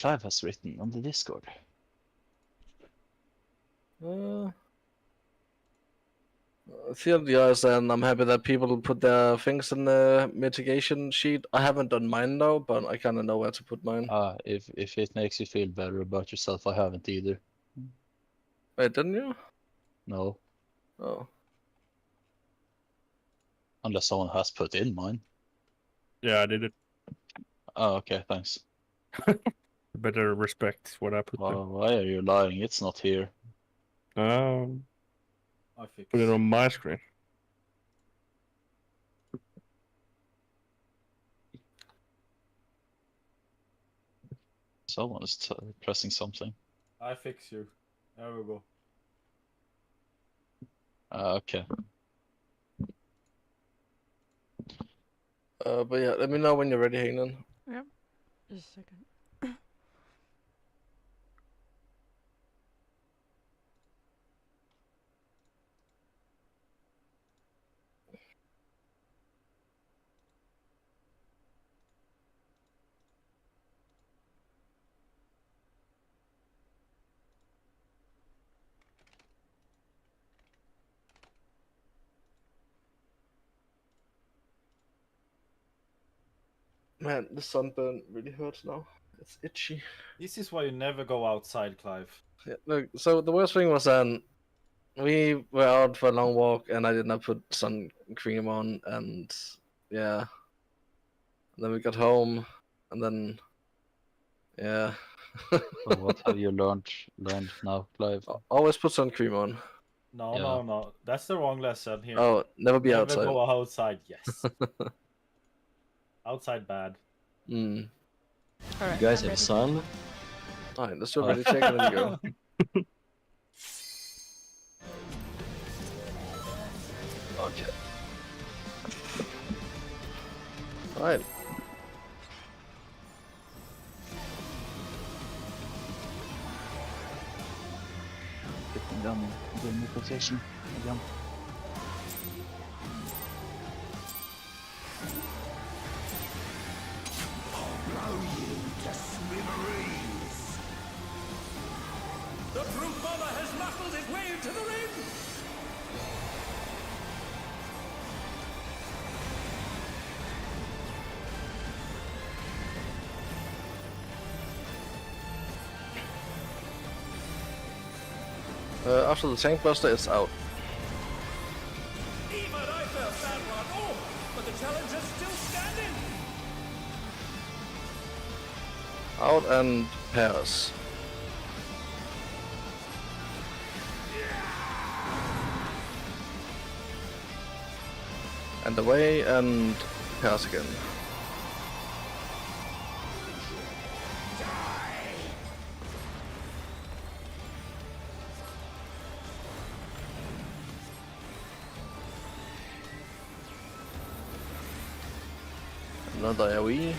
Clive has written on the Discord. Yes, and I'm happy that people put their things in the mitigation sheet. I haven't done mine though, but I kind of know where to put mine. If it makes you feel better about yourself, I haven't either. Wait, didn't you? No. Oh. Unless someone has put in mine. Yeah, I did it. Oh, okay, thanks. Better respect what I put Well, why are you lying? It's not here. there. I fix. Put it on my screen. Someone is pressing something. I fix you. There we go. Okay. But yeah, let me know when you're ready, Hayden. Yep. Just a second. Man, the sunburn really hurts now. It's itchy. This is why you never go outside, Clive. Yeah, look, so the worst thing was we were out for a long walk and I did not put sun cream on, and yeah. And then we got home and then yeah. So what have you learned now, Clive? Always put sun cream on. No, Yeah. no. That's the wrong lesson here. Oh, never be Never outside. go outside, yes. Outside bad. Mm. Alright, You guys I'm have ready. sun? Alright, let's do a ready check and then go. Okay. Alright. Getting down in the position again. The fruit bomber has muscled his way into the ring! After the tank buster, it's out. Even I felt that one! Oh, but the challenger's still standing! Out and pairs. And away and pairs again. Another AoE.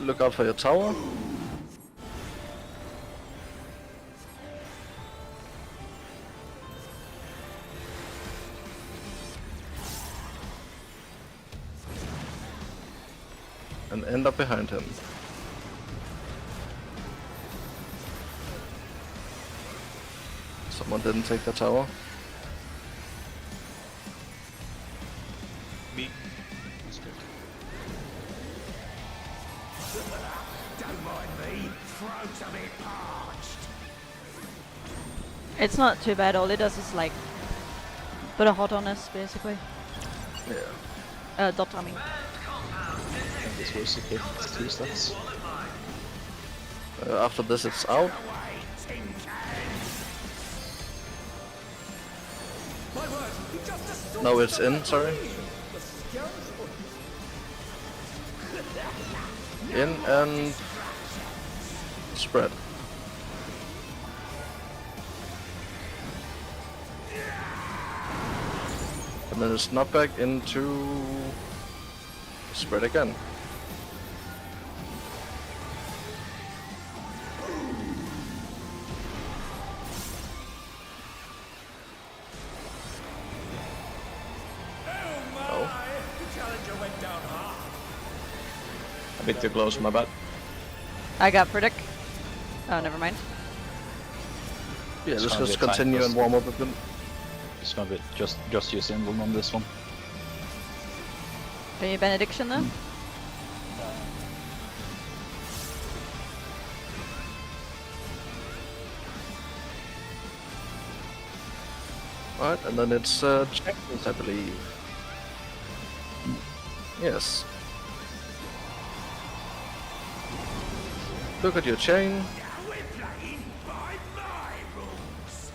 Look out for your tower. And end up behind him. Someone didn't take the tower. Me. That's good. Don't mind me, throat's a bit parched. It's not too bad. All it does is like put a hot on us, basically. Yeah. Dot timing. And this was okay. It's 2 stats. After this, it's out. My word, he just assaulted No, it's in, the sorry. queen. The scoundrel. In and spread. And then it's not back into spread again. A bit too close, my bad. I got predict. Oh, never mind. Yeah, It's let's gonna just be a time continue and first. warm up a bit. It's gonna be just use emblem on this one. Any benediction then? Alright, and then it's chains, I believe. Yes. Look at your chain. Now we're playing by my rules.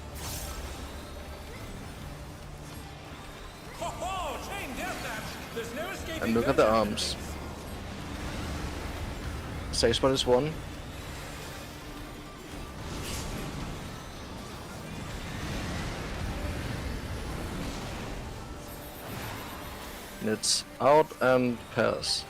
Ho-ho! Chain deathmatch! There's no escaping And look at the arms. Safe spot is 1. And it's out and pass.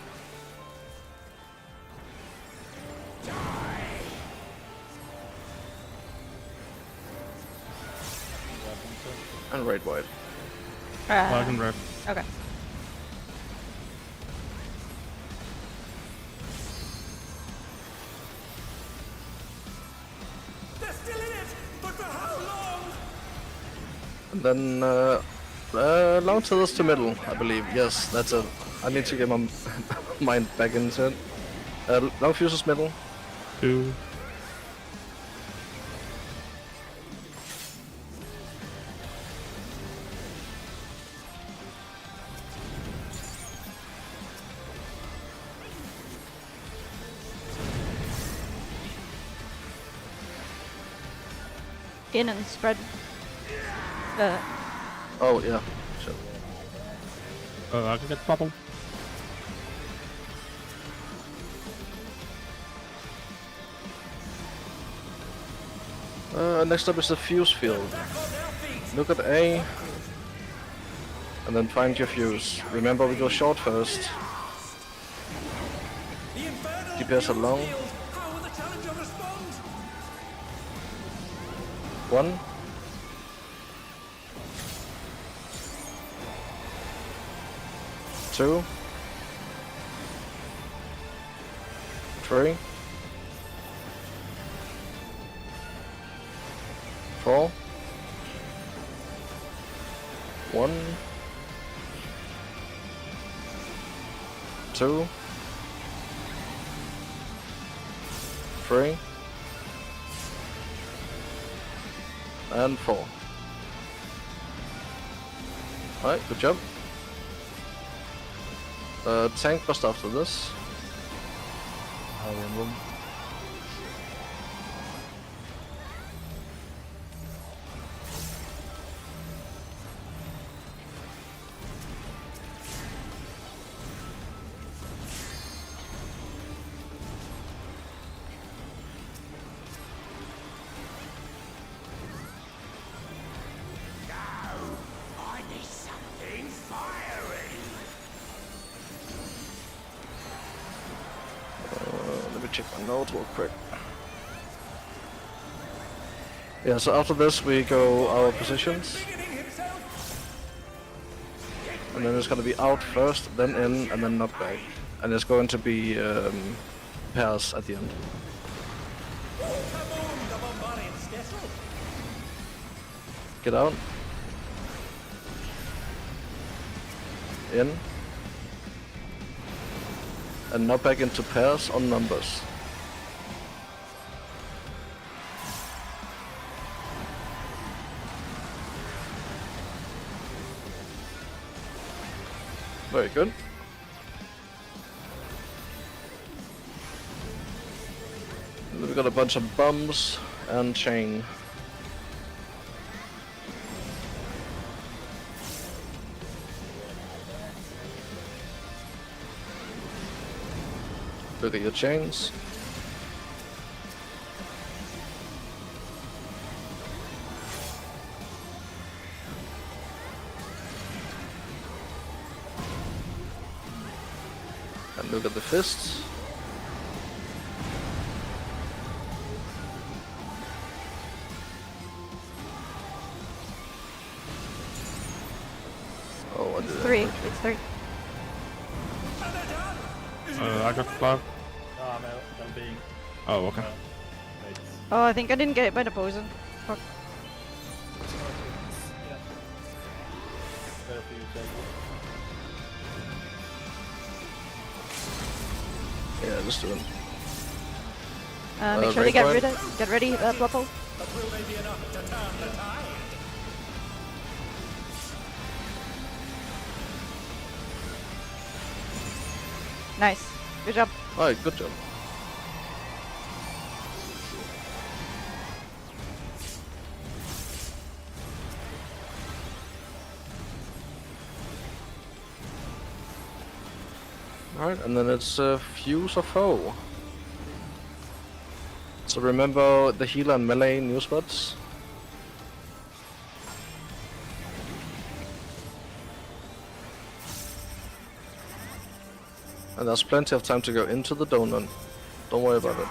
And right wide. Flag and red. Okay. They're still in it! But for how long? And then long tilts to middle, I believe. Yes, that's it. I need to get my mind back into it. Long fuses middle. 2. In and spread. Oh yeah. Shit. I can get bubble. Next up is the fuse field. Look at A. And then find your fuse. Remember, we go short first. The infernal DPS are long. field. How will the challenger respond? 1. Two. 3. 4. 1. 2. 3. And 4. Alright, good job. Tank bust after this. I need something fiery. Let me check my notes real quick. Yeah, so after this we go our positions. Beginning himself. And then it's gonna be out first, then in, and then knock back. And it's going to be pairs at the end. Kaboom, the bombarding skettle. Get out. In. And knock back into pairs on numbers. Very good. And then we got a bunch of bums and chain. Look at your chains. And look at the fists. Oh, I did that. 3. It's 3. And they're done. Is I got flag. No, I'm being. Oh, okay. Wait. Oh, I think I didn't get it by the poison. Fuck. Yeah. Better for you, Jacob. Yeah, just do it. Make sure they get ready, Floppo. But will they be enough to turn the tide? Nice. Good job. Alright, good job. Alright, and then it's Fuse or Foe. So remember the healer and melee new spots? And there's plenty of time to go into the donut. Don't worry about it.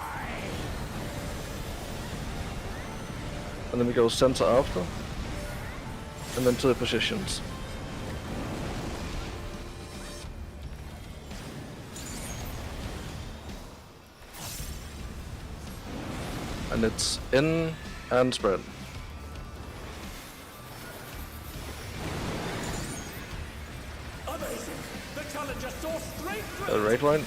And then we go center after. And then to the positions. And it's in and spread. Amazing! The challenger saw straight through! Right line.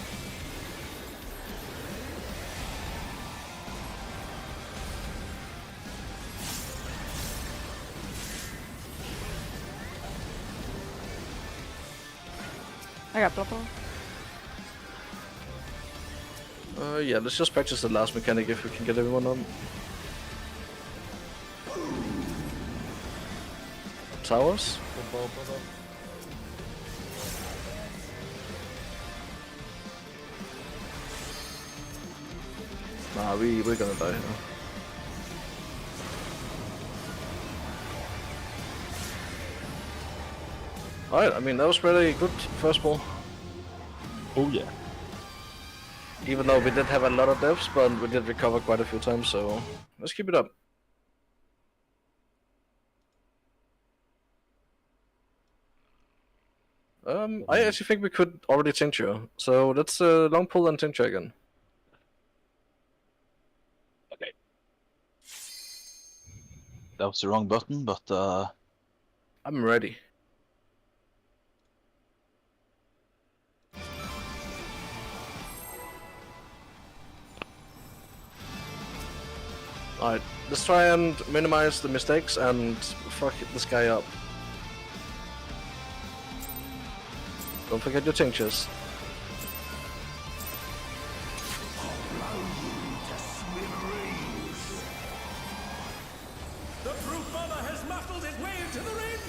I got Floppo. Yeah, let's just practice the last mechanic if we can get everyone on. Towers? Nah, we're gonna die here. Alright, I mean, that was pretty good first ball. Oh yeah. Even though we did have a lot of deaths, but we did recover quite a few times, so let's keep it up. I actually think we could already tincture, so let's long pull and tincture again. Okay. That was the wrong button, but I'm ready. Alright, let's try and minimize the mistakes and fuck this guy up. Don't forget your tinctures. The brute bomber has muscled his way into the ring!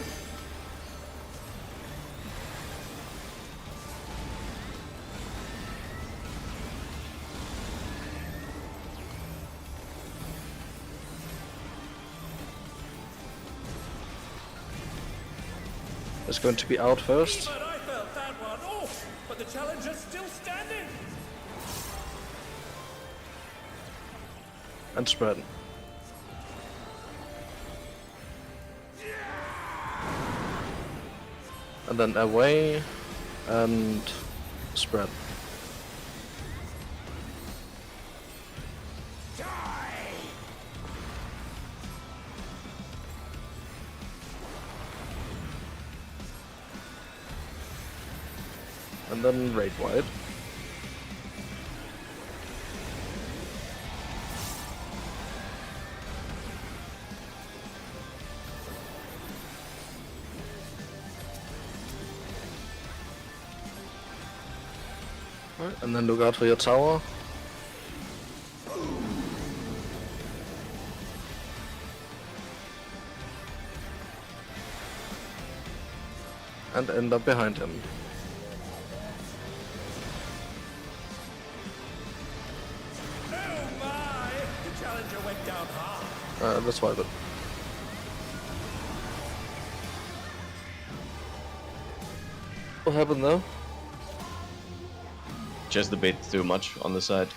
It's going to be out first. But I felt that one off! But the challenger's still standing! And spread. And then away and spread. And then raid wide. Right, and then look out for your tower. And end up behind him. Oh my! The challenger went down hard! Let's wipe it. What happened there? just a bit too much on the side.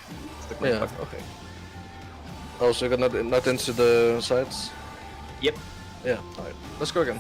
Yeah, okay. Oh, so you're not into the sides? Yep. Yeah, alright. Let's go again.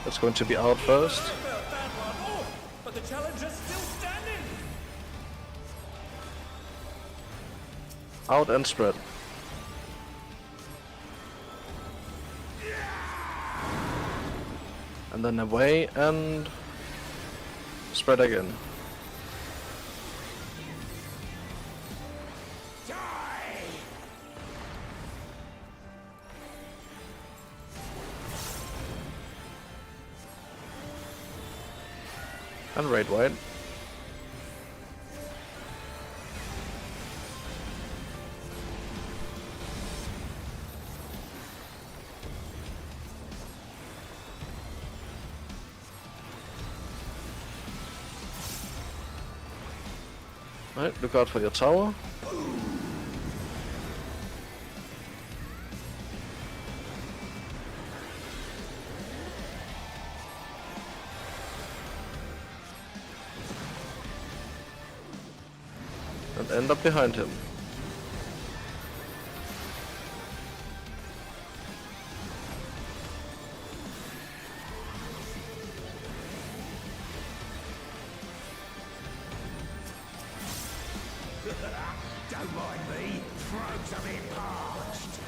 It's going to be out first. But the challenger's still standing. Out and spread. And then away and spread again. And raid wide. Right, look out for your tower. And end up behind him. Don't mind me. Throats a bit parched.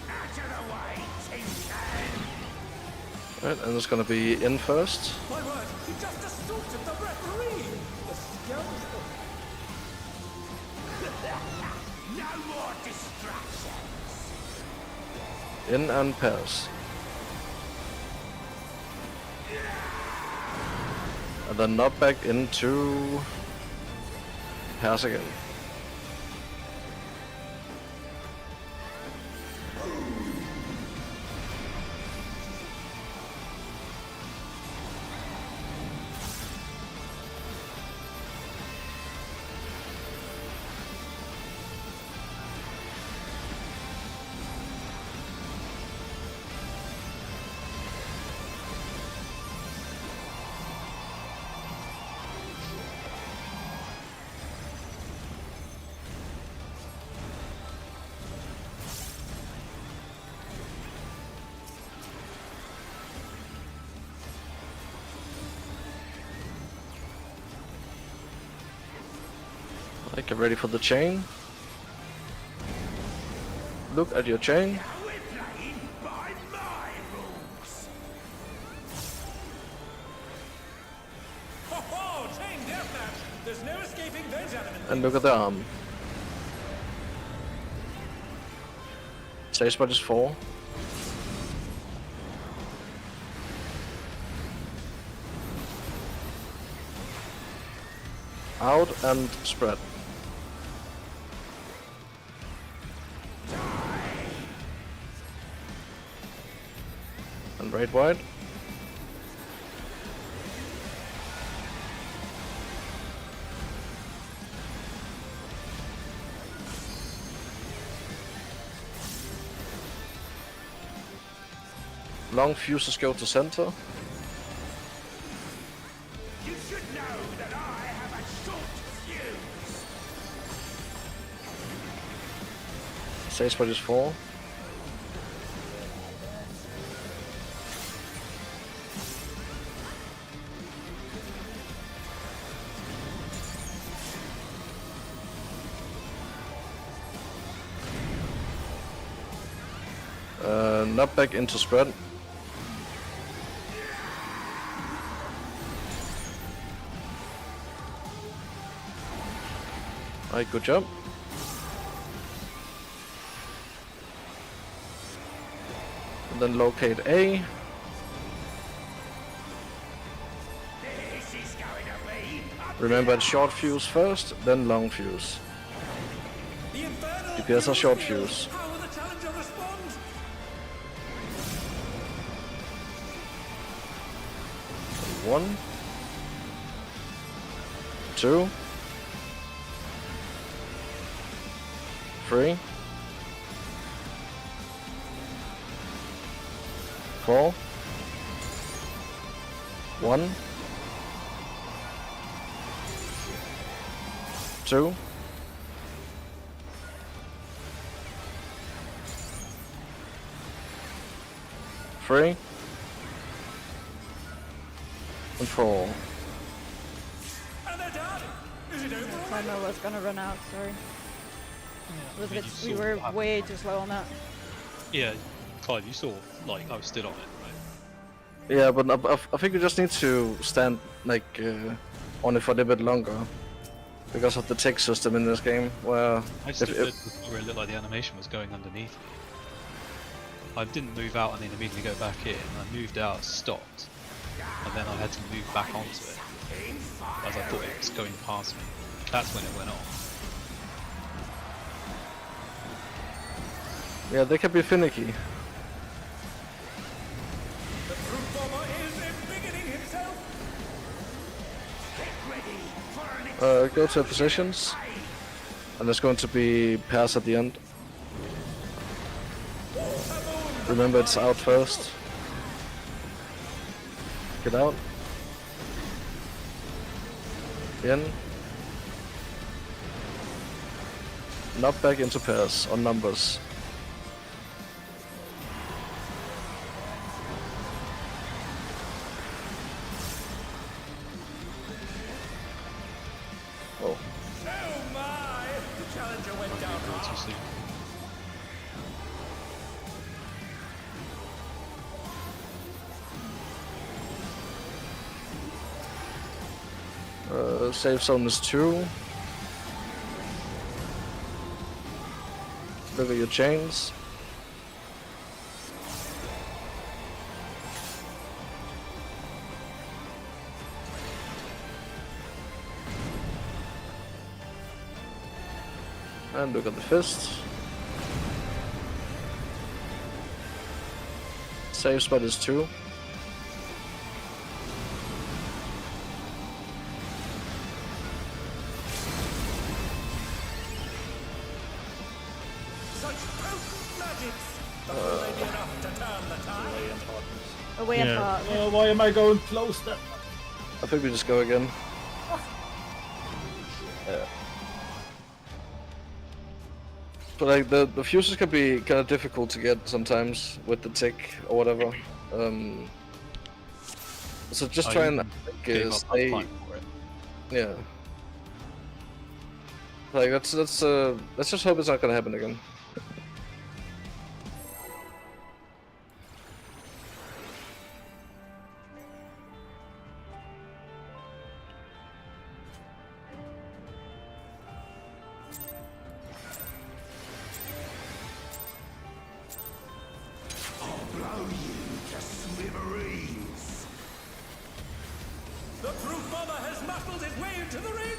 Out of the way, tin can. Right, and it's gonna be in first. My word, he just assaulted the referee. The scoundrel. No more distractions. In and pass. And then not back into pass again. Right, get ready for the chain. Look at your chain. We're playing by my rules. Ho ho! Chain deathmatch. There's no escaping those elements. And look at the arm. Safe spot is 4. Out and spread. And raid wide. Long fuses go to center. You should know that I have a short fuse. Safe spot is 4. Not back into spread. Alright, good job. And then locate A. This is going to be Remember it's short fuse first, then long fuse. the infernal. DPS are short fuse. How will the challenger respond? 1, 2, 3, 4, 1, 2. Three. And 4. And they're done. Is it over? Timer was gonna run out, sorry. It was a I mean, bit, you we saw were what happened. way too slow on that. Yeah, Clive, you saw, like, I was still on it, right? Yeah, but I think we just need to stand like on it for a little bit longer because of the tick system in this game. Where I if, stood there if where it looked like the animation was going underneath me. I didn't move out and then immediately go back in. I moved out, stopped, and then I had to move back onto it as I thought it was going past me. That's when it went off. yeah, they can be finicky. The Fruit Bomber is embiggening himself. Go to positions, and there's going to be pairs at the end. Remember, it's out first. Get out. In. Not back into pairs on numbers. Oh. Oh my! The Challenger went down Too hard. soon. Safe zone is 2. Look at your chains. And look at the fist. Safe spot is 2. Such potent magics! But will they be enough to turn the tide? Away and Yeah. far. Oh, why am I going close then? I think we just go again. Yeah. But like the fuses can be kind of difficult to get sometimes with the tick or whatever. So just try and Gave up that stay. fight for it. Yeah. Like let's just hope it's not gonna happen again. The Fruit Bomber has muscled his way into the ring!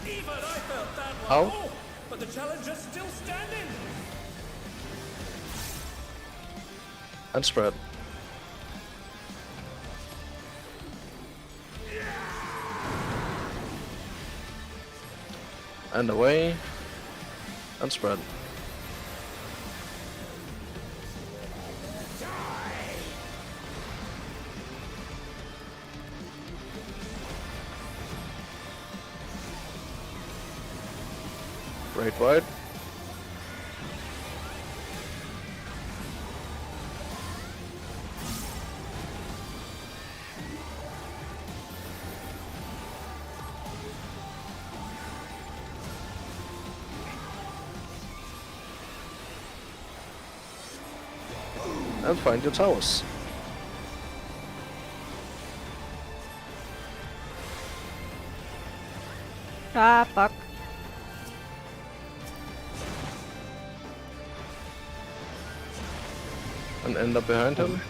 Even I felt that one. How? Oh, but the Challenger's still standing! And spread. And away. And spread. Right wide. And find your towers. Ah, fuck. And end up behind him.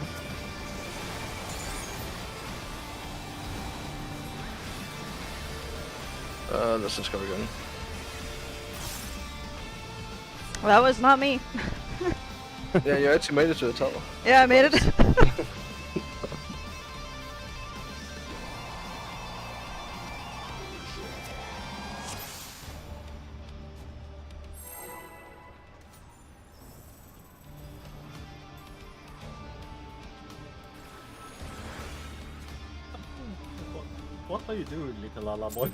Let's just go again. Well, that was not me. Yeah, you actually made it to the tower. Yeah, I made it. What are you doing, little Lala boy?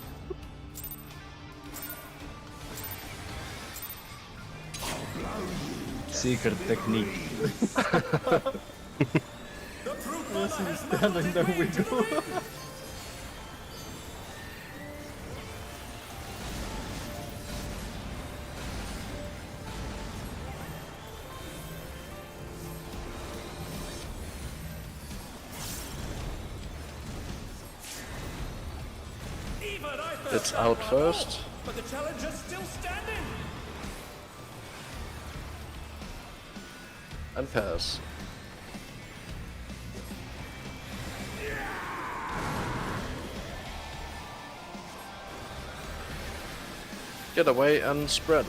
Secret technique. The Fruit Mother has Standing melted there me with to the you. ring. Even I fell It's down out one first. more, but the challenger's still standing. And pass. Get away and spread.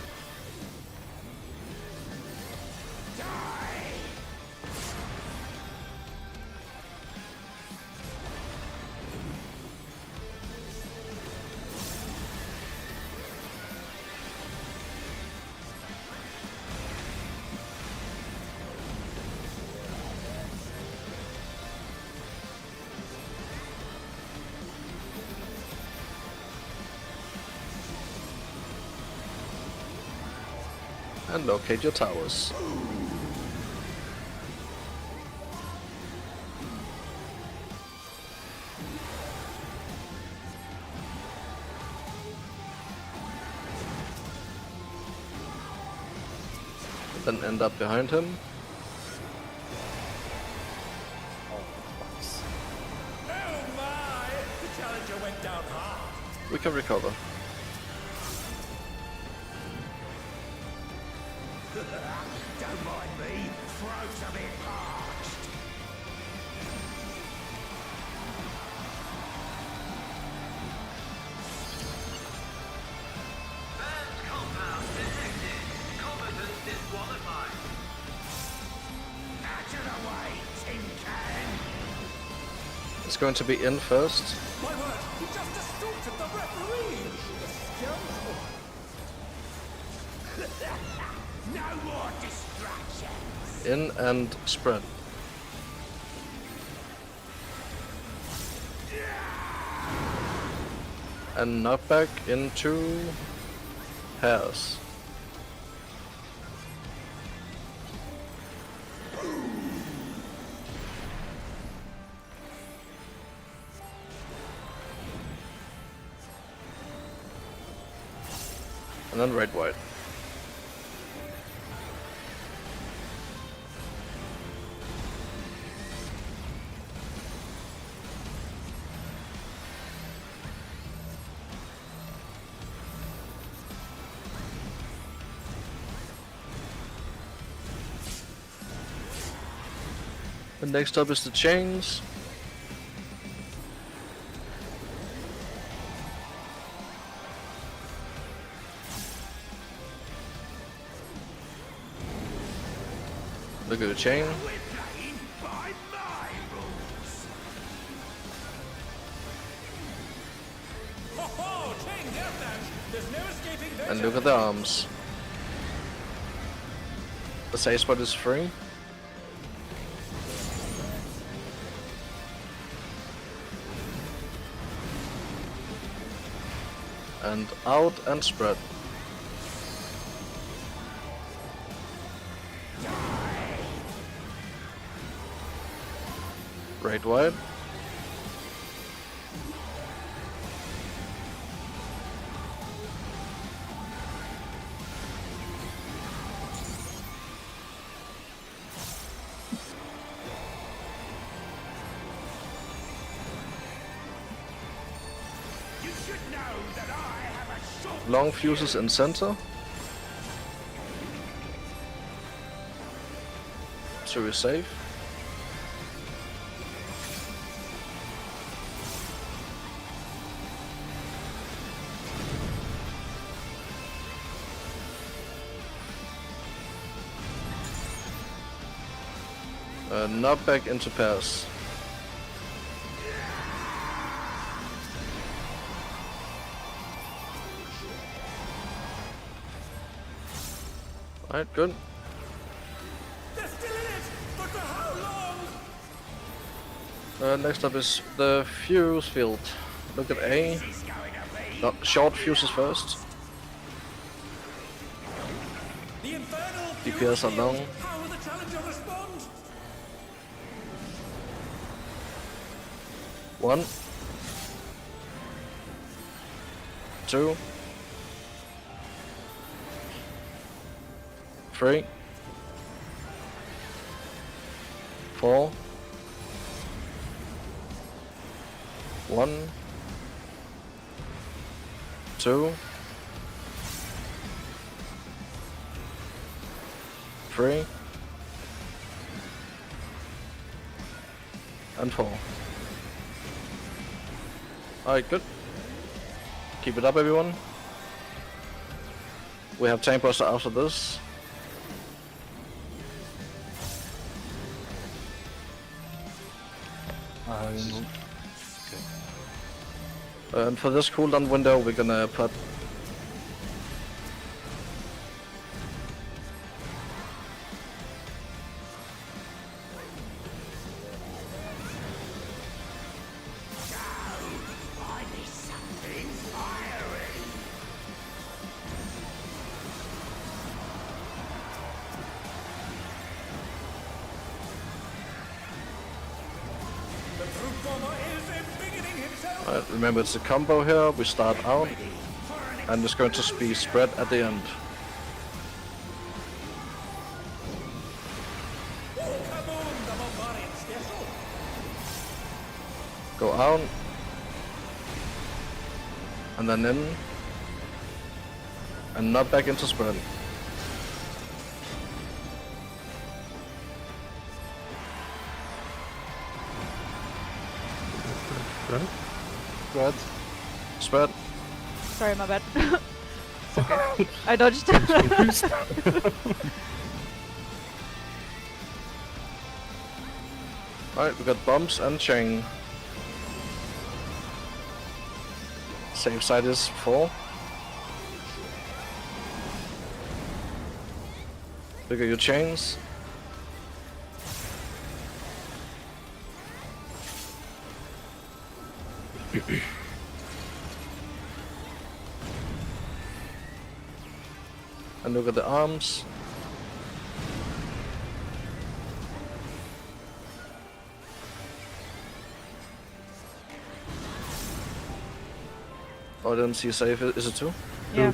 And locate your towers. Then end up behind him. Oh my! The challenger went down hard. We can recover. Don't mind me. Throat's a bit parched. It's going to be in first. My word, he just assaulted the referee! The scoundrel! No more distractions! In and spread. And knockback into pairs. And then red white. And next up is the chains. Look at the chain. We're playing by my rules! Ho ho! Chain deathmatch! There's no escaping their And look at the arms. The safe spot is free. And out and spread. Great white. You should know that I have a short Long fuses in center. So we're safe. Not back into pass. Alright, good. They're still in it! But for how long? Next up is the fuse field. Look at A. No, short fuses first. The infernal DPS are long. How will the challenger respond? 1, 2, 3, 4, 1, 2, 3, and 4. Alright, good. Keep it up, everyone. We have tank buster after this. And for this cooldown window, we're gonna put The fruit bomber is embiggening himself. remember it's a combo here. We start out, and it's going to be spread at the end. Oh, kaboom! The bombarding special. Go out, and then in, and not back into spread. Right? Spread. Spread. Sorry, my bad. It's okay. I dodged. Alright, we got bumps and chain. Safe side is 4. Look at your chains. And look at the arms. Oh, I didn't see safe. Is it 2? Yeah.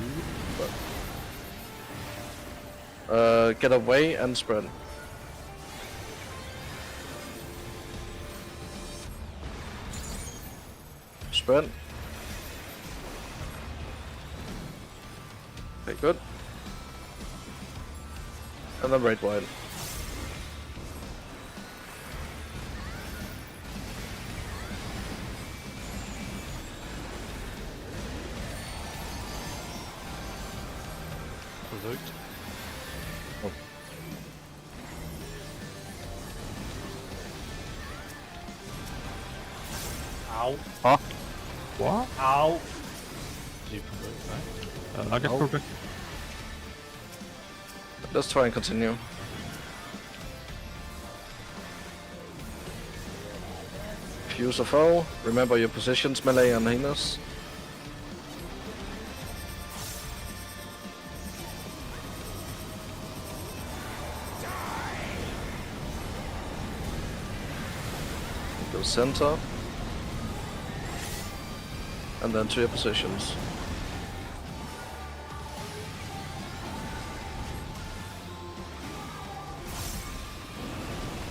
Get away and spread. Spread. Okay, good. And then right wide. Provoked. Ow. Huh? What? Ow. Did you provoke that? I get perfect. Let's try and continue. Fuse a foe. Remember your positions, melee and heinous. Go center. And then to your positions.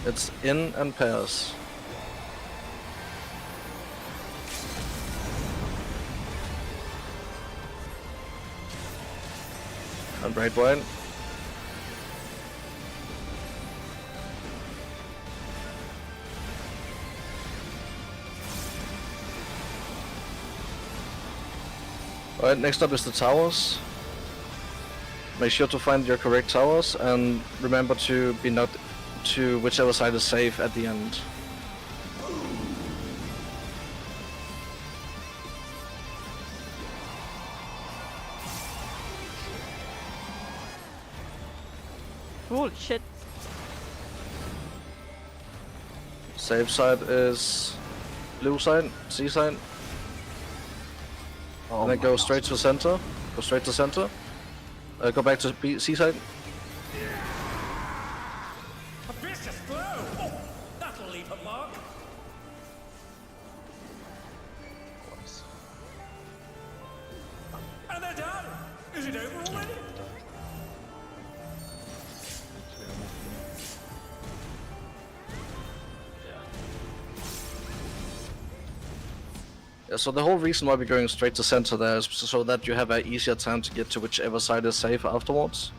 It's in and pairs. And right wide. Alright, next up is the towers. Make sure to find your correct towers and remember to be knocked to whichever side is safe at the end. Holy shit. Safe side is blue side, C side. Oh and then my go God. straight to center. Go straight to center. Go back to C side. A vicious blow! Oh, that'll leave a mark. And they're done! Is it over already? Yeah, so the whole reason why we're going straight to center there is so that you have an easier time to get to whichever side is safe afterwards.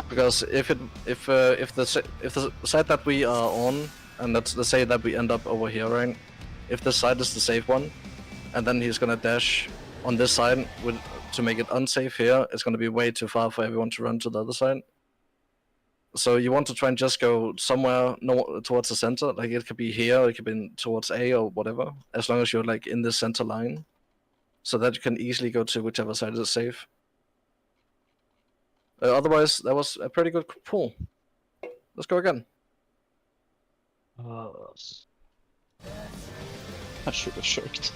Because if the side that we are on, and let's say that we end up over here, right? If this side is the safe one, and then he's gonna dash on this side to make it unsafe here, it's gonna be way too far for everyone to run to the other side. So you want to try and just go somewhere towards the center, like it could be here, it could be towards A or whatever, as long as you're like in the center line, so that you can easily go to whichever side is safe. Otherwise, that was a pretty good pull. Let's go again. I should have shirked.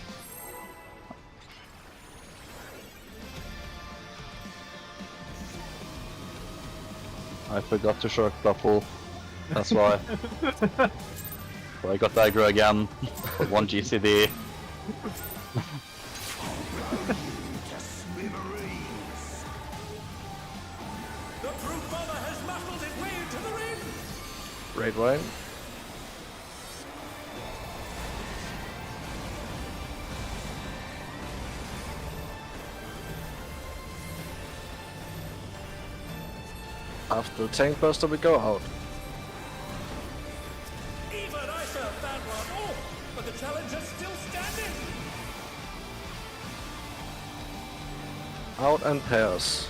I forgot to shirk that pull. That's why. So I got aggro again. For 1 GCD. The brute bomber has muscled his way into the ring! Raid wide. After the tank buster, we go out. Even I felt that one! Oh, but the challenger's still standing! Out and pairs.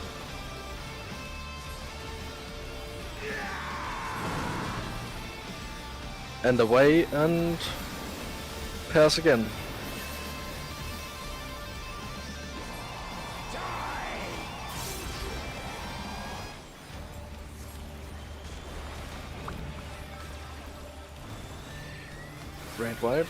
And away and pairs again. Raid wide.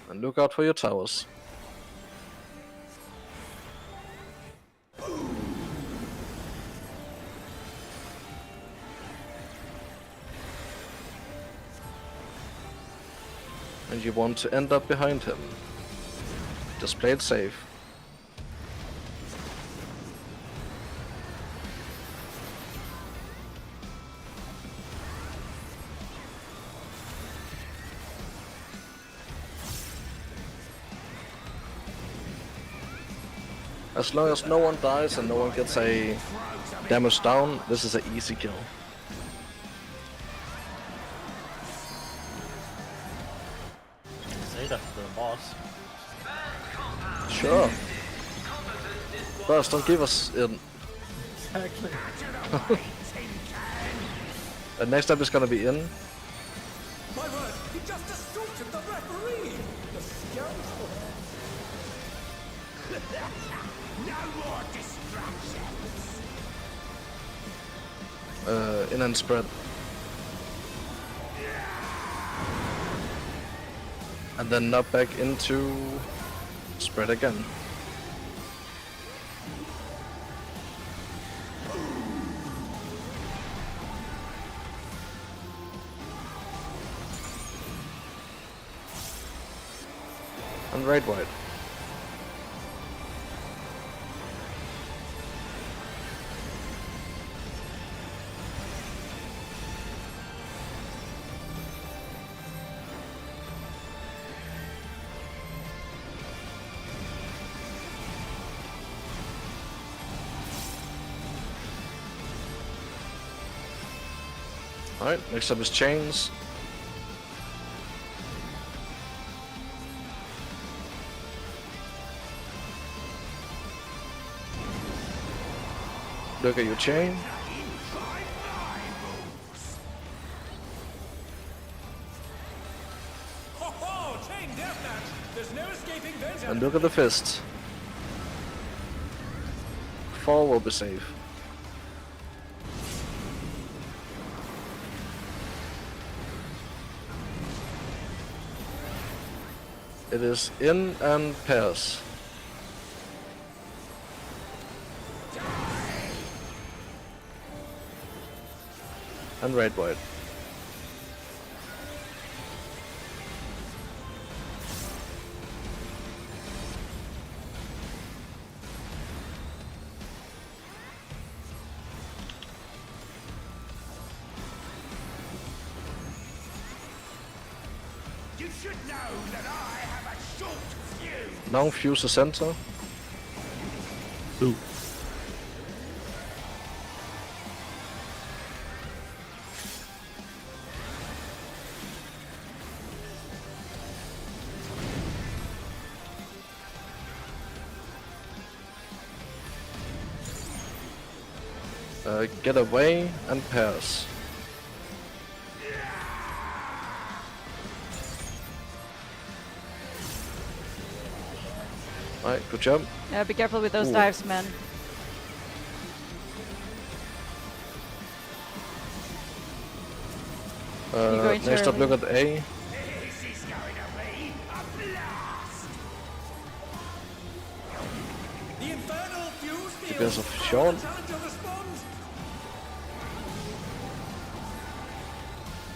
And look out for your towers. And you want to end up behind him. Just play it safe. As long as no one dies and no one gets a damage down, this is an easy kill. Say that to the boss. Sure. First, don't give us in. Exactly. And next up is gonna be in. My word, he just assaulted the referee! The scoundrel! In and spread. And then nut back into spread again. And raid wide. Alright, next up is chains. Look at your chain. Ho ho! Chain deathmatch! There's no escaping vengeance! And look at the fist. 4 will be safe. It is in and pairs. And red white. You should know that I have a short fuse. Now fuse the center. Ooh. Get away and pairs. Alright, good job. Yeah, be careful with those Ooh. dives, man. You're going too Next up, early. look at A. This is going to be a blast. The infernal fuse field. Because of Sean. Challenger responds.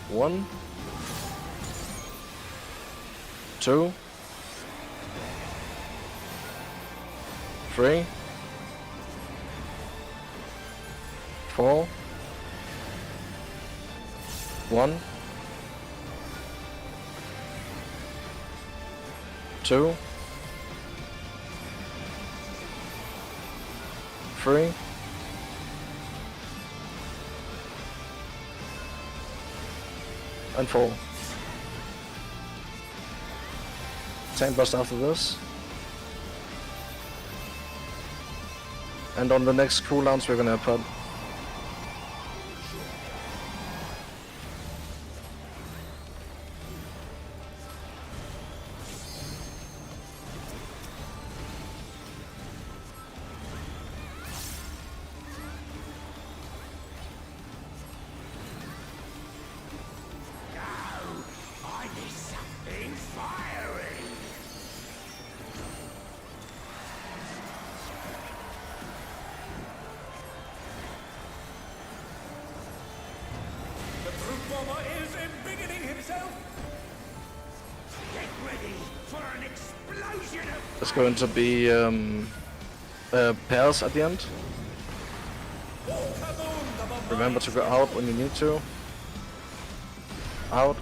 1, 2, 3, 4, 1, 2, 3, 4. Tank burst after this. And on the next cooldowns we're gonna put I need something fiery. The brute bomber is embiggening himself. Get ready for an explosion of it's going to be pairs at the end. kaboom, the bomber. Remember to go out when you need to. Out.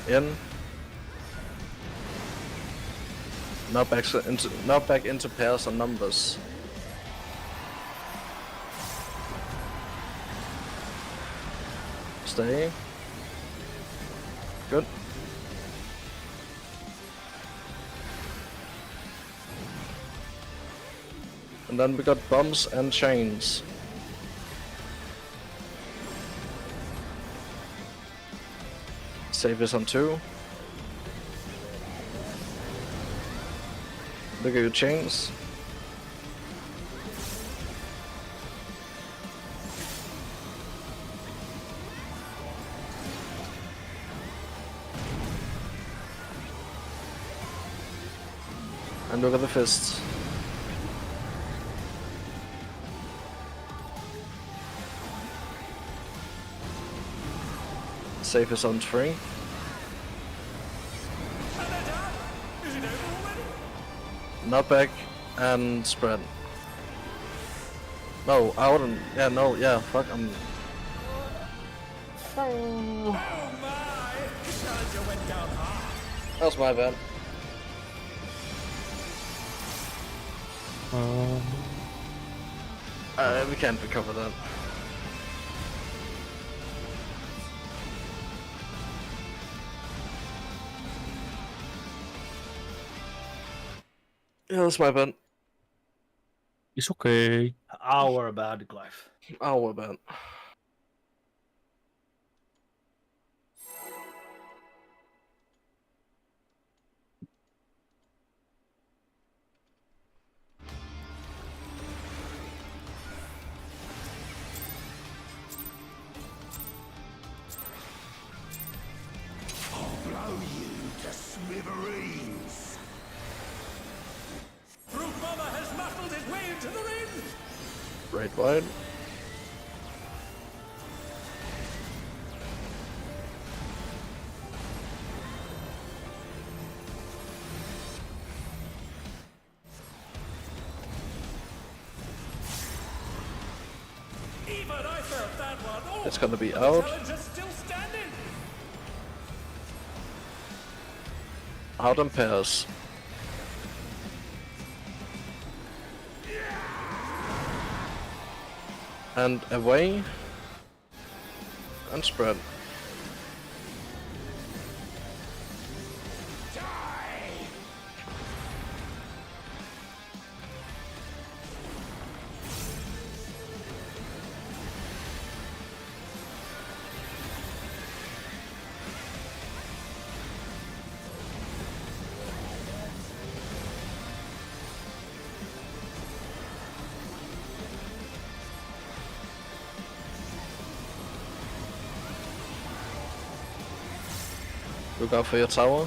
In. Now back into pairs and numbers. Stay. Good. And then we got bombs and chains. Save this on 2. Look at your chains. And look at the fists. Save is on 3. Is it over already? Not back and spread. No, out and yeah, no, yeah, fuck, I'm. Oh my! The Challenger went down hard. That was my bad. We can't recover that. Yeah, that's my bad. It's okay. Our bad, Clive. Our bad. to smithereens. Brute Bomber has muscled his way into the ring. Right wide. Even I felt that one. Oh, It's gonna be the out. challenger's still standing. Out on pairs. And away. And spread. Look out for your tower.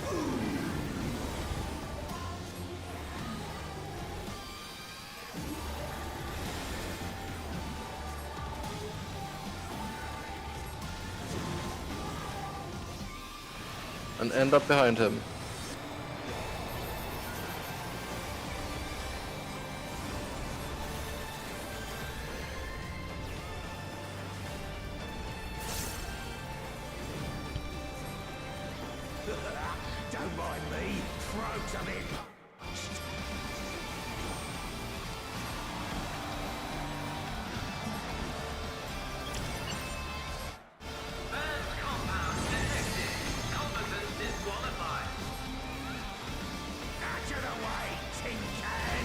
And end up behind him. Don't mind me. Throat of him. Out of the way, tin can!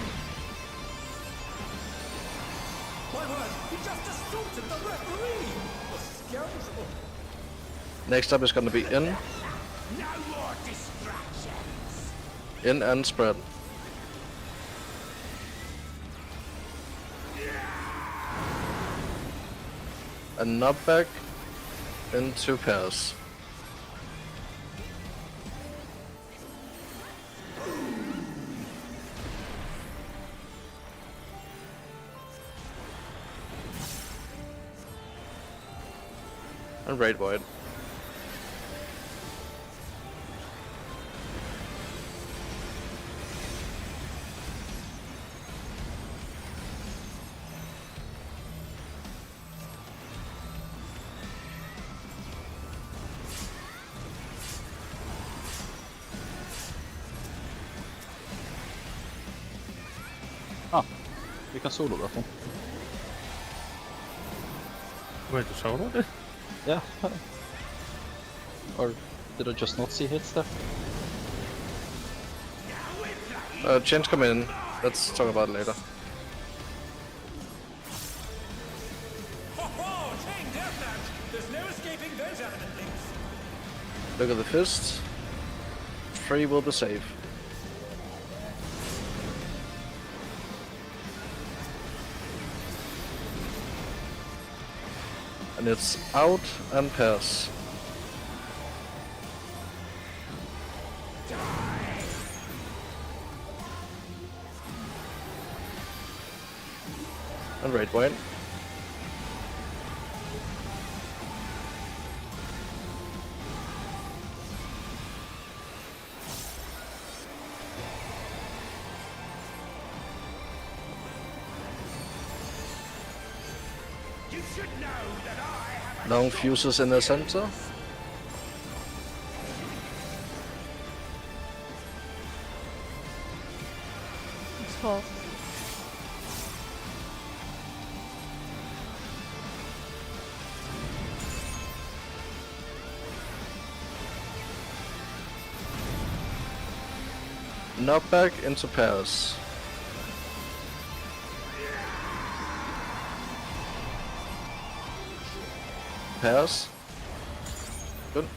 My word, he just assaulted the referee! A scoundrel! Next up is gonna be in. No more distractions! In and spread. And knock back into pairs. And right wide. Ah, we can solo that one. Wait, to solo it? Yeah. Or did I just not see hits there? Change come in. Let's talk about it later. Ho ho! Chain deathmatch! There's no escaping those element links. Look at the fist. 3 will be safe. And it's out and pass. And right wide. You should know that I have Long fuses in the center. It's full. Knockback into pairs. Pairs. Good.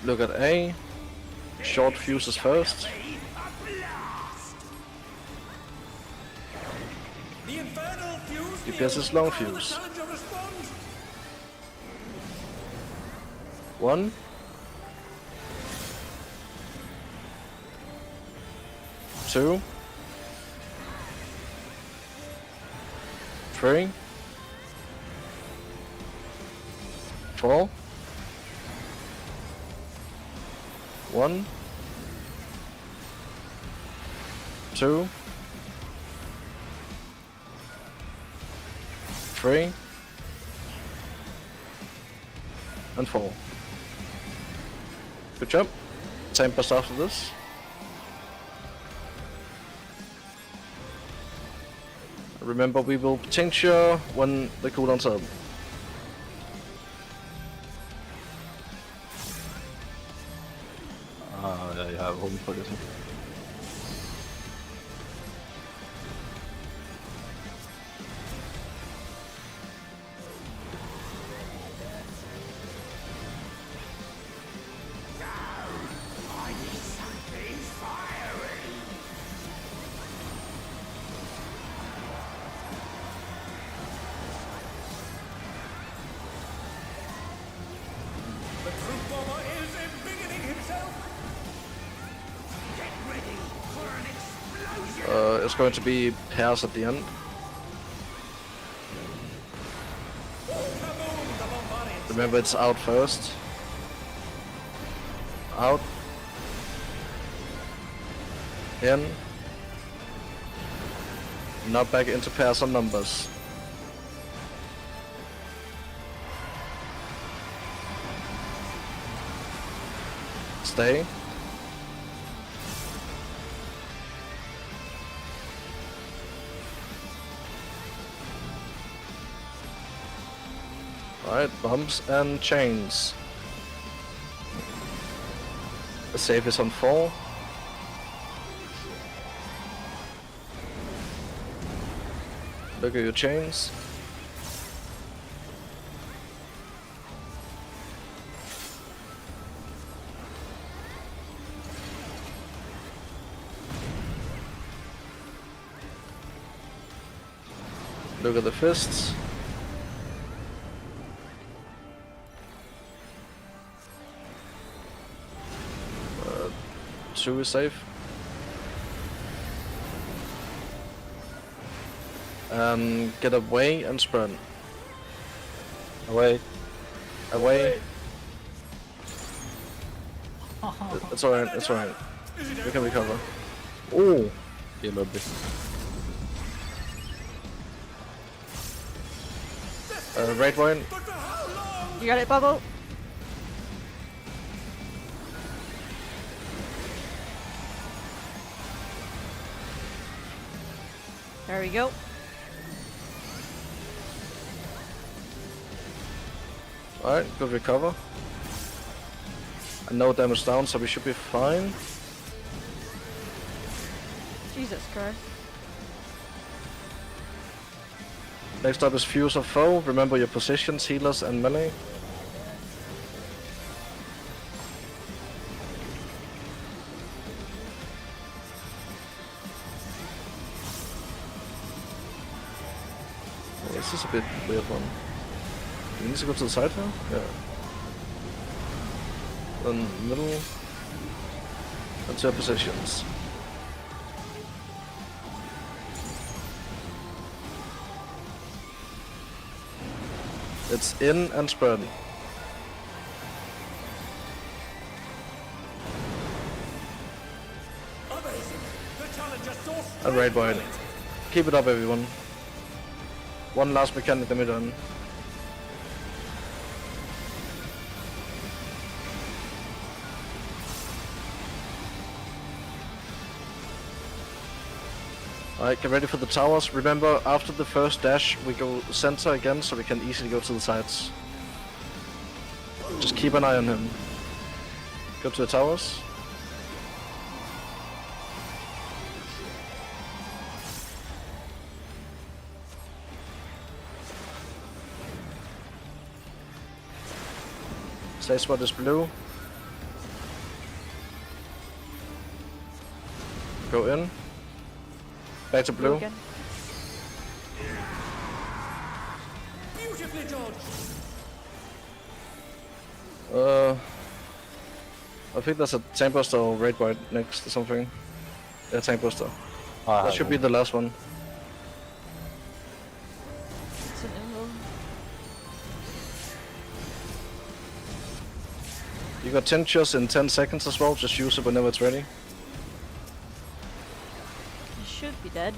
Look at A. Short fuses first. the infernal fuse DPS is long fuse. Challenger respond. 1. 2. 3. 4. 1. 2. 3. And 4. Good job. Same pass after this. Remember, we will tincture when the cooldown's up. Yeah, you have home for this one. The troop bomber is embiggening himself. Get ready for an explosion. It's going to be pairs at the end. Kaboom! The bombardment. Remember, it's out first. Out. In. Now back into pairs and numbers. Stay. Alright, bumps and chains. The save is on 4. Look at your chains. Look at the fists. Two is safe. Get away and sprint. Away. Away. It's alright, it's alright. We can recover. Oh! Heal a bit. Right one. But for how long? You got it, Bubble? There we go. Alright, good recover. And no damage down, so we should be fine. Jesus Christ. Next up is Fuse of Foe. Remember your positions, healers and melee. Oh, this is a bit weird one. We need to go to the side here? Yeah. Then middle. And to your positions. It's in and spread. Amazing. The challenger source. And raid wide. Keep it up, everyone. One last mechanic, then we're done. Alright, get ready for the towers. Remember, after the first dash, we go center again, so we can easily go to the sides. Just keep an eye on him. Go to the towers. Say spot is blue. Go in. Back to blue. Again. Swiftly dodge. I think there's a tank buster or raid right next to something. Yeah, tank buster. That should be the last one. It's an emerald. You got 10 shots in 10 seconds as well, just use it whenever it's ready. You should be dead.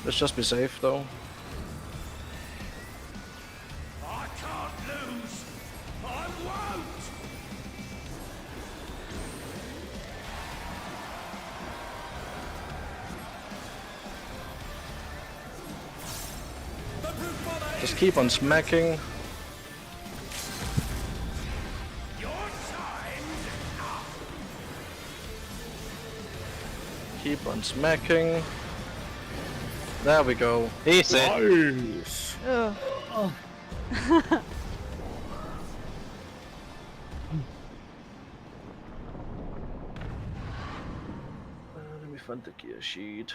Let's just be safe though. I can't lose. I won't. The brute father Just is keep on smacking. your time. Keep on smacking. There we go. Easy. Nice. Ugh. Let me find the gear sheet.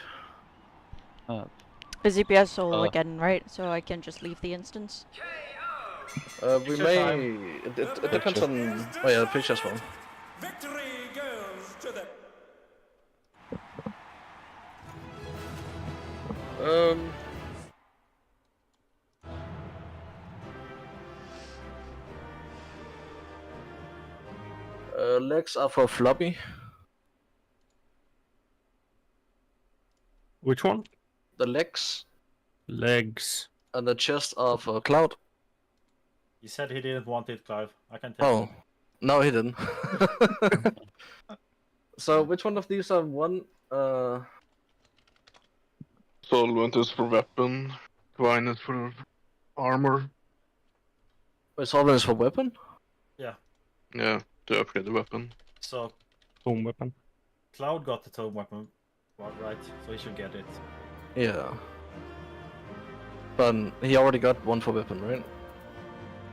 Busy PS soul Uh. again, right? So I can just leave the instance. We Picture may. time. It depends on. Oh yeah, the pictures one. Victory goes to the. Legs are for floppy. Which one? The legs Legs. and the chest are for cloud. He said he didn't want it, Clive. I can tell Oh, him. no, he didn't. So which one of these are one? Solvent is for weapon, Quine is for armor. Solvent is for weapon. Yeah, to upgrade the weapon. So Home weapon. Cloud got the tome weapon, right? So he should get it. Yeah. But he already got one for weapon, right?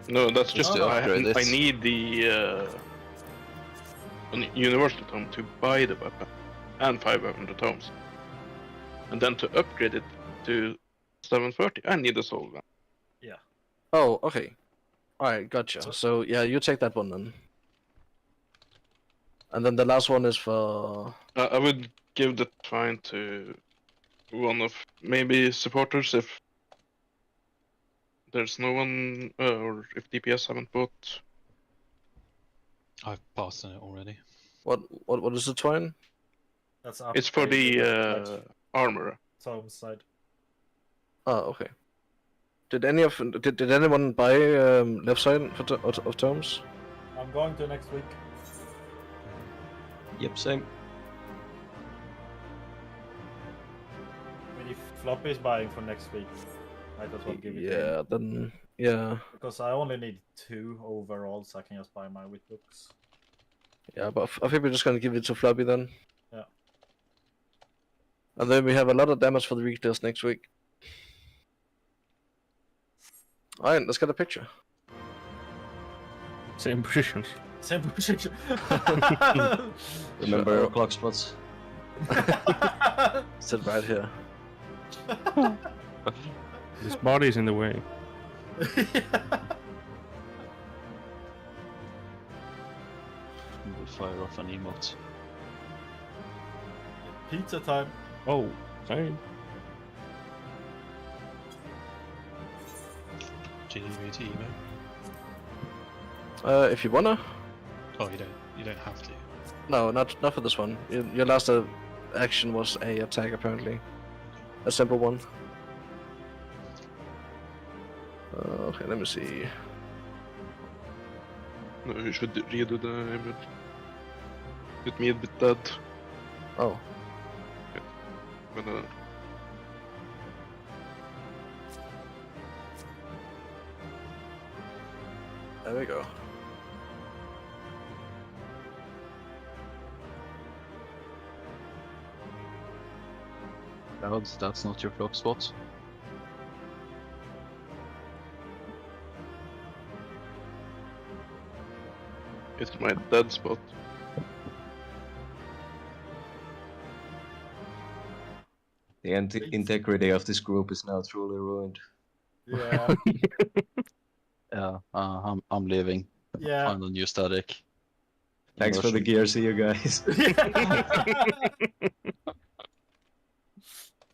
No, that's Just just to I, upgrade I this. need the universal tome to buy the weapon and 500 tomes, and then to upgrade it to 730, I need the solvent. Oh, okay. Alright, gotcha. So yeah, you take that one then. And then the last one is for. I would give the twine to one of maybe supporters if there's no one, or if DPS haven't bought. I've passed on it already. What is the twine? That's up. It's for the armor. tome side. Oh, okay. Did anyone buy left side for of tomes? I'm going to next week. Yep, same. I mean, if Floppy is buying for next week, might as well give it to him. Yeah, then yeah, Because I only need 2 overall, so I can just buy my wit books. yeah. But I think we're just gonna give it to Flabby then. Yeah. And then we have a lot of damage for the weekdays next week. Alright, let's get a picture. Same positions. Same position. Remember your clock spots. Sit right here. This body is in the way. We'll fire off an emote. Pizza time. Oh, same. Do you need me to emo? If you wanna. Oh, you don't have to. No, not for this one. Your last action was a attack apparently. A simple one. Okay, let me see. No, you should redo the image. With me a bit dead. Oh, But, there we go. Clouds, that's not your clock spot. it's my dead spot. The integrity of this group is now truly ruined. Yeah. Yeah, I'm leaving. Yeah. Find a new static. Thanks for the gear. See you guys.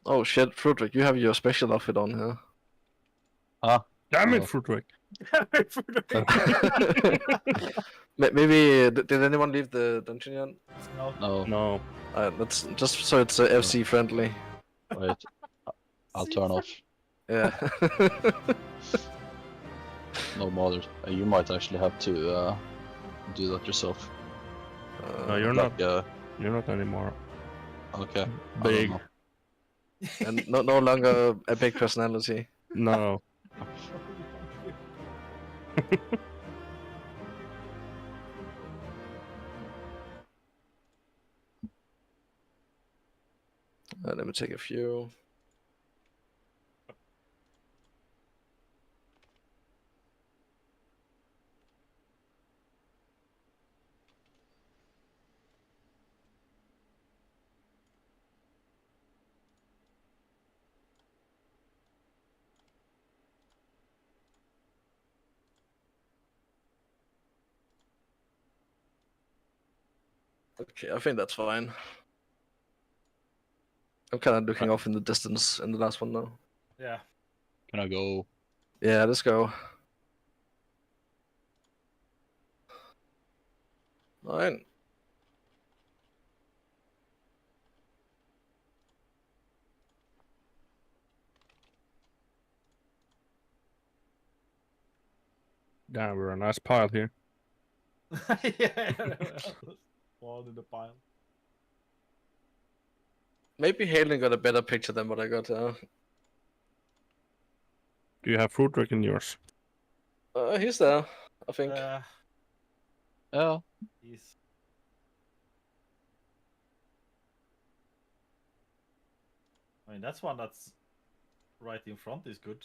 Oh shit, Frederick, you have your special outfit on here. Ah, Damn it, Oh. Fruitrick. Maybe did anyone leave the dungeon yet? No. no, No. That's just so it's FC friendly. wait. I'll turn off. Yeah. No bother. You might actually have to do that yourself. No, you're not. Like, You're not anymore. okay. I don't Big. know. And no longer a big personality. No. Let me take a few. Okay, I think that's fine. I'm kind of looking off in the distance in the last one now. Yeah. Can I go? Yeah, let's go. Alright. Damn, we're a nice pile here. Yeah. One in the pile. Maybe Halen got a better picture than what I got. Do you have Fruitrick in yours? He's there, I think. Yeah. He's... I mean, that's one that's right in front is good.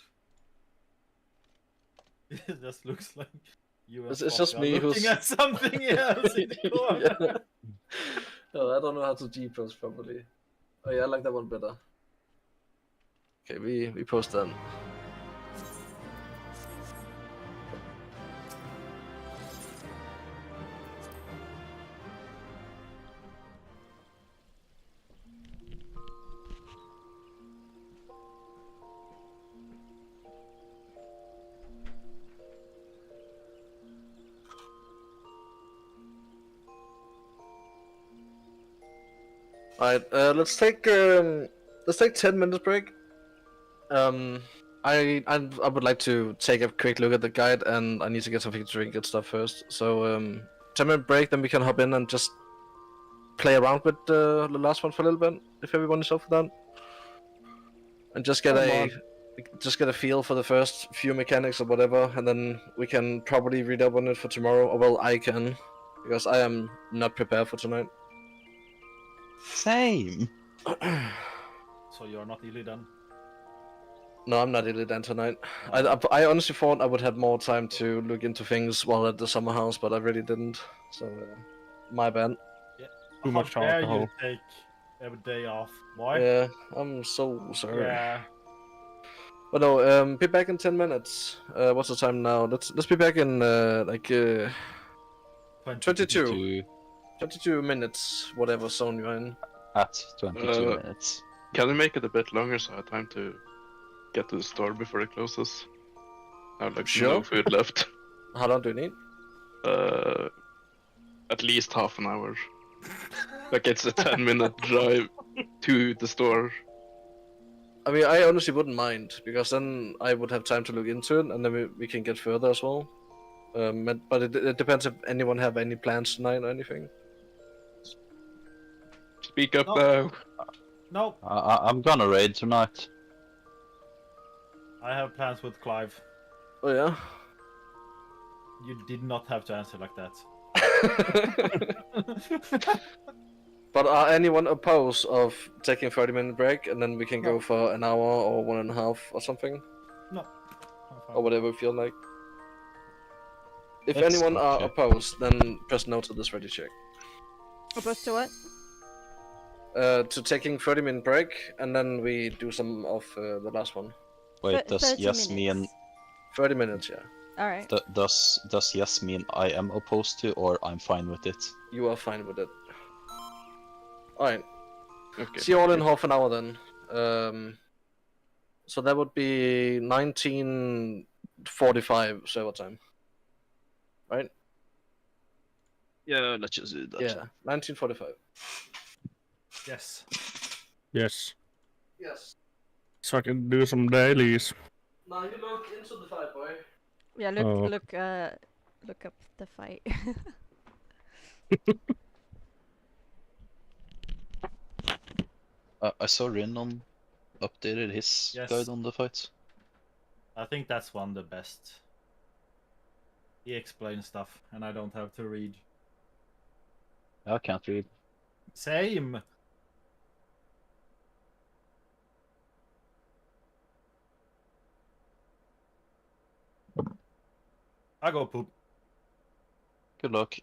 It just looks like you and It's just Spock are me looking who's at something else in the corner. Yeah. Oh, I don't know how to G-post properly. Oh yeah, I like that one better. Okay, we post that. Alright, let's take 10 minutes break. I would like to take a quick look at the guide, and I need to get something to drink and stuff first. So 10-minute break, then we can hop in and just play around with the last one for a little bit, if everyone is up for that, and just get a feel for the first few mechanics or whatever, and then we can probably read up on it for tomorrow. Or well, I can, because I am not prepared for tonight. Same. So you're not really done. No, I'm not really done tonight. I honestly thought I would have more time to look into things while at the summer house, but I really didn't. So, my bad. Yeah. Too How much dare alcohol. you take every day off? Why? Yeah, I'm so sorry. Yeah. But no, be back in 10 minutes. What's the time now? Let's be back in 22 minutes, whatever zone you're in. At 22 minutes. Can we make it a bit longer so I have time to get to the store before it closes? I have like Sure. no food left. How long do you need? At least half an hour. Like it's a 10-minute drive to the store. I mean, I honestly wouldn't mind, because then I would have time to look into it, and then we can get further as well. But it depends if anyone have any plans tonight or anything. Speak up No. now. No, I'm gonna raid tonight. I have plans with Clive. Oh yeah? You did not have to answer like that. But are anyone opposed of taking 30-minute break, and then we can go for an hour or 1.5 or something? No. I'm fine. Or whatever we feel like. If It's anyone are okay. opposed, then press no to this ready check. Opposed to what? To taking 30-minute break, and then we do some of the last one. Wait, does 30 yes mean minutes. 30 minutes, yeah. Alright. does yes mean I am opposed to or I'm fine with it? You are fine with it. Alright. Okay. See you all in half an hour then. So that would be 19:45 server time. Right? Yeah, let's just do that. Yeah, 19:45. Yes. Yes. Yes. So I can do some dailies. Now you look into the fight, boy. Yeah, Oh. look up the fight. I saw Rinnon updated his Yes. guide on the fight. I think that's one the best. He explains stuff, and I don't have to read. I can't read. Same. I go poop. Good luck.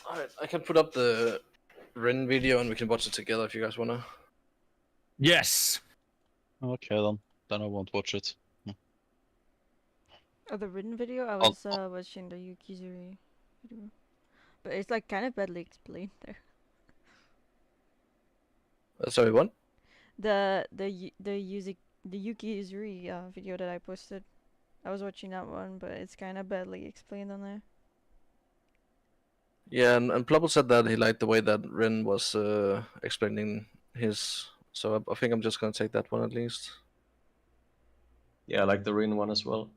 Alright, I can put up the Rin video and we can watch it together if you guys wanna. Yes. Okay then. Then I won't watch it. Oh, the written video? I I'll- was watching the Yukizuri video. But it's like kind of badly explained there. Sorry, what? The Yukizuri video that I posted. I was watching that one, but it's kind of badly explained on there. Yeah, and Plubble said that he liked the way that Rin was explaining his. So I think I'm just gonna take that one at least. Yeah, I like the Rin one as well.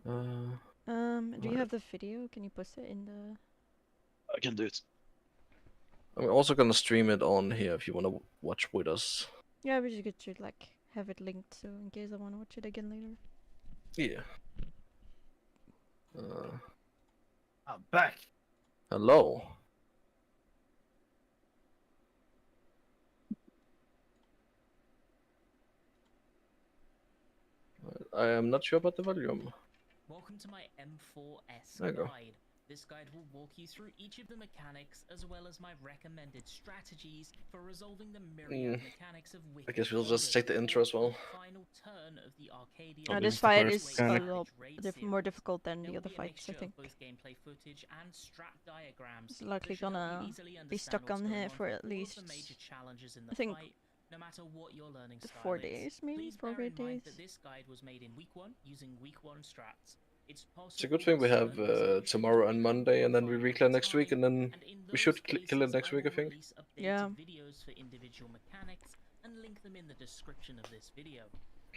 Do you have the video? Can you post it in the... I can do it. I'm also gonna stream it on here if you wanna watch with us. Yeah, we just get to like have it linked so in case I want to watch it again later. Yeah. I'm back. Hello. I am not sure about the volume. Welcome to my M4S There you go. guide. This guide will walk you through each of the mechanics as well as my recommended strategies for resolving the myriad mechanics of Wicked I guess we'll just Thunder take the intro as well. before the final turn of the Arcadia Oh, This this is the fight first is a mechanic. little more difficult than There the will other be a fights, I mixture think. of both gameplay footage and strat diagrams It's likely that should help you gonna easily be understand stuck what's on going here on for at all of least, the major challenges in I the think, fight, no matter what your learning style 4 is. days, maybe? Please 4 bear in great mind days? that this guide was made in week 1 using week 1 strats. It's It's a good thing we have tomorrow and Monday, and then we reclaim next week, and then we should kill it next week, I think. Yeah. Videos for individual mechanics and link them in the description of this video.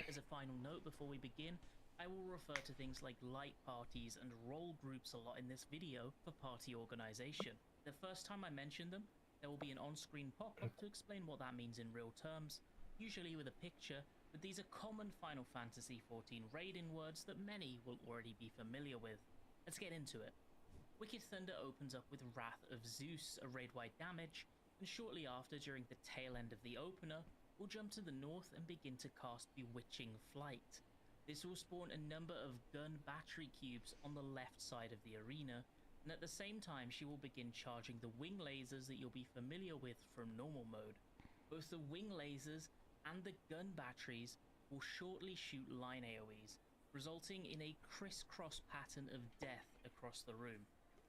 As a final note before we begin, I will refer to things like light parties and role groups a lot in this video for party organization. The first time I mention them, there will be an on-screen pop-up to explain what that means in real terms, usually with a picture, but these are common Final Fantasy XIV raiding words that many will already be familiar with. Let's get into it. Wicked Thunder opens up with Wrath of Zeus, a raid-wide damage, and shortly after, during the tail end of the opener, we'll jump to the north and begin to cast Bewitching Flight. This will spawn a number of gun battery cubes on the left side of the arena, and at the same time she will begin charging the wing lasers that you'll be familiar with from normal mode. Both the wing lasers and the gun batteries will shortly shoot line AoEs, resulting in a crisscross pattern of death across the room.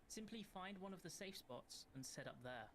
Simply find one of the safe spots and set up there.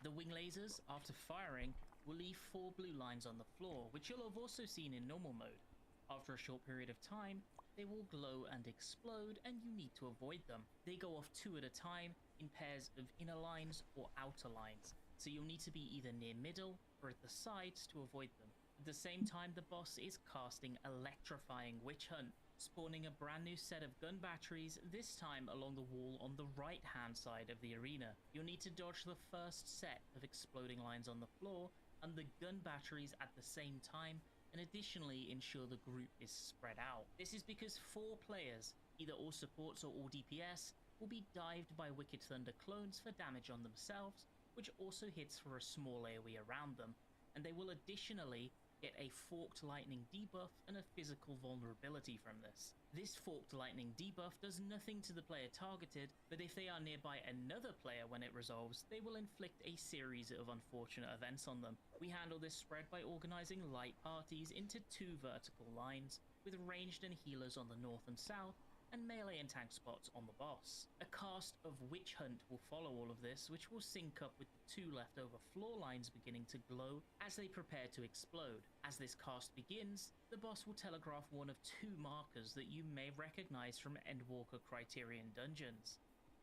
The wing lasers, after firing, will leave 4 blue lines on the floor, which you'll have also seen in normal mode. After a short period of time, they will glow and explode, and you need to avoid them. They go off 2 at a time in pairs of inner lines or outer lines, so you'll need to be either near middle or at the sides to avoid them. At the same time, the boss is casting Electrifying Witch Hunt, spawning a brand new set of gun batteries, this time along the wall on the right hand side of the arena. You'll need to dodge the first set of exploding lines on the floor and the gun batteries at the same time, and additionally ensure the group is spread out. This is because 4 players, either all supports or all DPS, will be dived by Wicked Thunder clones for damage on themselves, which also hits for a small AoE around them, and they will additionally get a Forked Lightning debuff and a physical vulnerability from this. This Forked Lightning debuff does nothing to the player targeted, but if they are nearby another player when it resolves, they will inflict a series of unfortunate events on them. We handle this spread by organizing light parties into 2 vertical lines, with ranged and healers on the north and south, and melee and tank spots on the boss. A cast of Witch Hunt will follow all of this, which will sync up with the 2 leftover floor lines beginning to glow as they prepare to explode. As this cast begins, the boss will telegraph one of 2 markers that you may recognize from Endwalker Criterion dungeons.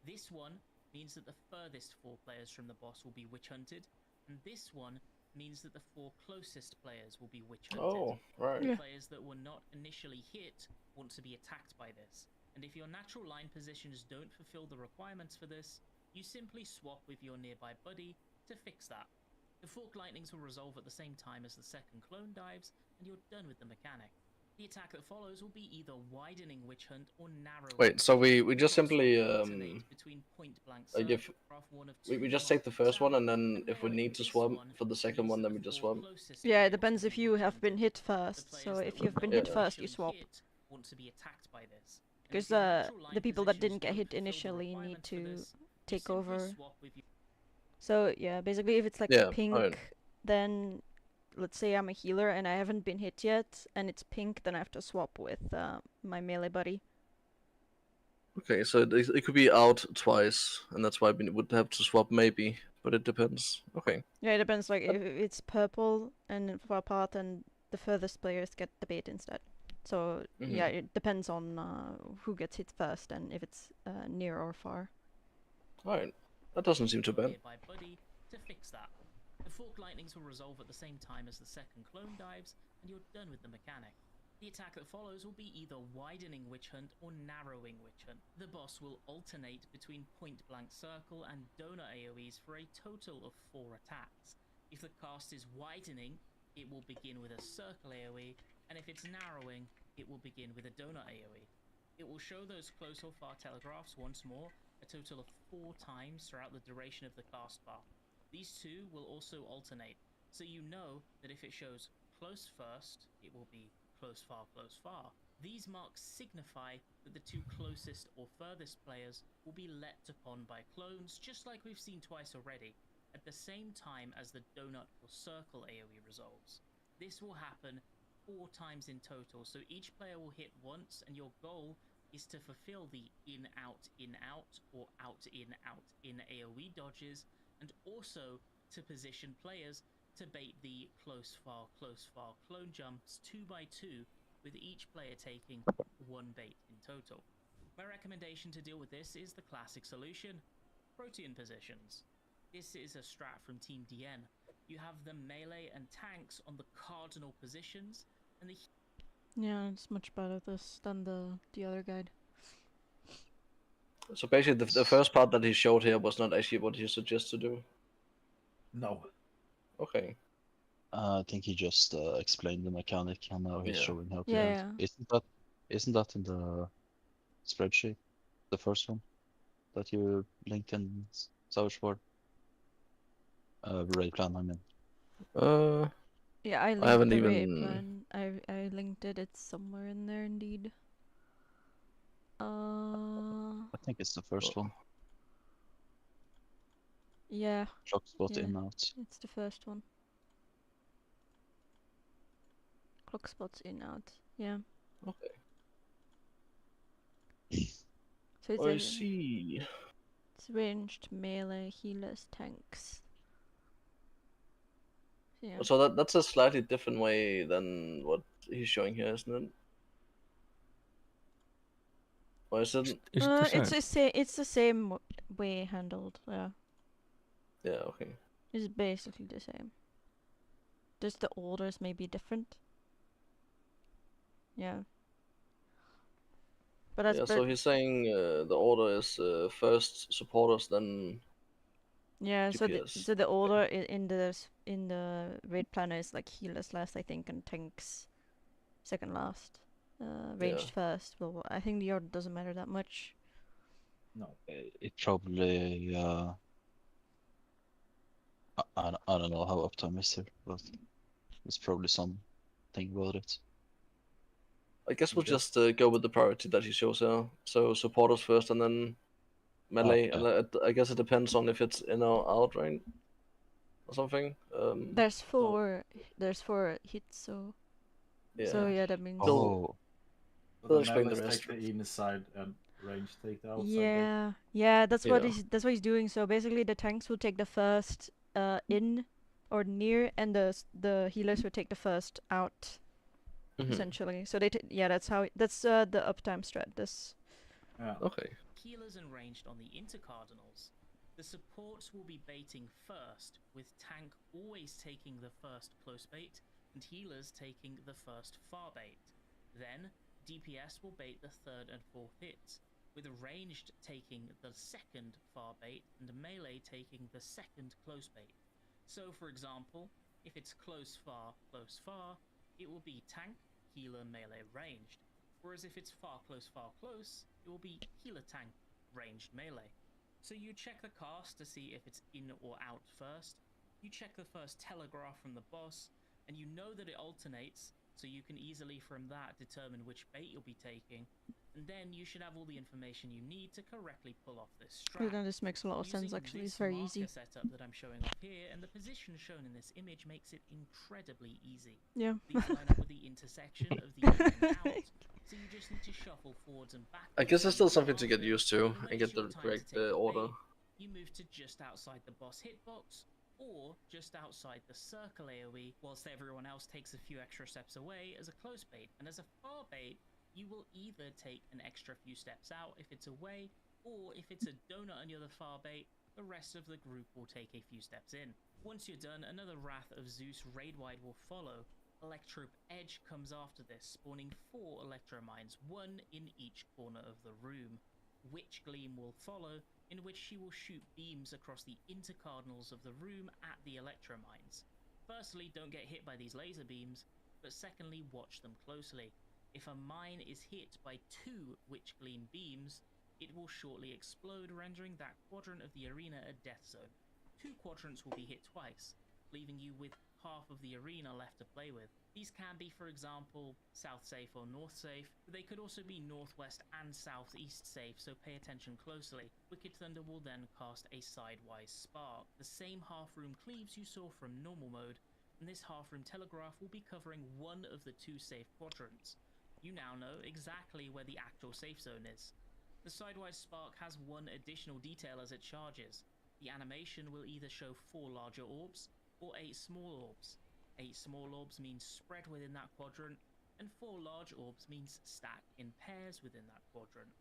This one means that the furthest 4 players from the boss will be witch hunted, and this one means that the 4 closest players will be witch hunted. Oh, right. Yeah. Players that were not initially hit want to be attacked by this, and if your natural line positions don't fulfill the requirements for this, you simply swap with your nearby buddy to fix that. The Forked Lightnings will resolve at the same time as the second clone dives, and you're done with the mechanic. The attack that follows will be either widening Witch Hunt or narrowing. Wait, so we The just boss will simply alternate between point blank like if circle, one of we 2 just take the first one, and then and if we melee. need to This swap one for the second means one, that then we the just 4 swap. closest Yeah, it players depends will if be you witch have been hunted. hit The first. players So that if were you've been not hit first, you initially swap. hit want to be attacked by this. And Because if your natural the line people that positions didn't get don't hit fulfill the initially need requirements for to this, you take simply over. swap with your So yeah, basically if it's like Yeah, pink, alright. then let's say I'm a healer and I haven't been hit yet, and it's pink, then I have to swap with my melee buddy. Okay, so it could be out twice, and that's why we would have to swap maybe, but it depends. Okay. Yeah, it depends. Like if it's purple and for a part, and the furthest players get the bait instead. So yeah, it depends on who gets hit first and if it's near or far. Alright, that doesn't seem too bad. nearby buddy to fix that. The Forked Lightnings will resolve at the same time as the second clone dives, and you're done with the mechanic. The attack that follows will be either widening Witch Hunt or narrowing Witch Hunt. The boss will alternate between point blank circle and donut AoEs for a total of 4 attacks. If the cast is widening, it will begin with a circle AoE, and if it's narrowing, it will begin with a donut AoE. It will show those close or far telegraphs once more, a total of 4 times throughout the duration of the cast bar. These 2 will also alternate, so you know that if it shows close first, it will be close far, These marks signify that the two closest or furthest players will be leapt upon by clones, just like we've seen twice already, at the same time as the donut or circle AoE resolves. This will happen 4 times in total, so each player will hit once, and your goal is to fulfill the in-out or out-in AoE dodges, and also to position players to bait the close far clone jumps 2 by 2, with each player taking 1 bait in total. My recommendation to deal with this is the classic solution: Protean positions. This is a strat from Team DN. You have the melee and tanks on the cardinal positions, and the Yeah, it's much better this than the other guide. So basically, the first part that he showed here was not actually what he suggests to do. No. Okay. I think he just explained the mechanic and now he's Yeah. showing how to Yeah, do it. Isn't that in the spreadsheet? The first one that you linked in Savage War? Raid plan, I mean. Yeah, I linked haven't the raid even- plan. I linked it. It's somewhere in there indeed. I think it's the first one. Yeah, Shock spot yeah. in out. It's the first one. Clock spots in out. Yeah. Okay. So it's I see. It's ranged, melee, healers, tanks. Yeah. So that's a slightly different way than what he's showing here, isn't it? Or is it? Is it the same? It's the same way handled. Yeah. Yeah. Okay. It's basically the same. Just the orders may be different. Yeah. But that's Yeah. So he's saying the order is first supporters, then yeah. DPS. So the order in the raid planner is like healers last, I think, and tanks second last. Ranged first. Well, I think the order doesn't matter that much. No. It probably I don't know how uptime is here, but there's probably something about it. I guess we'll Okay. just go with the priority that he shows here. So supporters first, and then melee. yeah. And I guess it depends on if it's in or out, right? Or something. There's four hits, so Yeah. that means Oh, So They'll the explain the melees rest. take the inside and range take the outside. yeah, that's what Yeah. he's doing. So basically, the tanks will take the first in or near, and the healers will take the first out. Mhm. Essentially, so that's how that's the uptime strat. This Yeah. Okay. healers and ranged on the intercardinals. The supports will be baiting first, with tank always taking the first close bait and healers taking the first far bait. Then DPS will bait the third and fourth hits, with ranged taking the second far bait and melee taking the second close bait. So for example, if it's close far, it will be tank, healer, melee, ranged. Whereas if it's far, close, it will be healer, tank, ranged, melee. So you check the cast to see if it's in or out first. You check the first telegraph from the boss, and you know that it alternates, so you can easily from that determine which bait you'll be taking. And then you should have all the information you need to correctly pull off this strat. this makes a lot of sense. Using Actually, this it's very marker easy. setup that I'm showing off here, and the position shown in this image makes it incredibly easy. Yeah. These line up with the intersection of the in and out, so you just need to shuffle forwards and backwards. I guess it's still something to get After, used to when and get it's your the time to correct take the order. bait, you move to just outside the boss hitbox, or just outside the circle AoE, whilst everyone else takes a few extra steps away as a close bait. And as a far bait, you will either take an extra few steps out if it's away, or if it's a donut and you're the far bait, the rest of the group will take a few steps in. Once you're done, another Wrath of Zeus raid-wide will follow. Electrope Edge comes after this, spawning 4 Electromines, 1 in each corner of the room. Witch Gleam will follow, in which she will shoot beams across the intercardinals of the room at the Electromines. Firstly, don't get hit by these laser beams, but secondly, watch them closely. If a mine is hit by 2 Witch Gleam beams, it will shortly explode, rendering that quadrant of the arena a death zone. 2 quadrants will be hit twice, leaving you with half of the arena left to play with. These can be, for example, south safe or north safe, but they could also be northwest and southeast safe, so pay attention closely. Wicked Thunder will then cast a sidewise spark, the same half-room cleaves you saw from normal mode, and this half-room telegraph will be covering one of the 2 safe quadrants. You now know exactly where the actual safe zone is. The sidewise spark has one additional detail as it charges. The animation will either show 4 larger orbs or 8 small orbs. 8 small orbs means spread within that quadrant, and 4 large orbs means stack in pairs within that quadrant.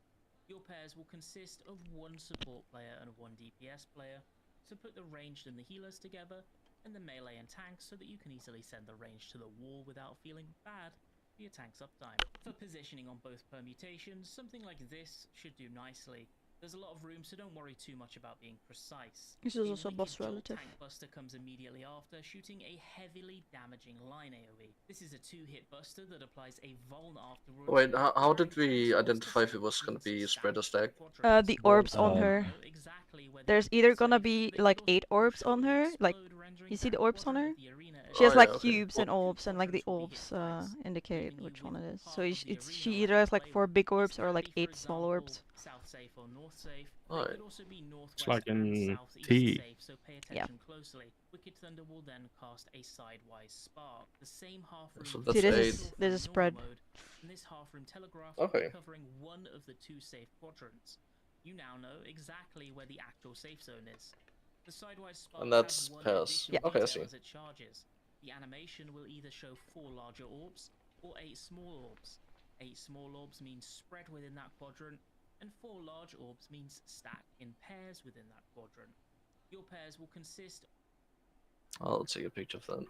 Your pairs will consist of 1 support player and 1 DPS player, so put the ranged and the healers together, and the melee and tanks so that you can easily send the ranged to the wall without feeling bad for your tank's uptime. For positioning on both permutations, something like this should do nicely. There's a lot of room, so don't worry too much about being precise. This is A also wicked boss Jolt relative. Tank Buster comes immediately after, shooting a heavily damaging line AoE. This is a 2-hit buster that applies a vuln afterwards. Wait, how did we identify if it was gonna be spread or stack? The orbs on her. There's either gonna be like 8 orbs on her, like, you see the orbs on her? She has Oh, like yeah, okay. cubes and orbs, and like the orbs indicate which one it is. So she either has like 4 big orbs or like 8 small orbs. South safe or north safe. Alright. They could also be northwest like and in southeast T. safe, so pay attention closely. Wicked Thunder will then cast a sidewise spark, the same half-room. So See, that's this is spread. And this half-room telegraph will Okay. be covering one of the 2 safe quadrants. You now know exactly where the actual safe zone is. The sidewise spark And that's has one pairs. additional Okay, I detail see. as it charges. The animation will either show 4 larger orbs or 8 small orbs. 8 small orbs means spread within that quadrant, and 4 large orbs means stack in pairs within that quadrant. Your pairs will consist. I'll take a picture of that.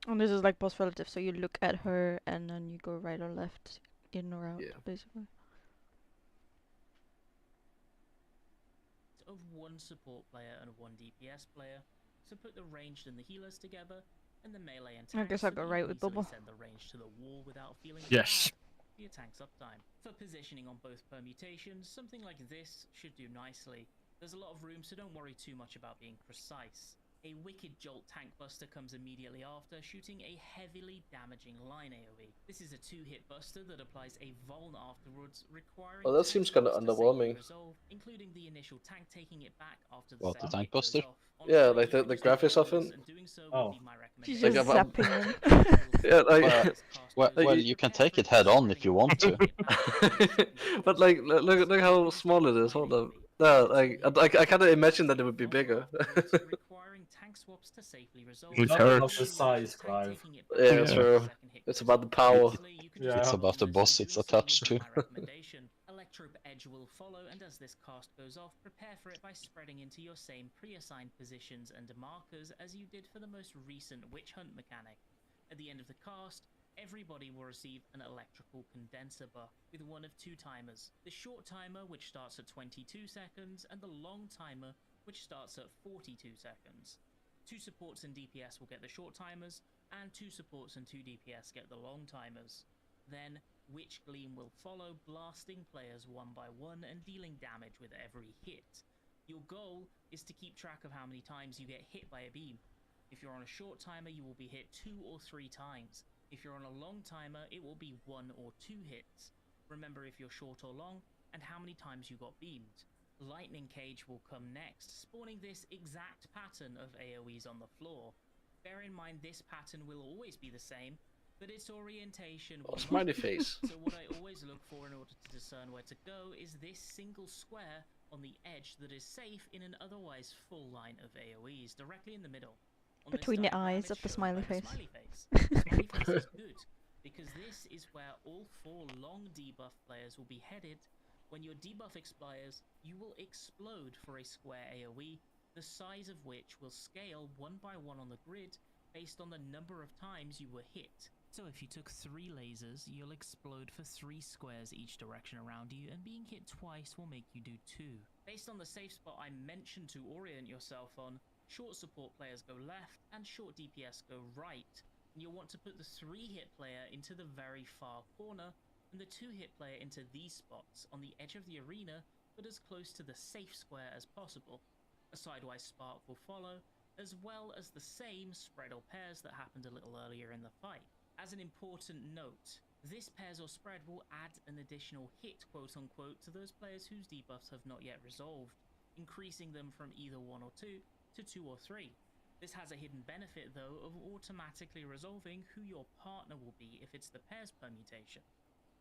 And this is like boss relative, so you look at her and then you go right or left, in or out, Yeah. basically. Of 1 support player and 1 DPS player, so put the ranged and the healers together, and the melee and I tanks guess so I'll go that you right can with easily Bubble. send the range to the wall without feeling Yes. bad for your tank's uptime. For positioning on both permutations, something like this should do nicely. There's a lot of room, so don't worry too much about being precise. A wicked Jolt Tank Buster comes immediately after, shooting a heavily damaging line AoE. This is a 2-hit buster that applies a vuln afterwards, requiring. Well, that seems kinda tank swaps to underwhelming. safely resolve, including the initial tank taking it back after the What, the second Tank hit goes Buster? off. Yeah, Honestly, like the you can graphics use of it. and doing so Oh. would be my She's Like, just I'm- zapping them. Yeah, like. Well, you can take it head on if you want to. But like, look how small it is. Hold up. No, like, I kind of imagine that it would be bigger. Requiring tank swaps to safely resolve. It Not hurts. about the size, Clive. Yeah, Yeah. true. It's about the power. Yeah. It's about the boss it's attached to. Electrope Edge will follow, and as this cast goes off, prepare for it by spreading into your same pre-assigned positions and markers as you did for the most recent Witch Hunt mechanic. At the end of the cast, everybody will receive an electrical condenser buff with one of 2 timers. The short timer, which starts at 22 seconds, and the long timer, which starts at 42 seconds. 2 supports and DPS will get the short timers, and 2 supports and 2 DPS get the long timers. Then, Witch Gleam will follow, blasting players one by one and dealing damage with every hit. Your goal is to keep track of how many times you get hit by a beam. If you're on a short timer, you will be hit 2 or 3 times. If you're on a long timer, it will be 1 or 2 hits. Remember if you're short or long, and how many times you got beamed. Lightning Cage will come next, spawning this exact pattern of AoEs on the floor. Bear in mind this pattern will always be the same, but its orientation will Smiley not be. face. So what I always look for in order to discern where to go is this single square on the edge that is safe in an otherwise full line of AoEs, directly in the middle. On this Between the diagram, eyes it's of the shown smiley by the face. smiley face. The smiley face is good, because this is where all 4 long debuff players will be headed. When your debuff expires, you will explode for a square AoE, the size of which will scale 1 by 1 on the grid based on the number of times you were hit. So if you took 3 lasers, you'll explode for 3 squares each direction around you, and being hit twice will make you do 2. Based on the safe spot I mentioned to orient yourself on, short support players go left and short DPS go right. And you'll want to put the 3-hit player into the very far corner, and the 2-hit player into these spots on the edge of the arena, but as close to the safe square as possible. A sidewise spark will follow, as well as the same spread or pairs that happened a little earlier in the fight. As an important note, this pairs or spread will add an additional hit, quote unquote, to those players whose debuffs have not yet resolved, increasing them from either 1 or 2 to 2 or 3. This has a hidden benefit, though, of automatically resolving who your partner will be if it's the pairs permutation.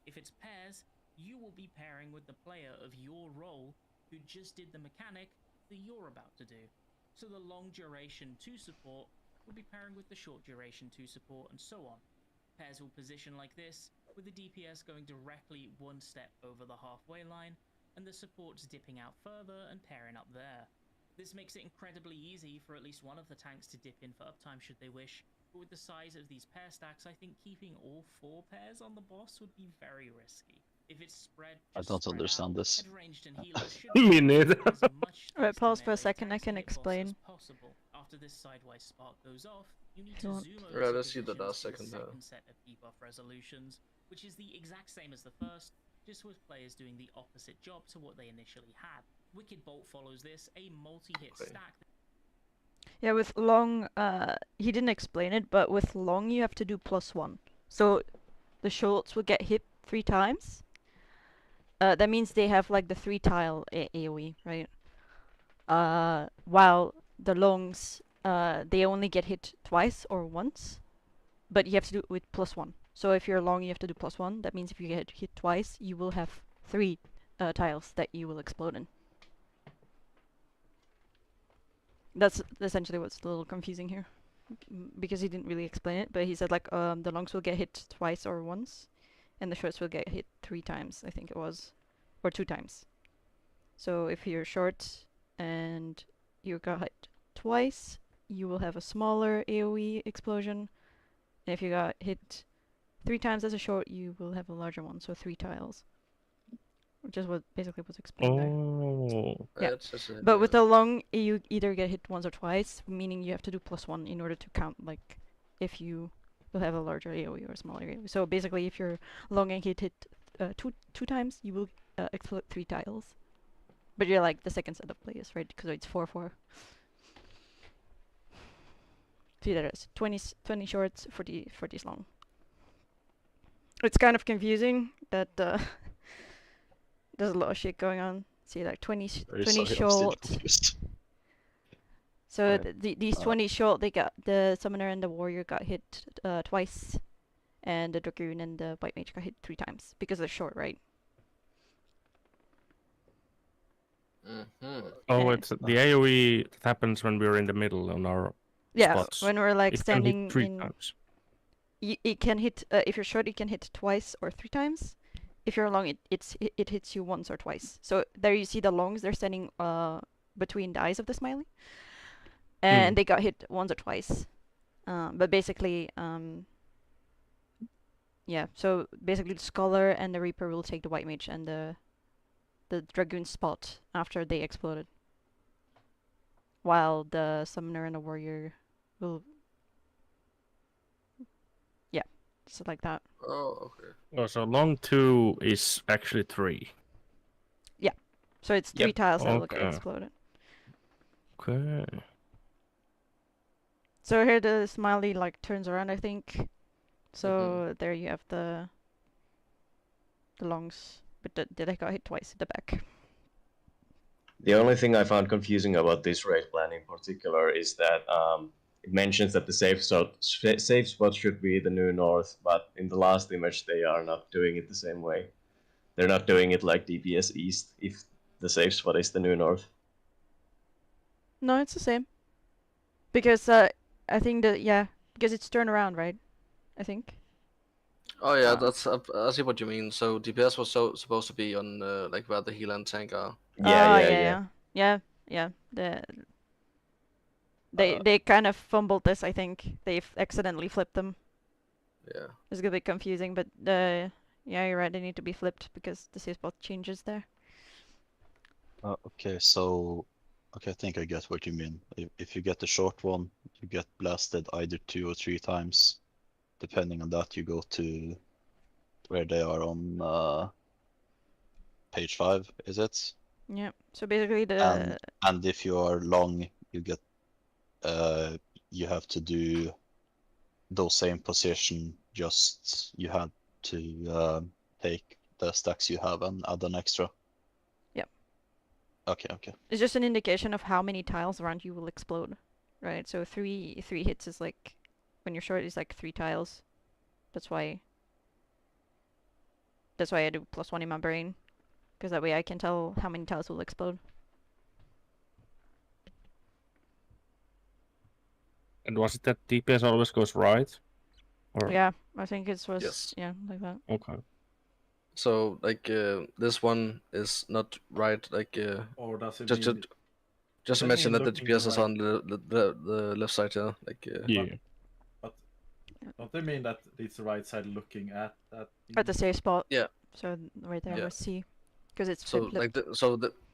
If it's pairs, you will be pairing with the player of your role who just did the mechanic that you're about to do. So the long duration 2 support will be pairing with the short duration 2 support, and so on. Pairs will position like this, with the DPS going directly 1 step over the halfway line, and the supports dipping out further and pairing up there. This makes it incredibly easy for at least one of the tanks to dip in for uptime should they wish, but with the size of these pair stacks, I think keeping all 4 pairs on the boss would be very risky. If it's spread, I don't understand this. ranged and healers should Me neither. Alright, pause for a second, I can explain. Possible. After this sidewise spark goes off, you need You to want- zoom over Yeah, to let's see the positions last for the second, second set of debuff resolutions, which is the exact same as the first, just with players doing the opposite job to what they initially had. Wicked Bolt follows this, a multi-hit Okay. stack. Yeah, with long, he didn't explain it, but with long you have to do +1. So the shorts will get hit 3 times. That means they have like the 3 tile AoE, right? While the longs, they only get hit twice or once, but you have to do it with +1. So if you're long, you have to do +1. That means if you get hit twice, you will have 3 tiles that you will explode in. That's essentially what's a little confusing here, because he didn't really explain it, but he said like the longs will get hit twice or once, and the shorts will get hit 3 times, I think it was, or 2 times. So if you're short and you got hit twice, you will have a smaller AoE explosion, and if you got hit 3 times as a short, you will have a larger one, so 3 tiles. Which is what basically was explained there. Oh. Yeah. It's just a- But with the long, you either get hit once or twice, meaning you have to do +1 in order to count, like, if you will have a larger AoE or a smaller AoE. So basically, if you're long and hit two times, you will explode 3 tiles. But you're like the second set of players, right? Because it's 4-4. See, there is 20 shorts, 40 long. It's kind of confusing that there's a lot of shit going on. See, like 20 Very sorry, I'm still short. confused. So Alright. these 20 short, they got the summoner and the warrior got hit twice, and the dragoon and the white mage got hit 3 times because they're short, right? Mhm. Oh, Yeah. it's the AoE that happens when we're in the middle on our Yeah, spots. when we're like It can standing hit 3 in, times. it can hit. If you're short, it can hit twice or 3 times. If you're long, it hits you once or twice. So there you see the longs. They're standing between the eyes of the smiley, and they got hit once or twice. But basically, yeah. So basically, the scholar and the reaper will take the white mage and the dragoon spot after they exploded, while the summoner and the warrior will. Yeah, just like that. Oh, okay. Oh, so long 2 is actually 3. So it's 3 Yep. tiles that will get Okay. exploded. Okay. So here the smiley like turns around, I think. So there you have the longs, but they got hit twice at the back. The only thing I found confusing about this raid plan in particular is that it mentions that the safe spot should be the new north, but in the last image they are not doing it the same way. They're not doing it like DPS East if the safe spot is the new north. No, it's the same. Because I think because it's turned around, right? I think. Oh yeah, that's I see what you mean. So DPS was supposed to be on like where the heal and tank are. Yeah. They kind of fumbled this. I think they've accidentally flipped them. Yeah. It's a bit confusing, but yeah, you're right. They need to be flipped because the safe spot changes there. Okay, so I think I get what you mean. If you get the short one, you get blasted either 2 or 3 times. Depending on that, you go to where they are on page 5, is it? Yeah. So basically the And if you are long, you get you have to do those same position, just you had to take the stacks you have and add an extra. Yep. Okay. It's just an indication of how many tiles around you will explode, right? So three hits is like, when you're short, is like 3 tiles. That's why I do +1 in my brain, because that way I can tell how many tiles will explode. And was it that DPS always goes right? Or Yeah, I think it was Yes. yeah, like that. okay. So like this one is not right. Like Or does it just mean? to, does to it mention mean that the looking DPS is right? on the left side here. Like Yeah. But don't they mean that it's the right side looking at that? At the safe spot. Yeah. So right there Yeah. was C, because it's So flipped. like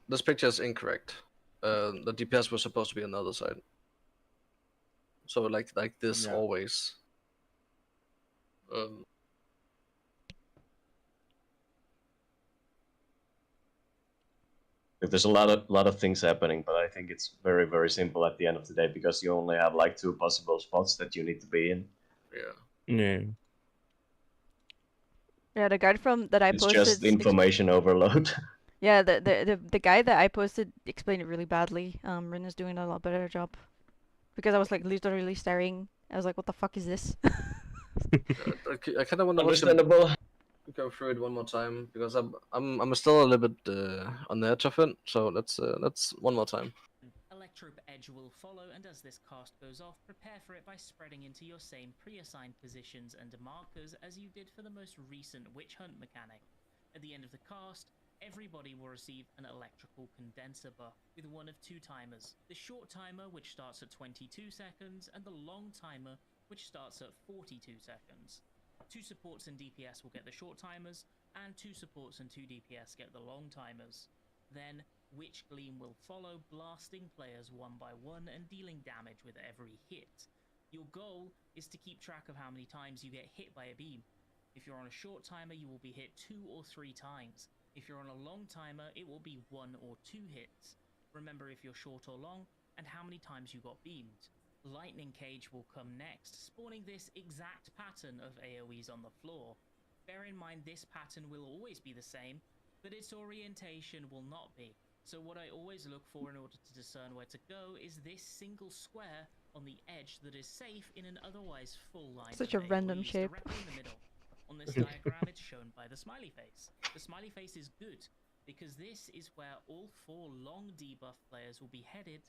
this picture is incorrect. The DPS was supposed to be on the other side. So like this Yeah. always. There's a lot of things happening, but I think it's very, very simple at the end of the day because you only have like 2 possible spots that you need to be in. Yeah. Yeah, the guide from that I It's posted. just information overload. Yeah, the guy that I posted explained it really badly. Rin is doing a lot better job, because I was like literally staring. I was like, what the fuck is this? I kind of want to Understandable. go through it one more time because I'm still a little bit on the edge of it. So let's one more time. Electrope Edge will follow, and as this cast goes off, prepare for it by spreading into your same pre-assigned positions and markers as you did for the most recent Witch Hunt mechanic. At the end of the cast, everybody will receive an electrical condenser buff with one of 2 timers. The short timer, which starts at 22 seconds, and the long timer, which starts at 42 seconds. 2 supports and DPS will get the short timers, and 2 supports and 2 DPS get the long timers. Then, Witch Gleam will follow, blasting players one by one and dealing damage with every hit. Your goal is to keep track of how many times you get hit by a beam. If you're on a short timer, you will be hit 2 or 3 times. If you're on a long timer, it will be 1 or 2 hits. Remember if you're short or long, and how many times you got beamed. Lightning Cage will come next, spawning this exact pattern of AoEs on the floor. Bear in mind this pattern will always be the same, but its orientation will not be. So what I always look for in order to discern where to go is this single square on the edge that is safe in an otherwise full line. Such a random shape. Directly in the middle. On this diagram, it's shown by the smiley face. The smiley face is good because this is where all 4 long debuff players will be headed.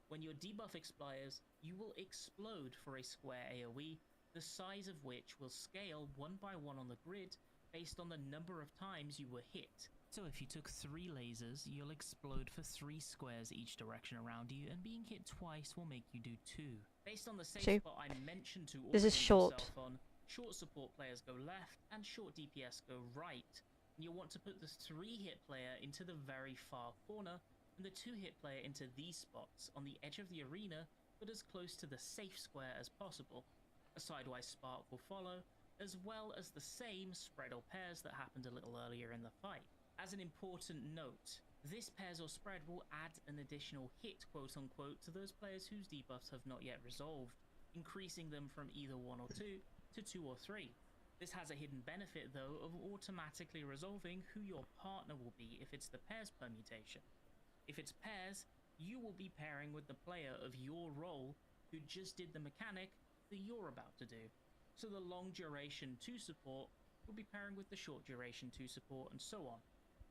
When your debuff expires, you will explode for a square AoE, the size of which will scale 1 by 1 on the grid based on the number of times you were hit. So if you took 3 lasers, you'll explode for 3 squares each direction around you, and being hit twice will make you do 2. Based on the safe spot I mentioned to this is short. on, short support players go left and short DPS go right. And you'll want to put the 3-hit player into the very far corner and the 2-hit player into these spots on the edge of the arena, but as close to the safe square as possible. A sidewise spark will follow, as well as the same spread or pairs that happened a little earlier in the fight. As an important note, this pairs or spread will add an additional hit, quote unquote, to those players whose debuffs have not yet resolved, increasing them from either 1 or 2 to 2 or 3. This has a hidden benefit though of automatically resolving who your partner will be if it's the pairs permutation. If it's pairs, you will be pairing with the player of your role who just did the mechanic that you're about to do. So the long duration 2 support will be pairing with the short duration 2 support, and so on.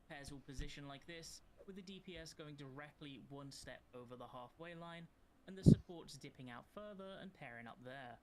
Pairs will position like this, with the DPS going directly 1 step over the halfway line, and the supports dipping out further and pairing up there.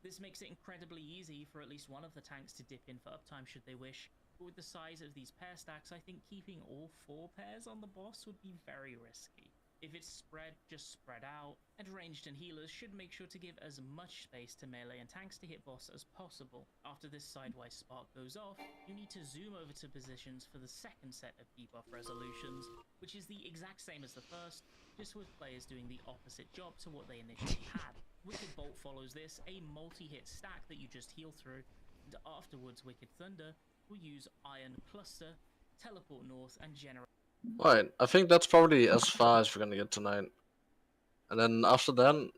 This makes it incredibly easy for at least one of the tanks to dip in for uptime should they wish, but with the size of these pair stacks, I think keeping all 4 pairs on the boss would be very risky. If it's spread, just spread out, and ranged and healers should make sure to give as much space to melee and tanks to hit boss as possible. After this sidewise spark goes off, you need to zoom over to positions for the second set of debuff resolutions, which is the exact same as the first, just with players doing the opposite job to what they initially had. Wicked Bolt follows this, a multi-hit stack that you just heal through, and afterwards Wicked Thunder will use Iron Cluster, teleport north, and generate. Alright, I think that's probably as far as we're gonna get tonight. And then after that,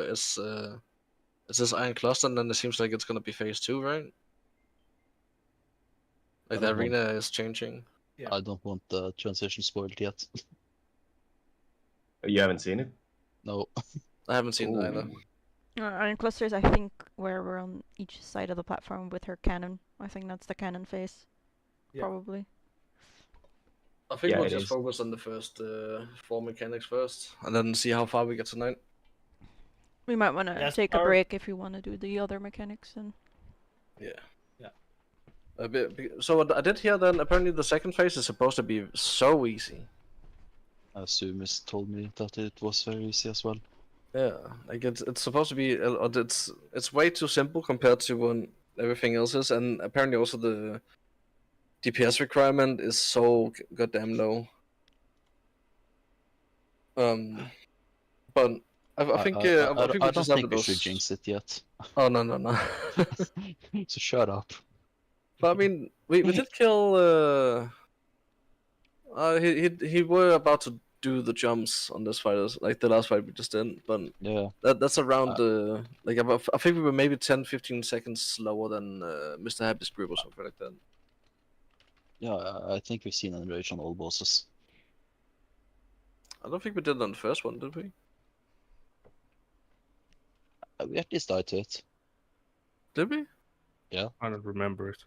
it's this Iron Cluster, and then it seems like it's gonna be phase 2, right? Like the don't want- arena is changing. I don't want the transition spoiled yet. You haven't seen it? No. I haven't seen it either. Iron clusters, I think, where we're on each side of the platform with her cannon. I think that's the cannon phase. Yeah. Probably. I think Yeah, we'll it just is. focus on the first 4 mechanics first, and then see how far we get tonight. We might want to Yes, take a our- break if we want to do the other mechanics and Yeah. Yeah. So what I did hear then, apparently the second phase is supposed to be so easy. Sumis told me that it was very easy as well. Yeah, like it's supposed to be, it's way too simple compared to when everything else is, and apparently also the DPS requirement is so goddamn low. But I think I we don't just have think we should those. jinx it yet. Oh no. So shut up. But I mean, we did kill. He were about to do the jumps on this fight, like the last fight we just did, but Yeah. that's around the like I think we were maybe 10-15 seconds slower than Mr. Happy's group or something like that. Yeah, I think we've seen enrage on all bosses. I don't think we did it on the first one, did we? We at least died to it. Did we? Yeah. I don't remember it.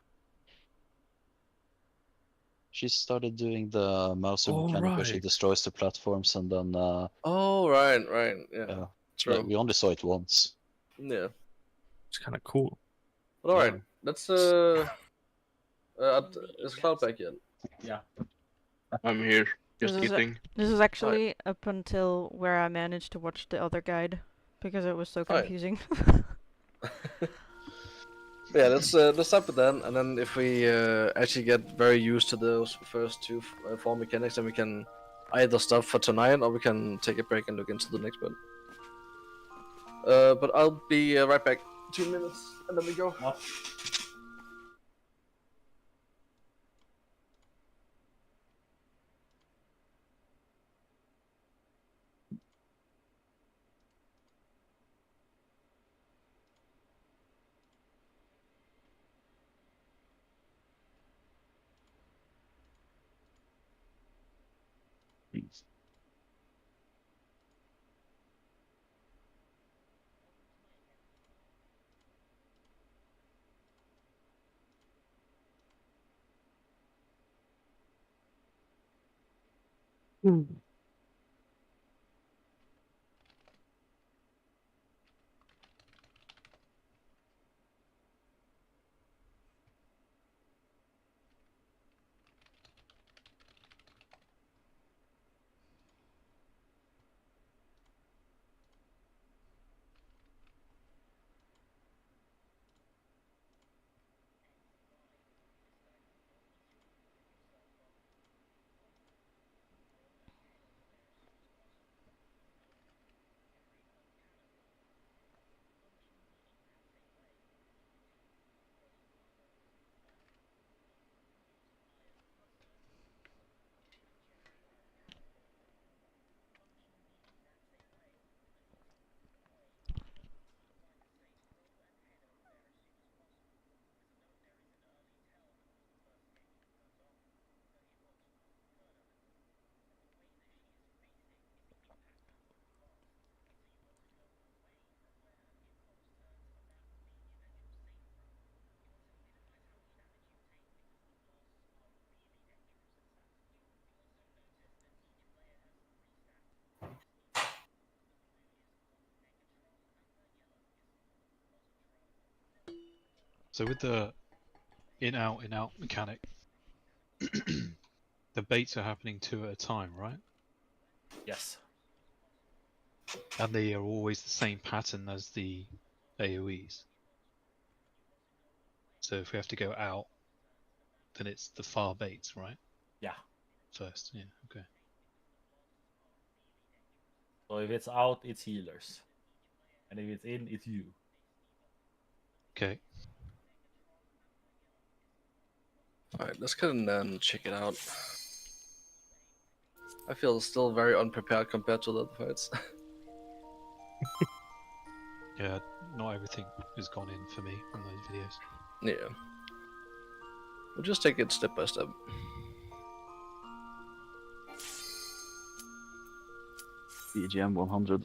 She started doing the mouse mechanic where she right. destroys the platforms and then Oh right, yeah. yeah. True. Like, we only saw it once. Yeah. It's kind of cool. But all right, Yeah. let's is Cloud back yet? Yeah. I'm here, just This is eating. this is actually up until where I managed to watch the other guide because it was so Alright. confusing. Yeah, let's start with that, and then if we actually get very used to those first 4 mechanics, then we can either stop for tonight or we can take a break and look into the next bit. But I'll be right back. 2 minutes, and then we go. What? So with the in-out mechanic, the baits are happening 2 at a time, right? Yes. And they are always the same pattern as the AoEs. So if we have to go out, then it's the far baits, right? Yeah. First, yeah, okay. So if it's out, it's healers. And if it's in, it's you. Okay. Alright, let's go in and check it out. I feel still very unprepared compared to the other fights. Yeah, not everything has gone in for me on those videos. Yeah. We'll just take it step by step. BGM 100.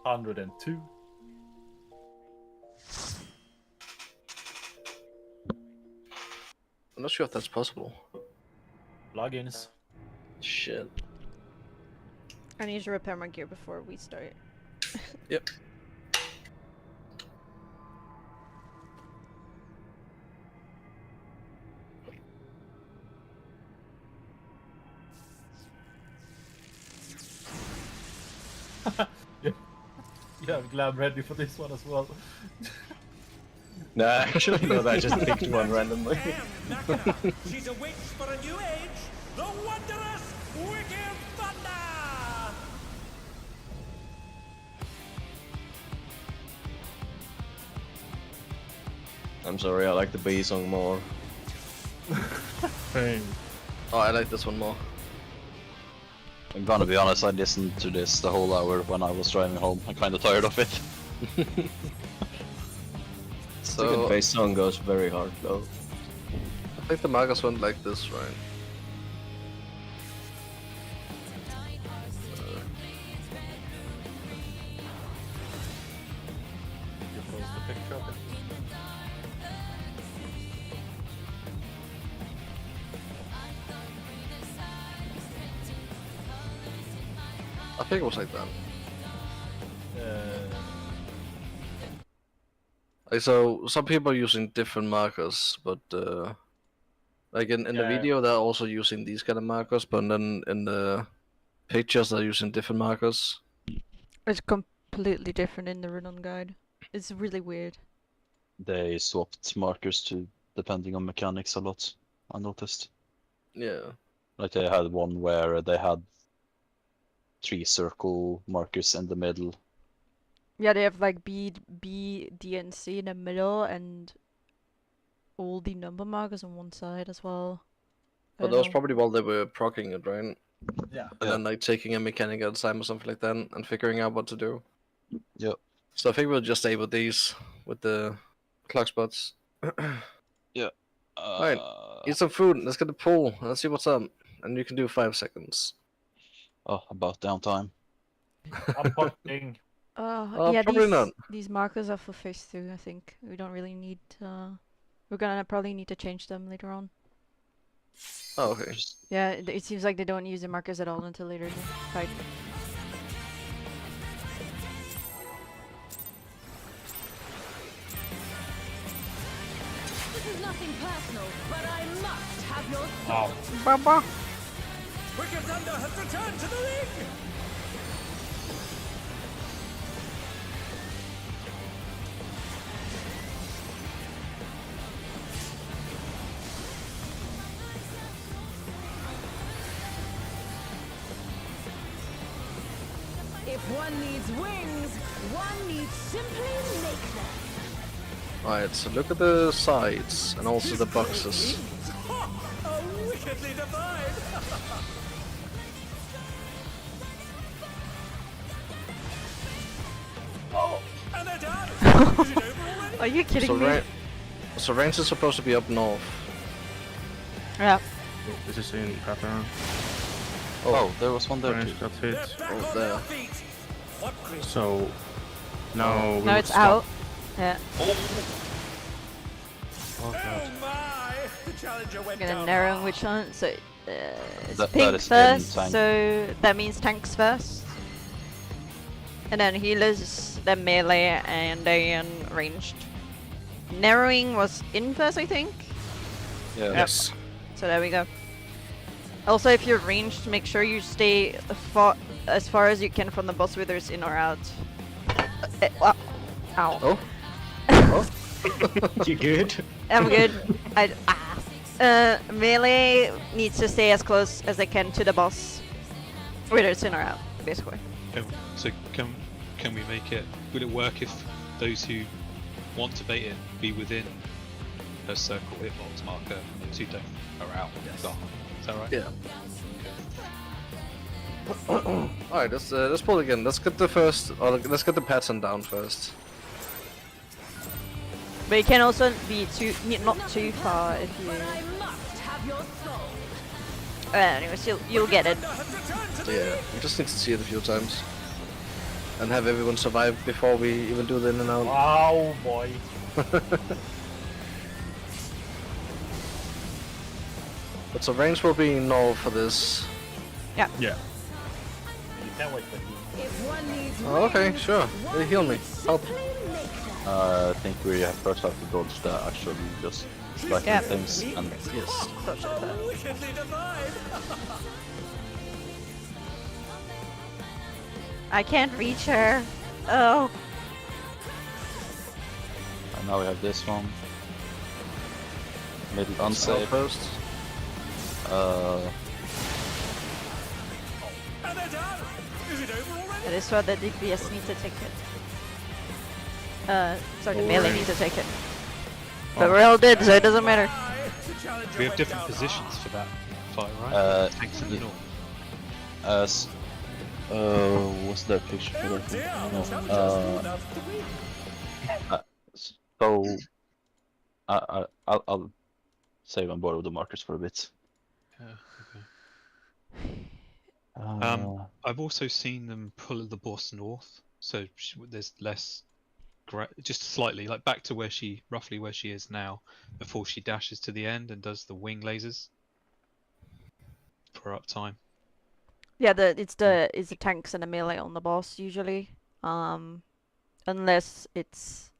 102. I'm not sure if that's possible. Plugins. Shit. I need to repair my gear before we start. Yep. You have Glam ready for this one as well. No, actually, no, I just picked one randomly. She's a witch for a new age, the wondrous Wicked Thunder! I'm sorry, I like the B song more. Oh, I like this one more. I'm gonna be honest, I listened to this the whole hour when I was driving home. I'm kinda tired of it. Second So, phase song goes very hard though. I think the markers went like this, right? You post the picture of it. I think it was like that. Like, so some people are using different markers, but like in the Yeah. video they're also using these kind of markers, but then in the pictures they're using different markers. It's completely different in the run-on guide. It's really weird. They swapped markers to depending on mechanics a lot, I noticed. Yeah. Like they had one where they had 3 circle markers in the middle. Yeah, they have like B, D, and C in the middle, and all the number markers on one side as well. I But don't that was know. probably while they were proccing it, right? Yeah. And then like taking a mechanic at a time or something like that and figuring out what to do. Yep. So I think we'll just stay with these with the clock spots. Yeah. Alright, eat some food, let's get the pool, let's see what's up. And you can do 5 seconds. Oh, about downtime. I'm posting. Yeah, probably not. these markers are for phase 2, I think. We don't really need, we're gonna probably need to change them later on. Oh, okay. Yeah, it seems like they don't use the markers at all until later in the fight. This is nothing personal, but I must have your Oh. Baba. Wicked Thunder has returned to the ring! If one needs wings, one needs simply make them. Alright, so look at the sides and also the boxes. How wickedly divine! Oh, and they're done! Is it over already? Are you kidding So, me? so range is supposed to be up north. Yeah. This is in pattern. Oh, there was one there Range too. got hit. They're back Oh, on there. their feet! What creature? So now we No, will it's stop. out. Yeah. Oh my! The challenger went I'm gonna down. narrow which one. So it's That pink is in first, tank. so that means tanks first. And then healers, then melee, and then ranged. Narrowing was in first, I think. Yeah. Yes. So there we go. Also, if you're ranged, make sure you stay as far as you can from the boss, whether it's in or out. Ow. Oh? You good? I'm good. Melee needs to stay as close as they can to the boss, whether it's in or out, basically. So can we make it? Will it work if those who want to bait it be within a circle hitbox marker and those who don't are out? Is that right? Yeah. Alright, let's pull again. Let's get the first, or let's get the pattern down first. But it can also be not too far if you. Anyways, you'll get it. Yeah, we just need to see it a few times. And have everyone survive before we even do the in and out. Wow, boy. But so range will be null for this. Yeah. Yeah. You can't wait for heal. Oh, okay, sure. They heal me. Help. I think we first have to dodge the actual just striking Yeah. things and Yes. Wickedly divine. I can't reach her. Oh. and now we have this one. Middle Save unsafe. first. And they're done. Is it over already? That is why the DPS need to take it. Sorry, the melee need to take it. But we're all dead, so it doesn't matter. We have different positions for that fight, right? Tanks in the north. What's that picture for that? So I'll save on board with the markers for a bit. Yeah, okay. I've also seen them pull the boss north, so there's less, just slightly, like back to roughly where she is now, before she dashes to the end and does the wing lasers for uptime. Yeah, it's the tanks and the melee on the boss usually. Unless it's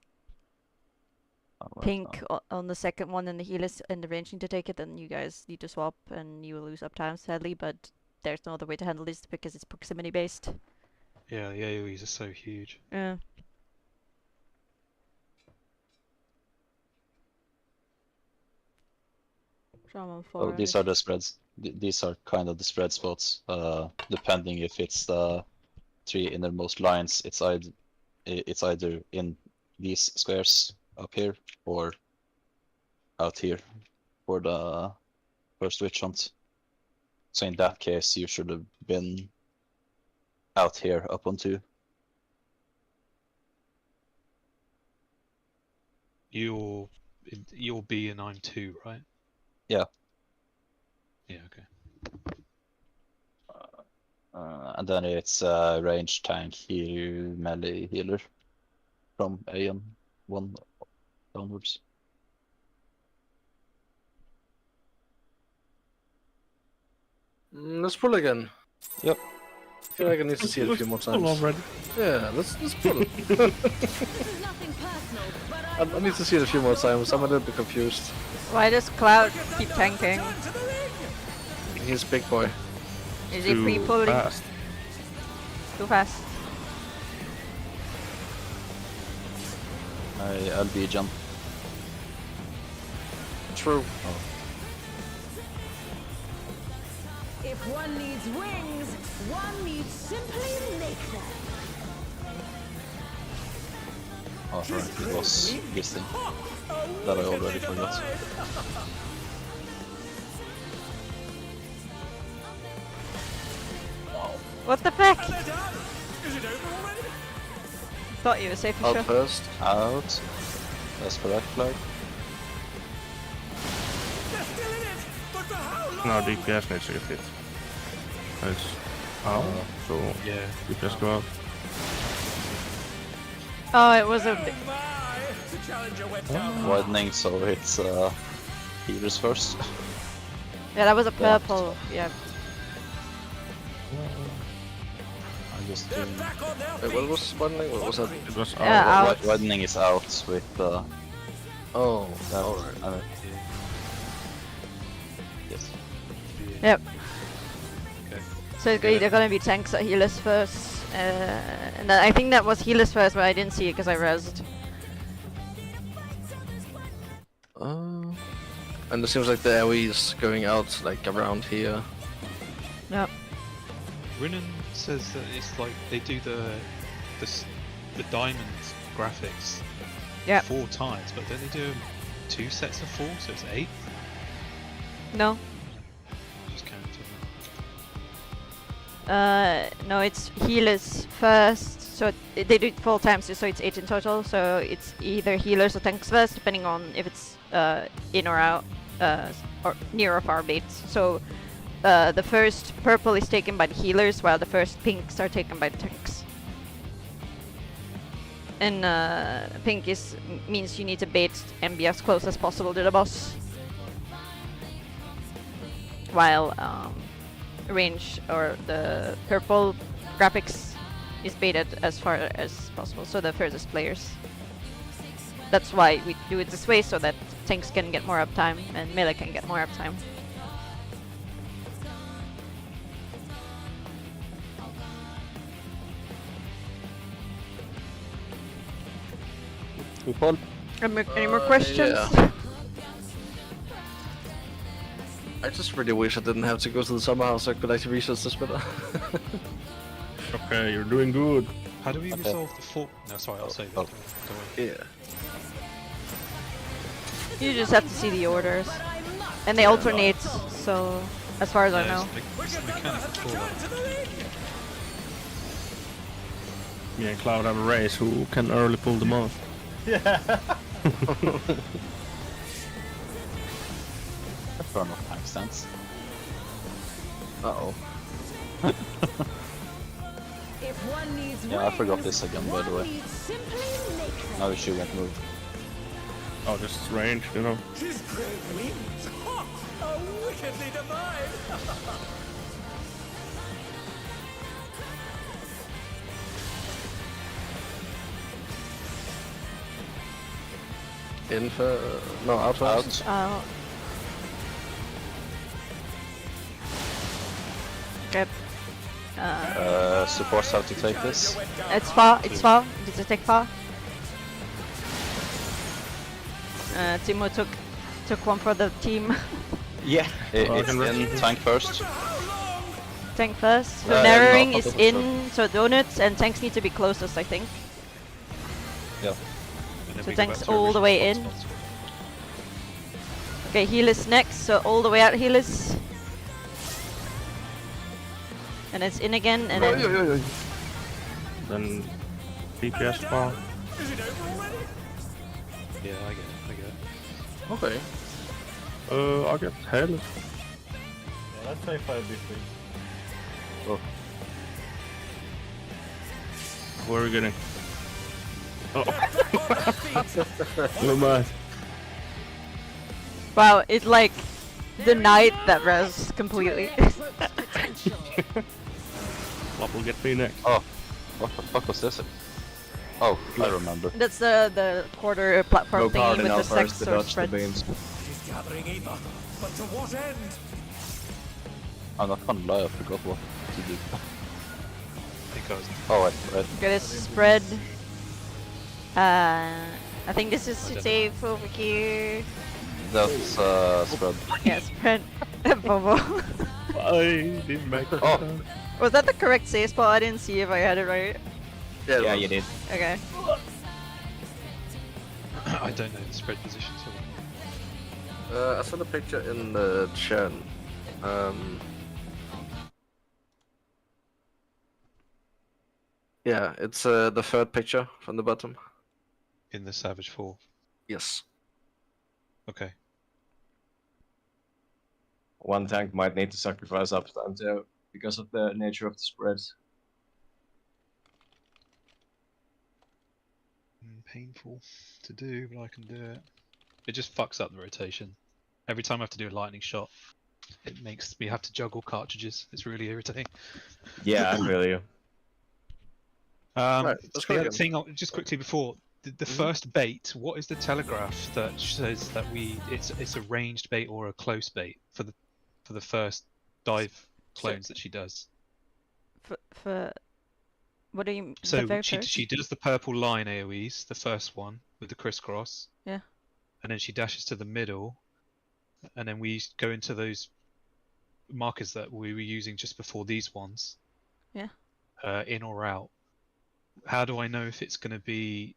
pink on the second one and the healers and the ranging to take it, then you guys need to swap and you will lose uptime sadly, but there's no other way to handle this because it's proximity based. Yeah, the AoEs are so huge. Yeah. Oh, these are the spreads. These are kind of the spread spots. Depending if it's the 3 innermost lines, it's either in these squares up here or out here for the first witch hunt. So in that case, you should have been out here up on 2. You'll be and I'm 2, right? Yeah. Yeah, okay. And then it's range tank heal melee healer from AM 1 downwards. Let's pull again. Yep. I feel like I need to see it a few more times. Already. Yeah, let's pull. I need to see it a few more times. I'm a little bit confused. Why does Cloud keep tanking? He's big boy. Is he pre-pulling? Fast. Too fast. I'll be jump. True. Oh. If one needs wings, one needs simply make them. Oh, right. It was this thing that I already forgot. What the fuck? Is it over already? Thought you were safe and Out sure. first. Out. That's correct, flag. They're still in it, but for how long? No, DPS needs to get hit. Nice. So Yeah. DPS go out. Oh, it was a. My, the challenger went down. Widening, so it's healers first. Yeah, that was a purple. Yeah. I just They're back on their Wait, what was widening? What was that? It was Yeah, out. out. widening is out with Oh, that. alright. Yes. Yep. Okay. So it's either gonna be tanks or healers first. And I think that was healers first, but I didn't see it because I rezzed. And it seems like the AoE is going out like around here. Yep. Rinnen says that it's like they do the diamond graphics Yep. 4 times, but then they do 2 sets of 4, so it's 8. No. Just counting. No, it's healers first. So they do it 4 times, so it's 8 in total. So it's either healers or tanks first, depending on if it's in or out, or near or far bait. So the first purple is taken by the healers, while the first pinks are taken by the tanks. And pink means you need to bait and be as close as possible to the boss. While range or the purple graphics is baited as far as possible, so the furthest players. That's why we do it this way, so that tanks can get more uptime and melee can get more uptime. People? Any more questions? Yeah. I just really wish I didn't have to go to the summer house so I could actually research this better. Okay, you're doing good. How do we resolve the fault? No, sorry, I'll say that. Don't worry. Yeah. You just have to see the orders. And they alternate, so as far as I know. It's the mechanical fault. Me and Cloud have a race who can early pull them off. Yeah. Fair enough, makes sense. Uh-oh. If one needs Yeah, I forgot wings, this again, by the one way. needs simply make them. Now she won't move. Oh, just range, you know. She's great wings. Ha! A wickedly divine. In for... no, out first. Okay. Supports have to take this. It's far, it's far. Did you take far? Timo took one for the team. Yeah, it's can in tank first. Tank first. So Yeah, narrowing no, is not in, so donuts and tanks need to be closest, I think. Yeah. And then So we go tanks back to all the original way spot in. spots. Okay, healers next, so all the way out healers. And it's in again, and then... Then DPS far. Is it over already? Yeah, I get it. Okay. I get hell. Yeah, let's say 5v3. Oh. Where are we getting? Oh. No man. Wow, it's like denied that res completely. What will get me next? Oh, what the fuck was this? Oh, I remember. That's the quarter platform Go thingy Cardinal with the first sex to or dodge the spreads. beams. She's gathering ether, but to what end? I'm not gonna lie, I forgot what to do. Because Oh, wait. Okay, this spread. I think this is to save over here. That's spread. Yeah, spread. Bobo. I didn't make it. Oh. Was that the correct save spot? I didn't see if I had it right. Yeah, you did. Okay. I don't know the spread position, so I saw the picture in the chat. Yeah, it's the third picture from the bottom. in the Savage 4. Yes. Okay. One tank might need to sacrifice uptime too, because of the nature of the spreads. Painful to do, but I can do it. It just fucks up the rotation. Every time I have to do a lightning shot, it makes me have to juggle cartridges. It's really irritating. Yeah, I feel you. Right, let's go The other again. thing, just quickly before the first bait, what is the telegraph that says that it's a ranged bait or a close bait for the first dive clones that she does? For what do you? So the very she first? she does the purple line AoEs, the first one with the crisscross. Yeah. And then she dashes to the middle, and then we go into those markers that we were using just before these ones. Yeah. In or out. How do I know if it's going to be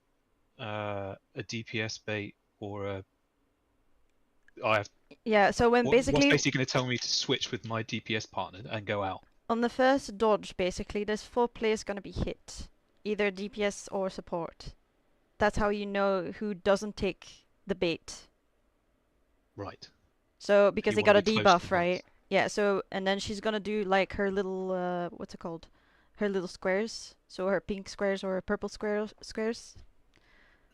a DPS bait or a? I have. Yeah. So when What's basically basically going to tell me to switch with my DPS partner and go out? on the first dodge, basically, there's 4 players gonna be hit, either DPS or support. That's how you know who doesn't take the bait. Right. So because You they got wanna a be close to debuff, both. right? Yeah. So and then she's gonna do like her little what's it called? Her little squares. So her pink squares or her purple squares.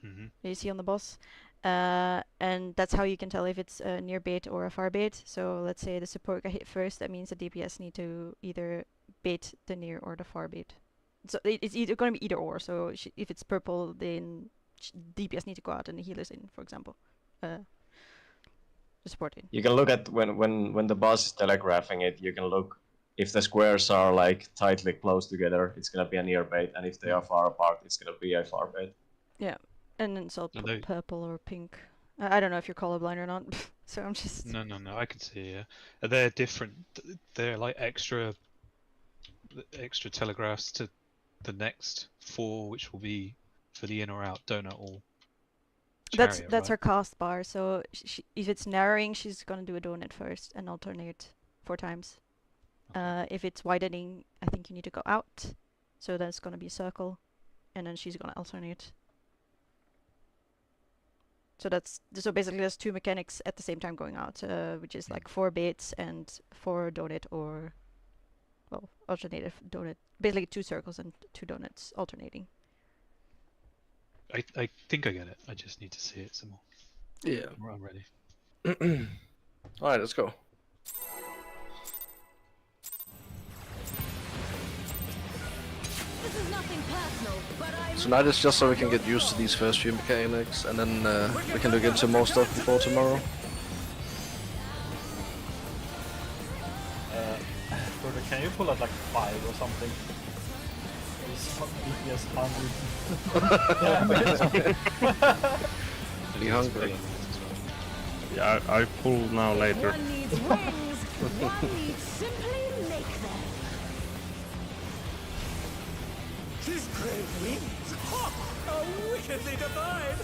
Mhm. That you see on the boss. And that's how you can tell if it's a near bait or a far bait. So let's say the support got hit first. That means the DPS need to either bait the near or the far bait. So it's either going to be either or. So if it's purple, then DPS need to go out and the healers in, for example. The support in. You can look at when the boss is telegraphing it. You can look if the squares are like tightly close together. It's gonna be a near bait, and if they are far apart, it's gonna be a far bait. Yeah, and then it's all No, they- purple or pink. I don't know if you're colorblind or not, so I'm just. No, I can see. Yeah, they're different. They're like extra telegraphs to the next 4, which will be for the in or out donut or chariot, That's her right? cast bar. So if it's narrowing, she's gonna do a donut first and alternate 4 times. If it's widening, I think you need to go out. So that's gonna be a circle, and then she's gonna alternate. So basically there's 2 mechanics at the same time going out, which is like 4 baits and 4 donut or, well, alternative donut. Basically 2 circles and 2 donuts alternating. I think I get it. I just need to see it some more. Yeah. I'm ready. All right, let's go. This is nothing personal, but I'm Tonight is just so we can get used to these first few mechanics, and then we can look into more stuff before tomorrow. Brother, can you pull out like 5 or something? DPS 100. Be hungry. Yeah, I pull now later. One needs wings, one needs simply make them. She's great wings. Ha! How wickedly divine!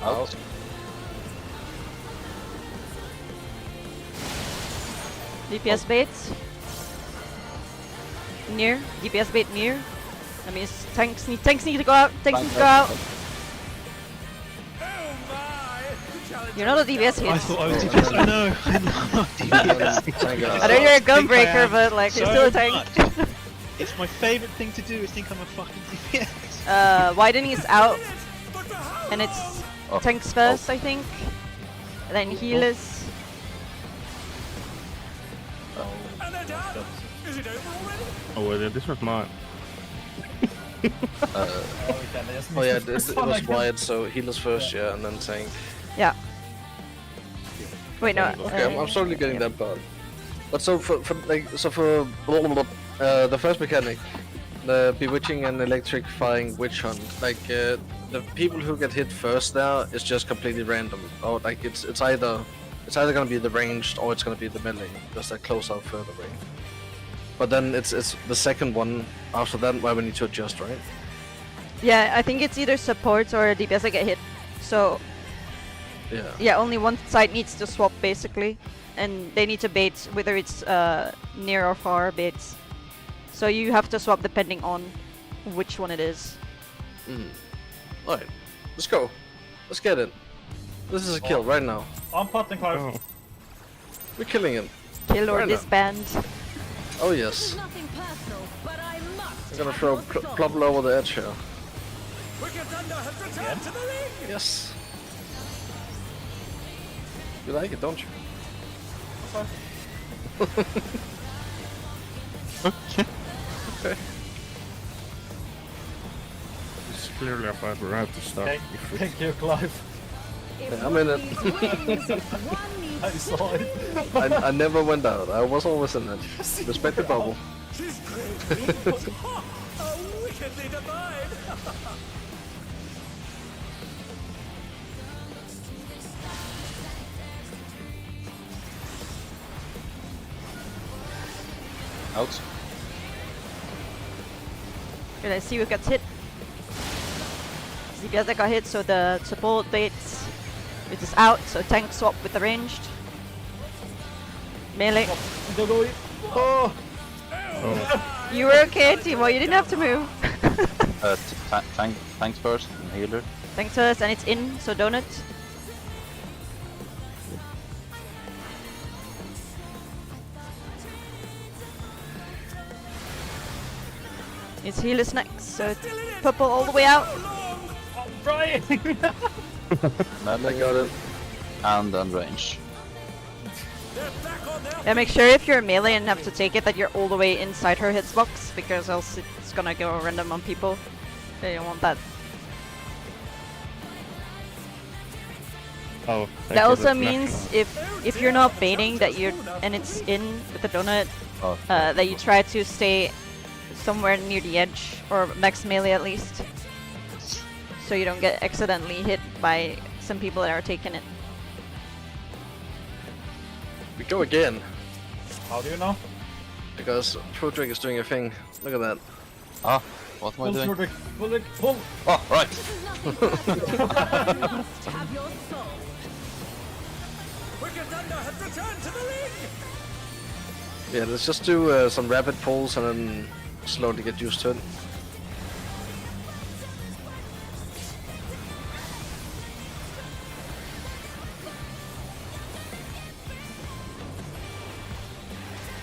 Out. DPS baits. Near. DPS bait near. That means tanks need to go out. Tanks need to go out. You're not a DPS hit. I thought I was DPS. I know. I know you're a gun breaker, but like you're still a tank. It's my favorite thing to do is think I'm a fucking DPS. Widening is out, and it's tanks first, I think, and then healers. Is it over already? Oh, wait, this was mine. Oh yeah, it was wide, so healers first, yeah, and then tank. Yeah. Wait, no. Okay, I'm slowly getting that part. But so for the first mechanic, the bewitching and electrifying witch hunt, like the people who get hit first now is just completely random. Or like it's either gonna be the ranged or it's gonna be the melee, just like close out further away. But then it's the second one after that where we need to adjust, right? Yeah, I think it's either supports or DPS that get hit. So yeah, only one side needs to swap basically, and they need to bait whether it's near or far baits. So you have to swap depending on which one it is. Alright, let's go. Let's get it. This is a kill right now. I'm potting Clive. We're killing him. Kill or Right now. disband. Oh This yes. is nothing personal, but I must. I'm gonna throw Plubble over the edge here. Wicked Thunder has returned to the ring! Yes. You like it, don't you? Okay. This is clearly a fight where I have to start. Thank you, Clive. Yeah, I'm in it. I saw it. I never went out. I was always in it. Respect the bubble. She's great wings. Ha! How wickedly divine! Out. Let's see who gets hit. DPS that got hit, so the support bait it is out, so tank swap with the ranged. Melee. Oh! You were okay, Timo, you didn't have to move. Tanks first and healer. Thanks first, and it's in, so donut. His heal is next, so purple all the way out. Brian! Melee, got it. and then range. Yeah, make sure if you're melee and have to take it that you're all the way inside her hitbox, because else it's gonna go random on people. So you don't want that. Oh, That also means if you're not baiting that you're and it's in with the donut, Oh, that you try to stay somewhere near the edge or max melee at least, so you don't get accidentally hit by some people that are taking it. We go again. How do you know? Because Prodrick is doing a thing. Look at that. Ah, what am I doing? Pull! Oh, right. Must have your soul. Wicked Thunder has returned to the ring! Yeah, let's just do some rapid pulls and then slowly get used to it.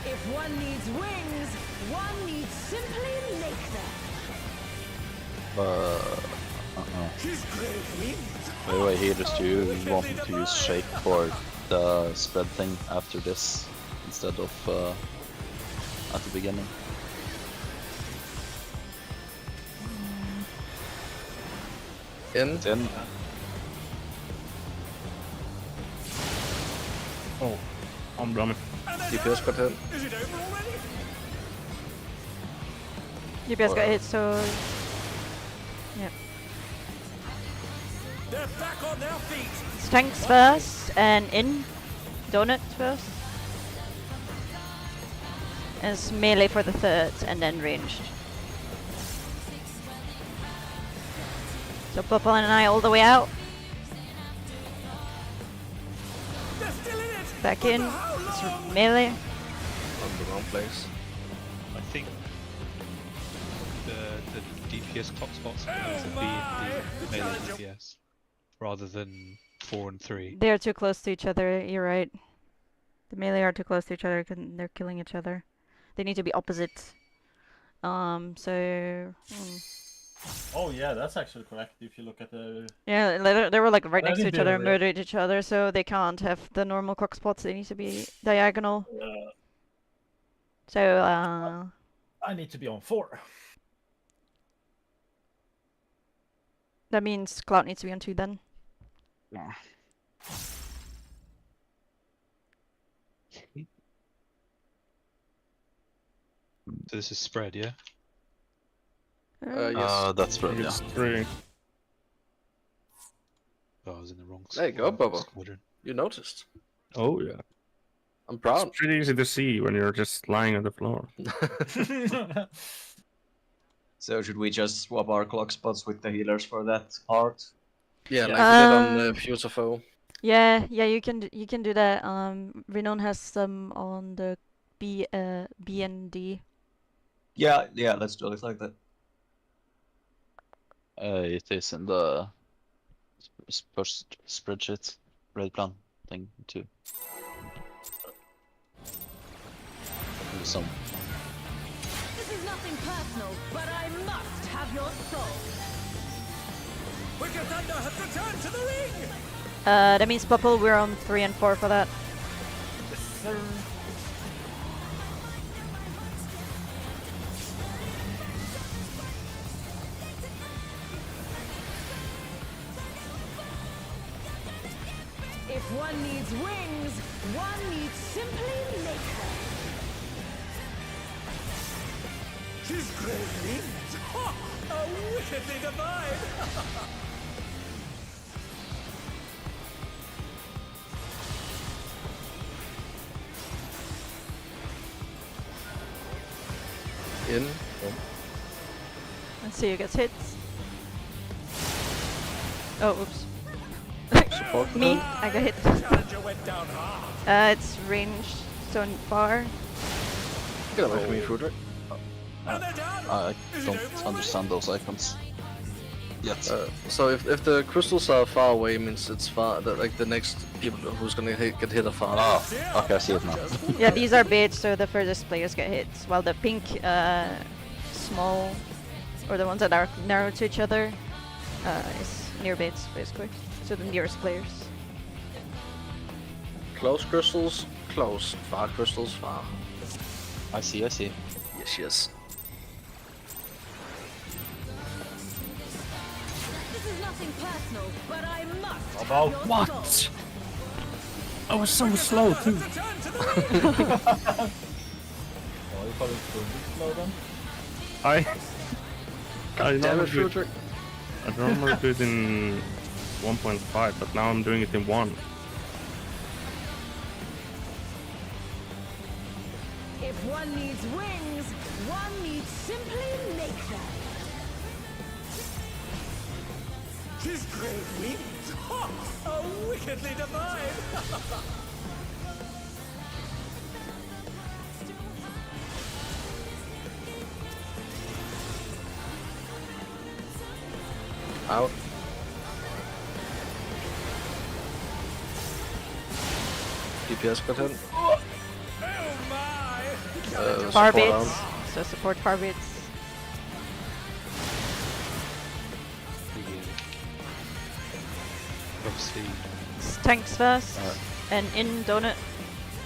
If one needs wings, one needs simply make them. By the way, healers, do you want me to use shake for the spread thing after this instead of at the beginning? In. It's in. Oh, I'm dumb. DPS got hit. Is it over already? DPS got hit, so yeah. They're back on their feet! It's tanks first and in. Donut first. And it's melee for the third and then ranged. So purple and I all the way out. They're still in it! Back in. It's melee. On the wrong place. I think the DPS clock spots are going to be in the melee DPS rather than 4 and 3. They're too close to each other, you're right. The melee are too close to each other because they're killing each other. They need to be opposite. Oh yeah, that's actually correct if you look at the... Yeah, they were like right I next to didn't each other, do that. murdered each other, so they can't have the normal clock spots, they need to be diagonal. So, I need to be on 4. that means Cloud needs to be on 2 then. Yeah. So this is spread, yeah? Yes. That's spread, yeah. It's 3. Oh, I was in the wrong There you go, Bubba. squadron. You noticed. Oh yeah. I'm proud. It's pretty easy to see when you're just lying on the floor. So should we just swap our clock spots with the healers for that part? Yeah, like we did on Um, Fuse of Foe. Yeah, you can do that. Renon has some on the B and D. Yeah, let's do it like that. It is in the first spreadsheet, red plan thing too. There's some. This is nothing personal, but I must have your soul. Wicked Thunder has returned to the ring! That means purple. We're on 3 and 4 for that. If one needs wings, one needs simply make them. She's great! Ha! A wickedly divine! In. Let's see who gets hit. Oh, oops. Support Me, them. I got hit. Challenger went down hard. It's ranged so far. Get away from me, Fudrik. And they're down. I don't understand those icons. Yet. So if the crystals are far away, means it's far. That like the next people who's gonna get hit are far. Oh, okay, I see it now. Yeah, these are baits, so the furthest players get hit, while the pink, small, or the ones that are narrow to each other, is near baits, basically. So the nearest players. Close crystals, close. Far crystals, far. I see. Yes, yes. This is nothing personal, but I must About have your what? soul. I was so slow too. Return to the ring. Oh, you call it slow then? I Damn it, normally do it, Fudrik. I normally do it in 1.5, but now I'm doing it in 1. If one needs wings, one needs simply make them. His great wings. Ha! A wickedly divine. Out. DPS got hit. Oh my! Far Support baits, down. so support far baits. Obviously, Tanks first, and in donut.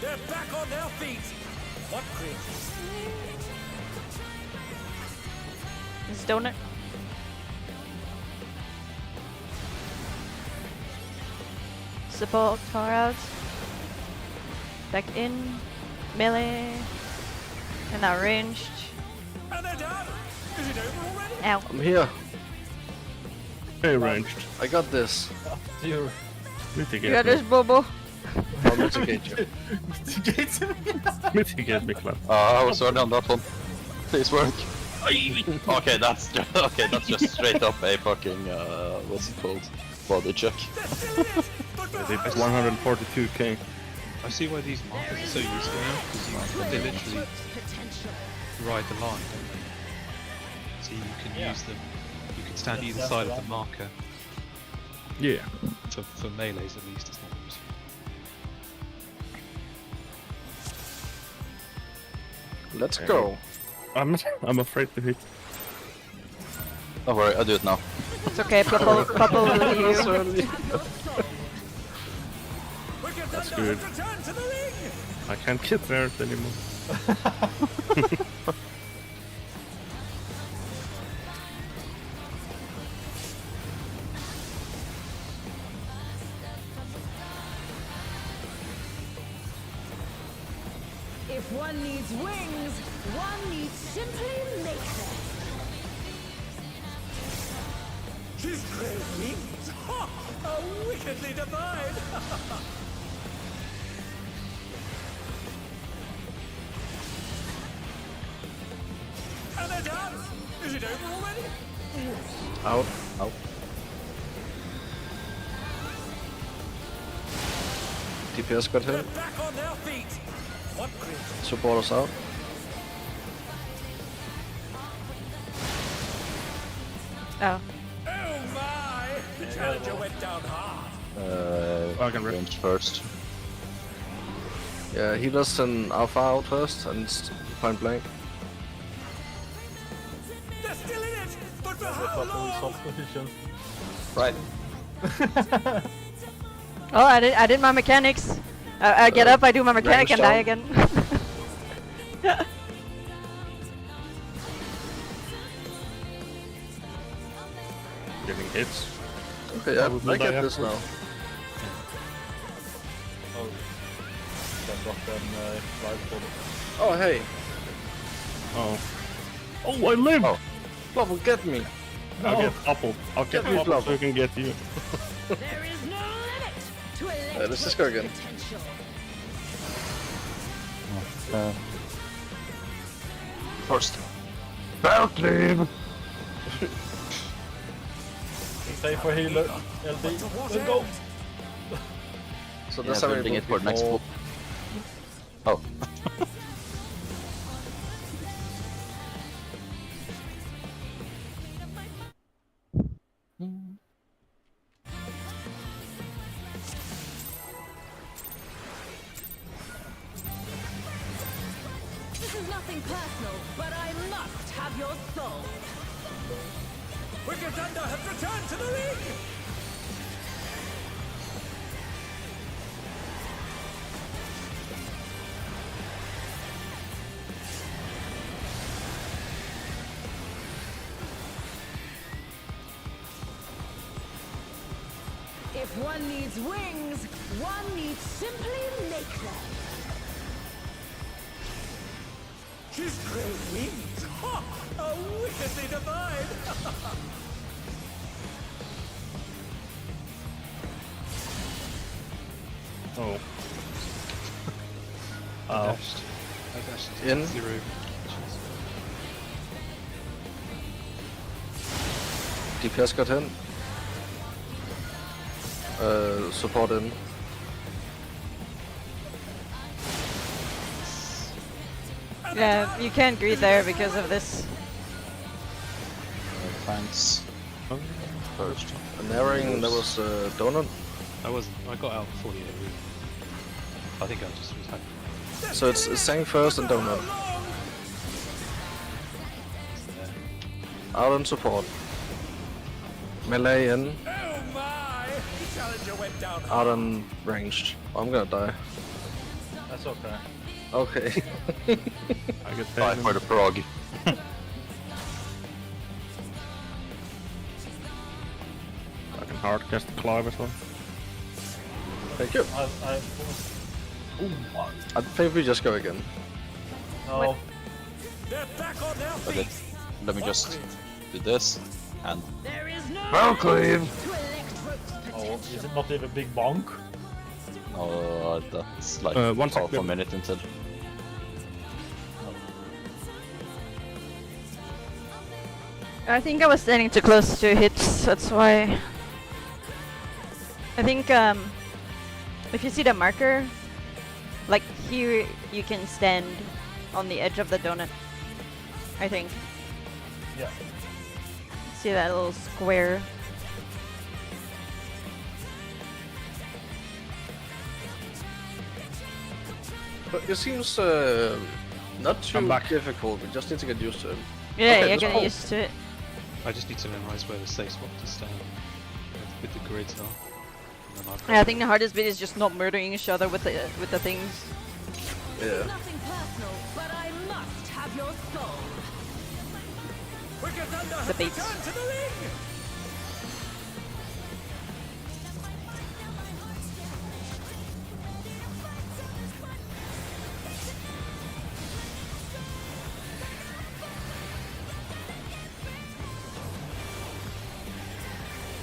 They're back on their feet. What creatures? Is donut. Support far out. Back in. Melee. And now ranged. And they're down. Is it over already? Ow. I'm here. Very ranged. I got this. You Mitigate You got me. this, Bobo. I'll mitigate you. Mitigate me, club. I was early on that one. Please work. Okay, that's just straight up a fucking what's it called? Body check. It's 142k. I see why these markers are so useful now, because they literally ride the line, don't they? So you can use them, you can stand either side of the marker. Yeah. For melees at least, it's not useful. Let's go. I'm afraid to hit. Don't worry, I'll do it now. It's okay, Purple will heal you. That's good. Return to the ring. I can't get there anymore. If one needs wings, one needs simply make them. His great wings. Ha! A wickedly divine. And they're down. Is it over already? Out. Out. DPS got They're hit. back on their feet. What creatures? Support us out. Oh. Oh my! The challenger went down hard. I can rip. Range first. Yeah, heal us and Alpha out first, and point blank. They're still in it, but for how long? soft position. Right. Oh, I did my mechanics. I get up, I do my mechanic, and die again. Getting hits. Okay, Probably I get die this now. Oh, that got them right for the... Oh, hey. Oh. Oh, I live! Oh. Flubble, get me. I'll get Apple. I'll get Get me, Apple so Flubble. I can get you. There is no limit to Let's just go again. potential. First. Belt leave! Stay for healer. LD. Let's go. So Yeah, this time building it it will for be next more... Oh. This is nothing personal, but I must have your soul. Wicked Thunder has returned to the ring! If one needs wings, one needs simply make them. She's great wings! Ha! A wickedly divine! Oh. I dashed In. 0. DPS got in. Support in. Yeah, you can't greet there because of this. Thanks. First. And narrowing, there was Donut. I wasn't. I got out before the AoE. I think I just was happy. So it's Sang first and Donut. Out on support. Melee in. Oh my! The challenger went down Out on ranged. I'm gonna die. That's okay. Okay. I get Bye for the prog. I can hard cast the Clive as well. Thank you. I think we just go again. No. They're back on their Okay. feet! Let me just do this and There is no Valkyrie! to electrode Oh, is it not even big bonk? That's like 1 sec, half a Bill. minute until. I think I was standing too close to hits, that's why. I think if you see the marker, like here you can stand on the edge of the donut. I think. Yeah. See that little square? But it seems not too I'm back. difficult. We just need to get used to it. Yeah, Okay, you're let's getting go. used to it. I just need to memorize where the safe spot to stand with the grids are. And then I've Yeah, I think the hardest bit is just not murdering each other with the things. Yeah. nothing personal, but I must have your soul. Wicked Thunder The has beats. returned to the ring!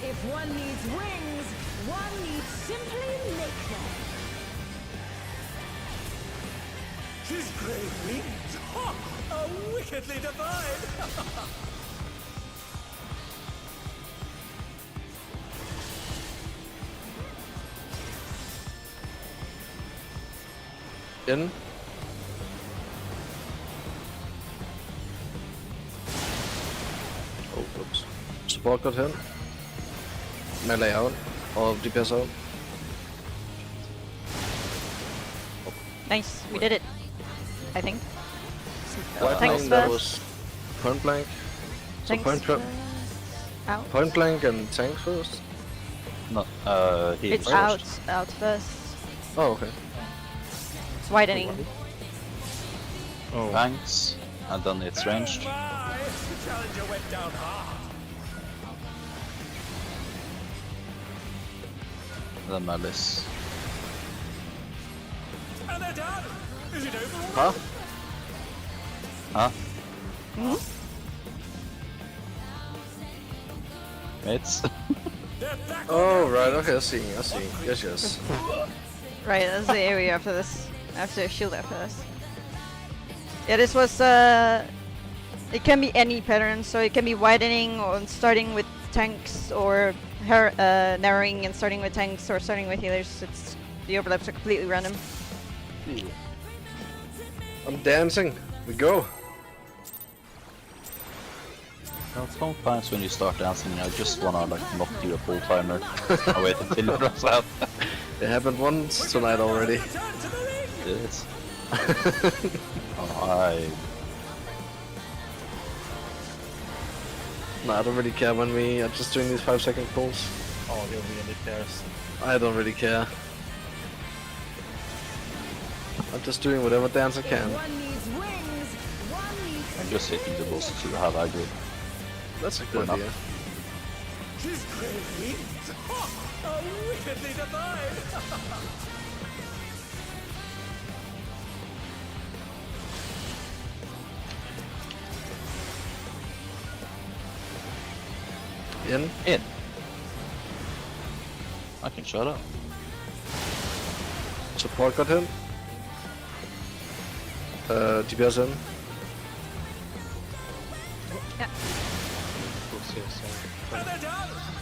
If one needs wings, one needs simply make them. She's great wings! Ha! A wickedly divine! In. Oh, whoops. Support got hit. Melee out. Or DPS out. Nice, we did it. I think. Lightning, Thanks that first. was point blank. So Thanks point, first. Out. point blank and tank first. No, heal It's first. out first. Oh, okay. It's widening. Oh. Thanks, and then it's ranged. Oh my! The challenger went down hard! Then Malice. And they're done! Is it over? Huh? Huh? Hmm? Mates? They're back Oh, right. Okay, I see. I see. Yes, yes. Right, that's the area after this. After shield after this. Yeah, this was It can be any pattern, so it can be widening or starting with tanks, or narrowing and starting with tanks, or starting with healers. The overlaps are completely random. I'm dancing. We go. Well, sometimes when you start dancing, I just wanna like not do a full timer. I wait until it runs out. It happened once tonight already. Yes. I No, I don't really care when we are just doing these 5-second pulls. Oh, he really cares. I don't really care. I'm just doing whatever dance I can. One needs wings, one needs I'm just hitting the boss to have aggro. That's a good enough. idea. She's crazy. Oh, wickedly divine. In. I can shut up. Support got him. DPS in.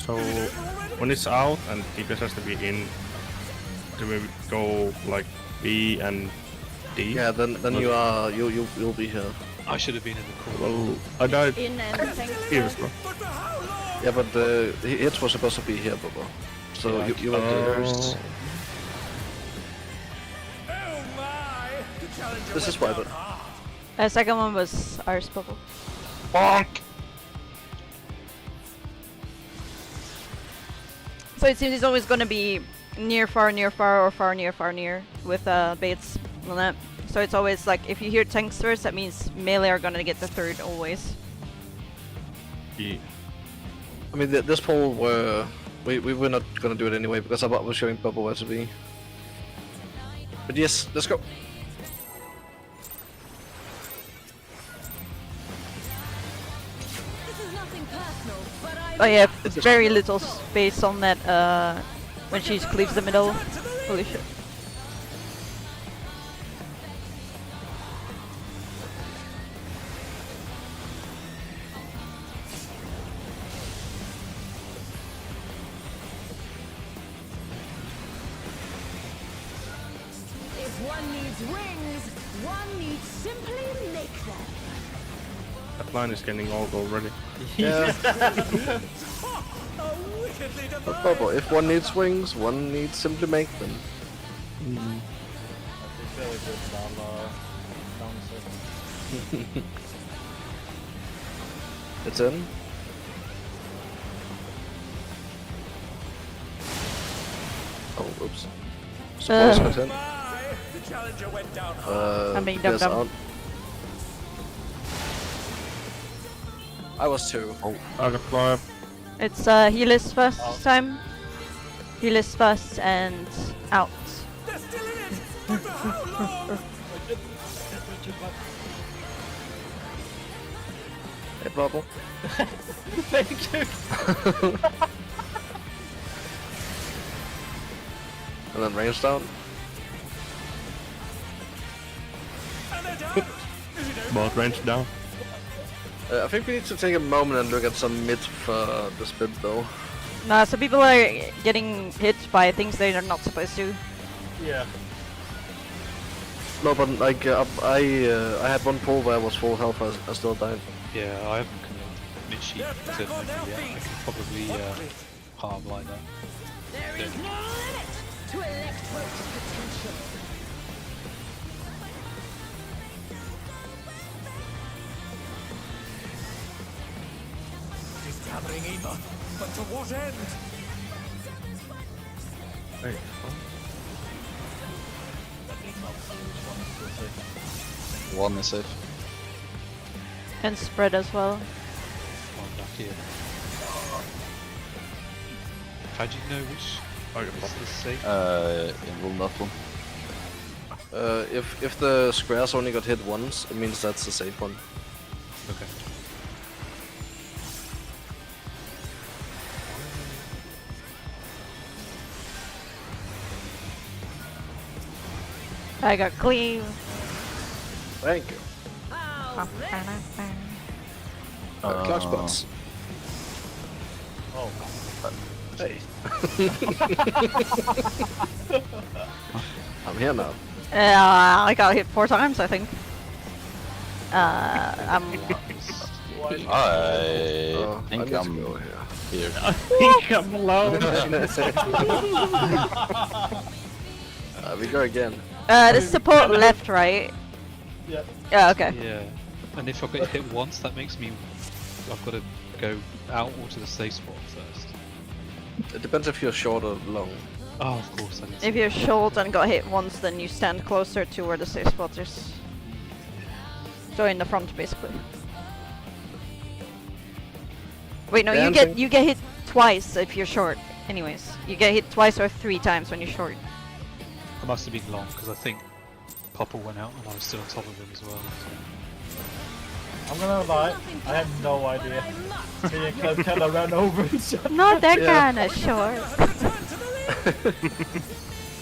So when it's out and DPS has to be in, do we go like B and D? Yeah, then you'll be here. I should have been in the corner. Well, I died In and tanks. here, bro. Yeah, but the hits were supposed to be here, Bobo. So Yeah, you went there first. Oh my! The challenger This is went why down the hard. Second one was ours bubble. Bonk! So it seems it's always gonna be near, far, or far, near with baits on that. So it's always like if you hear tanks first, that means melee are gonna get the third always. Yeah. I mean, this poll we were not gonna do it anyway because I was showing Bobo where to be. But yes, let's go. This is nothing personal, but I Oh yeah, very little space on that when she cleaves the middle. Holy shit. If one needs wings, one needs simply make them. That line is getting old already. Yeah. Oh, wickedly But divine. Bobo, if one needs wings, one needs simply make them. I think very good down It's in. Oh, oops. Suppose got in. My, the challenger went down hard. I'm being DPS dumb. out. I was too. Oh, I got fly up. It's healers first time. Healers first and out. There still is. But for how long? Hey, Bobo. Thank you. And then range down. And they're down. Both range down. I think we need to take a moment and look at some mid for this bit though. Nah, so people are getting hit by things they're not supposed to. Yeah. No, but like I had one pull where I was full health. I still died. Yeah, I haven't initiated They're back on their yet. I feet. can probably harm like that. There is no limit to Electro's potential. She's gathering Eva, but to what end? Hey. One is safe. And spread as well. One back here. How do you know which I got is the safe? In that one. If the squares only got hit once, it means that's the safe one. Okay. I got clean. Thank you. How Clock spots. Oh. Hey. I'm here now. I got hit 4 times, I think. I'm... I think I'm here. I think I'm alone. We go again. This support left, right? Yeah. Yeah, okay. Yeah. And if I get hit once, that makes me... I've got to go out or to the safe spot first. It depends if you're short or long. Oh, of course. If you're short and got hit once, then you stand closer to where the safe spot is. So in the front, basically. Wait, no, you get hit twice if you're short. Anyways, you get hit twice or 3 times when you're short. I must have been long, because I think Popple went out and I was still on top of him as well. So. I'm gonna lie, I have no idea. Me and Clem kinda ran over each other. Not that kind of short.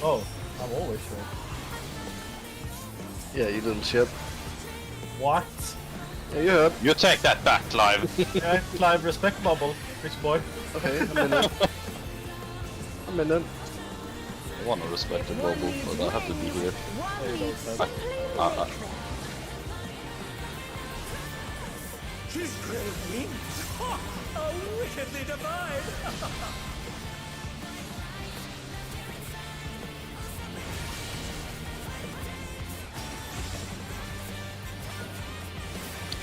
Oh, I'm always short. Yeah, you didn't ship. What? Yeah, you heard. You take that back, Clive. Yeah, Clive, respect bubble, bitch boy. Okay, a minute. A minute. I want to respect the bubble, but I have to be here. She's crazy. How wickedly divine.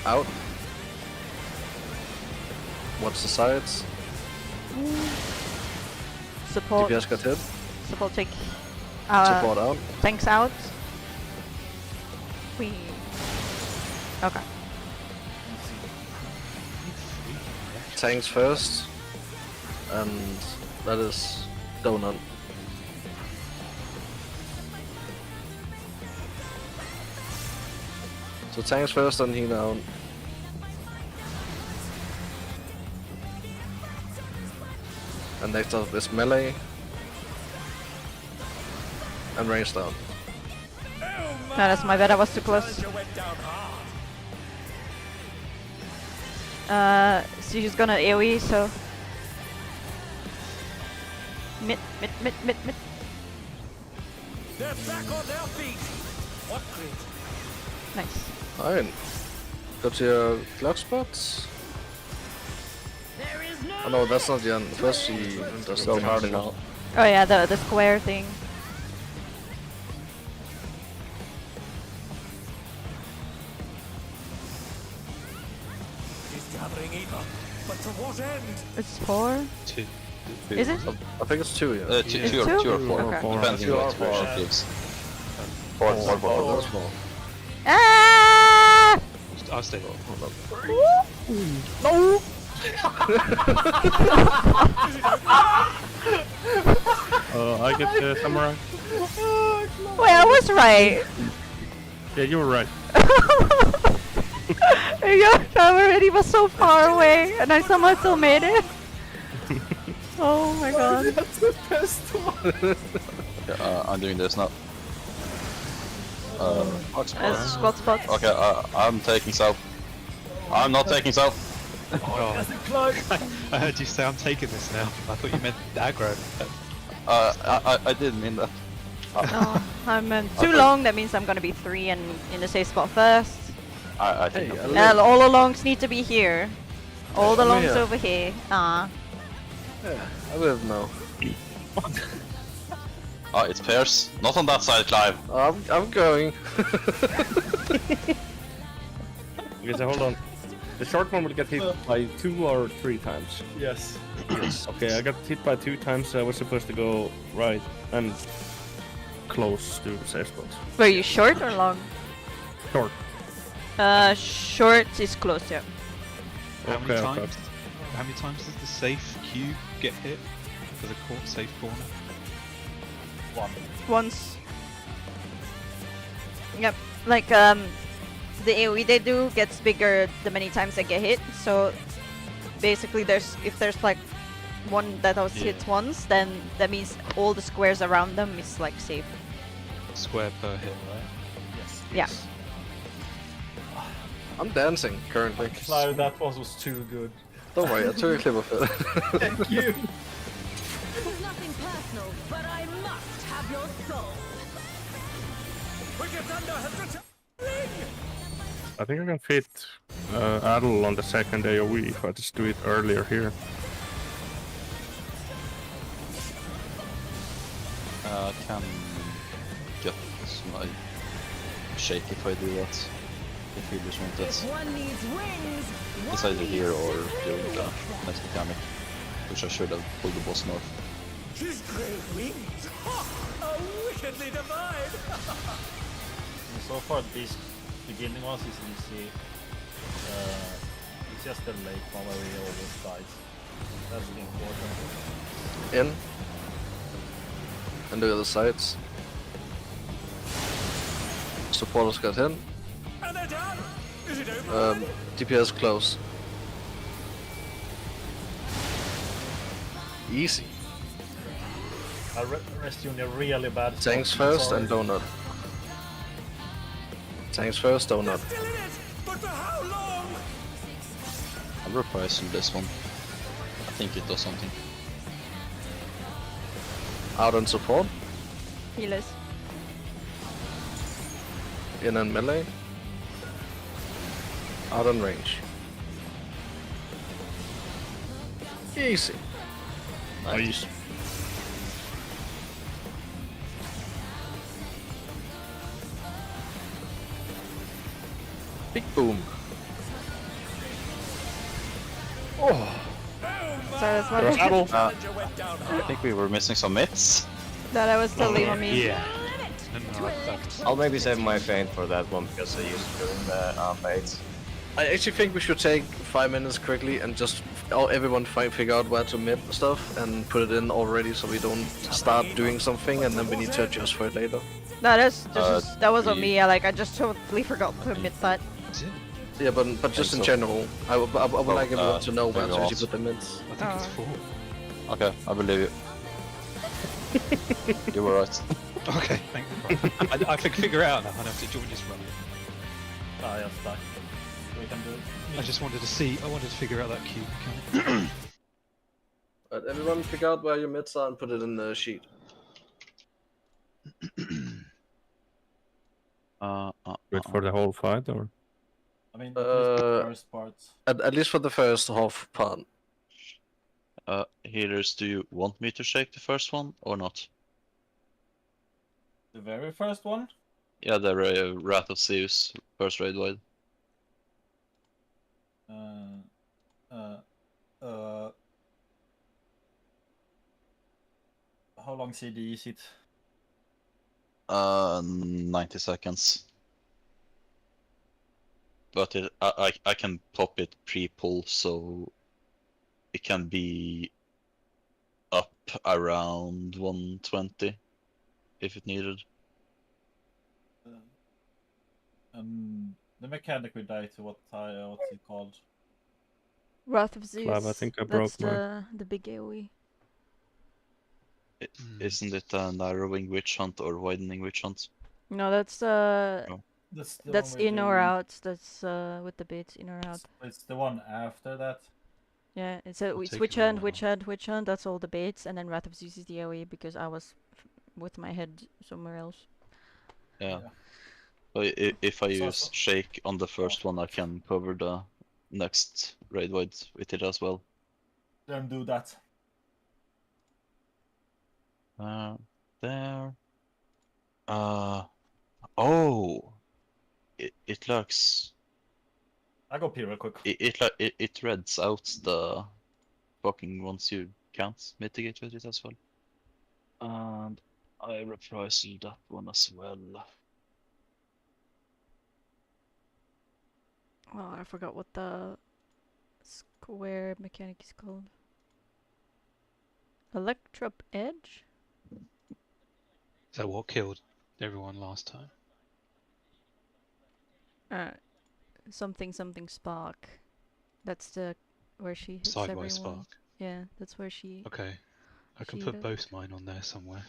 Out. Watch the sides. Support. DPS got hit. Support take. Support out. Tanks out. We. Okay. Tanks first. And that is Donut. So tanks first and he down. And next up is melee. And range down. No, that's my bad, I was too close. She's gonna AoE, so... Mid. They're back on their feet. What great. Nice. Alright. Go to your clock spots. Oh no, that's not the end. First she does Go the hard enough. Oh yeah, the square thing. He's gathering ether, but to what end? It's 4? 2. Is it? I think it's 2, yeah. It's 2 or 4, Okay. depending on what version it is. 4. That's 4. Ah! I'll stay. No! I get the samurai. Wait, I was right. Yeah, you were right. Your already was so far away, and I somehow still made it. Oh my god. That's the best one. Yeah, I'm doing this now. Squad spots. Okay, I'm taking south. I'm not taking south. I heard you say I'm taking this now. I thought you meant aggro. I didn't mean that. No, I meant too long. That means I'm gonna be 3 and in the safe spot first. I think. All alongs need to be here. All the I'm longs here. over here. Ah. Yeah, I live now. It's pairs. Not on that side, Clive. I'm going. Okay, so hold on. The short one will get hit by 2 or 3 times. Yes. Okay, I got hit by 2 times, so I was supposed to go right and close to the safe spot. Were you short or long? Short. Short is close, yeah. How many Okay. times? How many times does the safe cube get hit for the safe corner? 1. Once. Yep. Like the AoE they do gets bigger the many times they get hit. So basically, if there's like one that was hit once, then that means all the squares around them is like safe. Square per hit, right? Yes. Yeah. I'm dancing currently. Clive, that was too good. Don't worry, I took a clip of it. Thank you. This is nothing personal, but I must have your soul. Wicked Thunder has returned. I think I can fit Adel on the second AoE if I just do it earlier here. I can get my shake if I do that. If you just want If it. one needs wings, It's either here or during the next mechanic, which I should have pulled the boss north. His great wings. Ha! Are wickedly divine. So far, these beginning ones is easy. It's just the late one where we always dies. That's the important. In. And do the sides. Supporters got hit. And they're done. Is it over? DPS close. Easy. I rest you in a really bad spot. Tanks first and donut. Tanks first, donut. Still in it, but for how long? I'm reprising this one. I think it does something. Out on support. Healers. In and melee. Out on range. Easy. Nice. Big boom. Oh. Sorry, that's my There's Adel. I think we were missing some myths. That I was totally on me. Yeah. No, I'll maybe save my feint for that one because I used it during the fades. I actually think we should take 5 minutes quickly and just everyone figure out where to mid stuff and put it in already so we don't start doing something and then we need to adjust for it later. No, that was on me. I just totally forgot to admit that. Yeah, but just in so- general, I would like everyone to know where to maybe actually put the mids. I think it's 4. Okay, I believe you. You were right. Okay, thank you. I can figure it out now. I don't have to join this run. Ah, yeah, stuck. We can do it. I just wanted to see. I wanted to figure out that cube mechanic. But everyone figure out where your mids are and put it in the sheet. Wait for the whole fight, or I mean, the first parts. At least for the first half part. Healers, do you want me to shake the first one or not? The very first one? Yeah, the Wrath of Zeus, first raid wide. How long CD is it? 90 seconds. But I can pop it pre-pull, so it can be up around 120 if it needed. The mechanic we die to what's it called? Wrath of Zeus. Clav, I think I That's broke mine. the big AoE. Isn't it a narrowing witch hunt or widening witch hunt? No, that's That's the that's one we in or do. out. That's with the bits in or out. It's the one after that. Yeah, it's I'll it's take witch it all hunt, now. witch hunt, witch hunt. That's all the baits, and then Wrath of Zeus is the AoE because I was with my head somewhere else. Yeah. Yeah. But if I So- use shake on the first one, I can cover the next raid wide with it as well. Then do that. There. Oh, it lurks. I go pee real quick. It reds out the fucking ones you can't mitigate with it as well. And I reprisal that one as well. Oh, I forgot what the square mechanic is called. Electrop Edge? Is that what killed everyone last time? Something spark. That's the where she hits Sidewise everyone. spark. Yeah, that's where she. Okay, I can She put looked. both mine on there somewhere.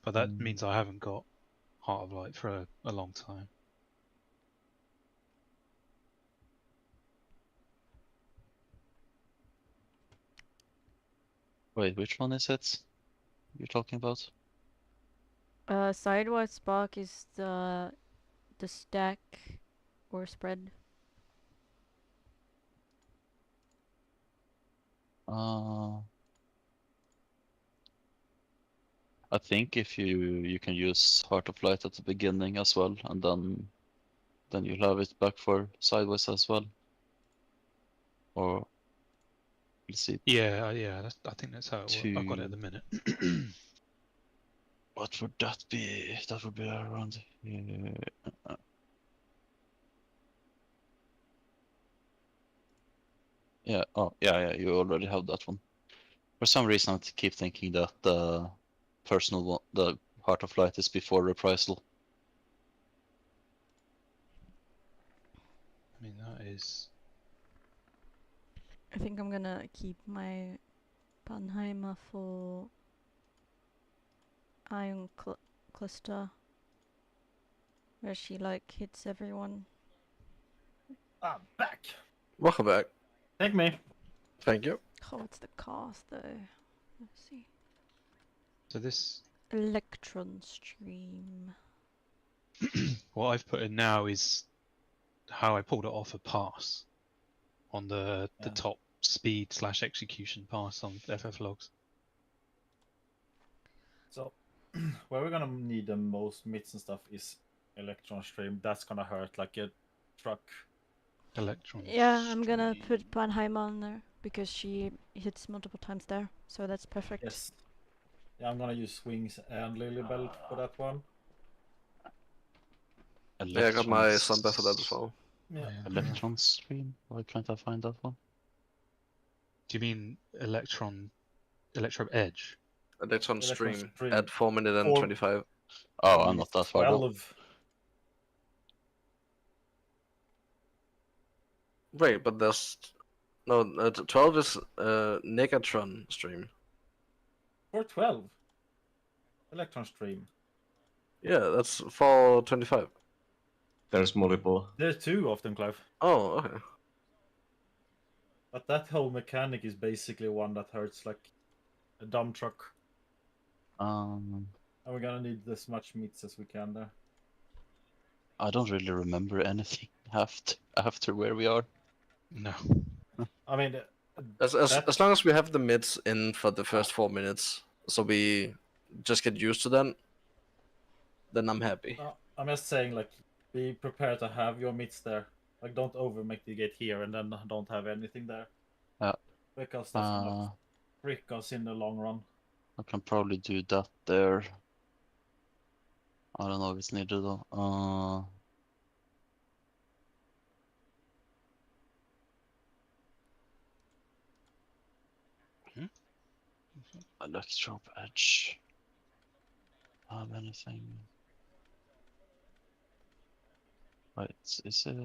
But that means I haven't got Heart of Light for a long time. Wait, which one is it you're talking about? Sidewise spark is the stack or spread. I think if you can use Heart of Light at the beginning as well, and then you'll have it back for sideways as well. Or we'll see. Yeah, I think that's how it works. I've got it at the minute. What would that be? That would be around here. Yeah. Oh, yeah. You already have that one. For some reason, I keep thinking that the personal one, the Heart of Light, is before Reprisal. I mean, that is. I think I'm gonna keep my Panheimer for Ion Cluster, where she like hits everyone. I'm back. Welcome back. Take me. Thank you. Oh, what's the cost though? Let's see. So this. Electron stream. What I've put in now is how I pulled it off a pass on the top speed / execution pass on FF logs. So, where we're gonna need the most mitts and stuff is Electron Stream. That's gonna hurt like a truck. Electron. Yeah, I'm gonna put Panheimer on there because she hits multiple times there, so that's perfect. Yes. Yeah, I'm gonna use Wings and Lilybell for that one. Yeah, I got my Sunbath for that as well. Yeah. Electron Stream? Why can't I find that one? Do you mean Electro Edge? Electron Stream Stream. at 4 minutes and 25. Oh, I'm not that far. 12. Wait, but there's no 12 is Negatron Stream. Or 12. Electron Stream. Yeah, that's 425. There's multiple. There's 2 of them, Clive. Oh, okay. But that whole mechanic is basically one that hurts like a dump truck. And we're gonna need as much meats as we can there. I don't really remember anything after where we are. No. I mean, as long as we have the mids in for the first 4 minutes, so we just get used to them, then I'm happy. I'm just saying, like, be prepared to have your meats there. Like, don't over mitigate here and then don't have anything there. Because that's gonna frick us in the long run. I can probably do that there. I don't know if it's needed though. Electro Edge. Have anything? Wait, is it?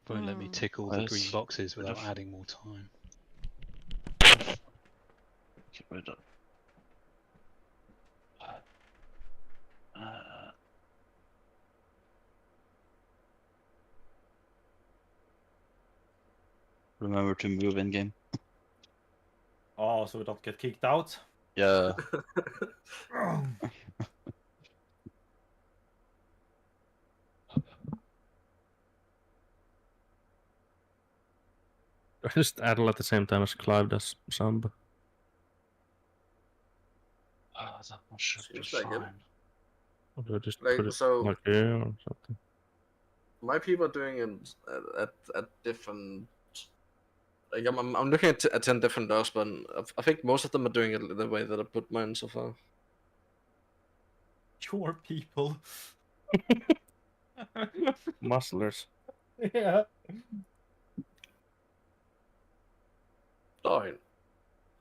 Won't let me tick all the green boxes without adding more time. Get rid of. Remember to move in game. Oh, so we don't get kicked out? Yeah. I just addle at the same time as Clive does some. That one should be Seems like it. fine. Or do I just Like, put it so- like here or something? My people are doing it at different. Like I'm looking at 10 different dogs, but I think most of them are doing it the way that I put mine so far. Your people. Musclers. Yeah. Alright.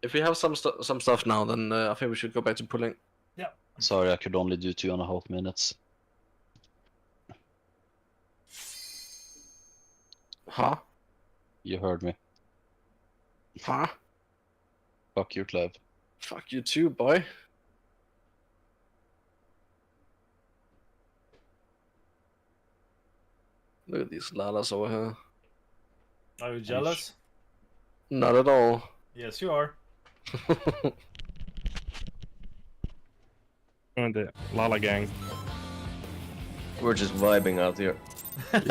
If we have some stuff now, then I think we should go back to pulling. Yeah. Sorry, I could only do 2.5 minutes. Huh? You heard me. Huh? Fuck you, Clive. Fuck you too, boy. Look at these Lalas over here. Are you jealous? Not at all. Yes, you are. Join the Lala gang. We're just vibing out here. This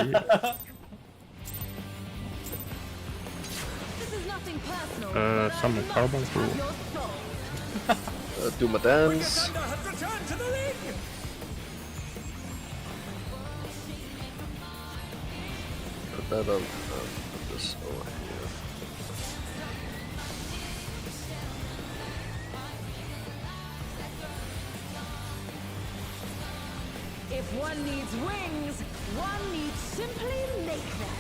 is nothing personal. Some carbon Have crew. your soul. Do my dance. Thunder has returned to the ring! Put that on. Put this over here. If one needs wings, one needs simply make them.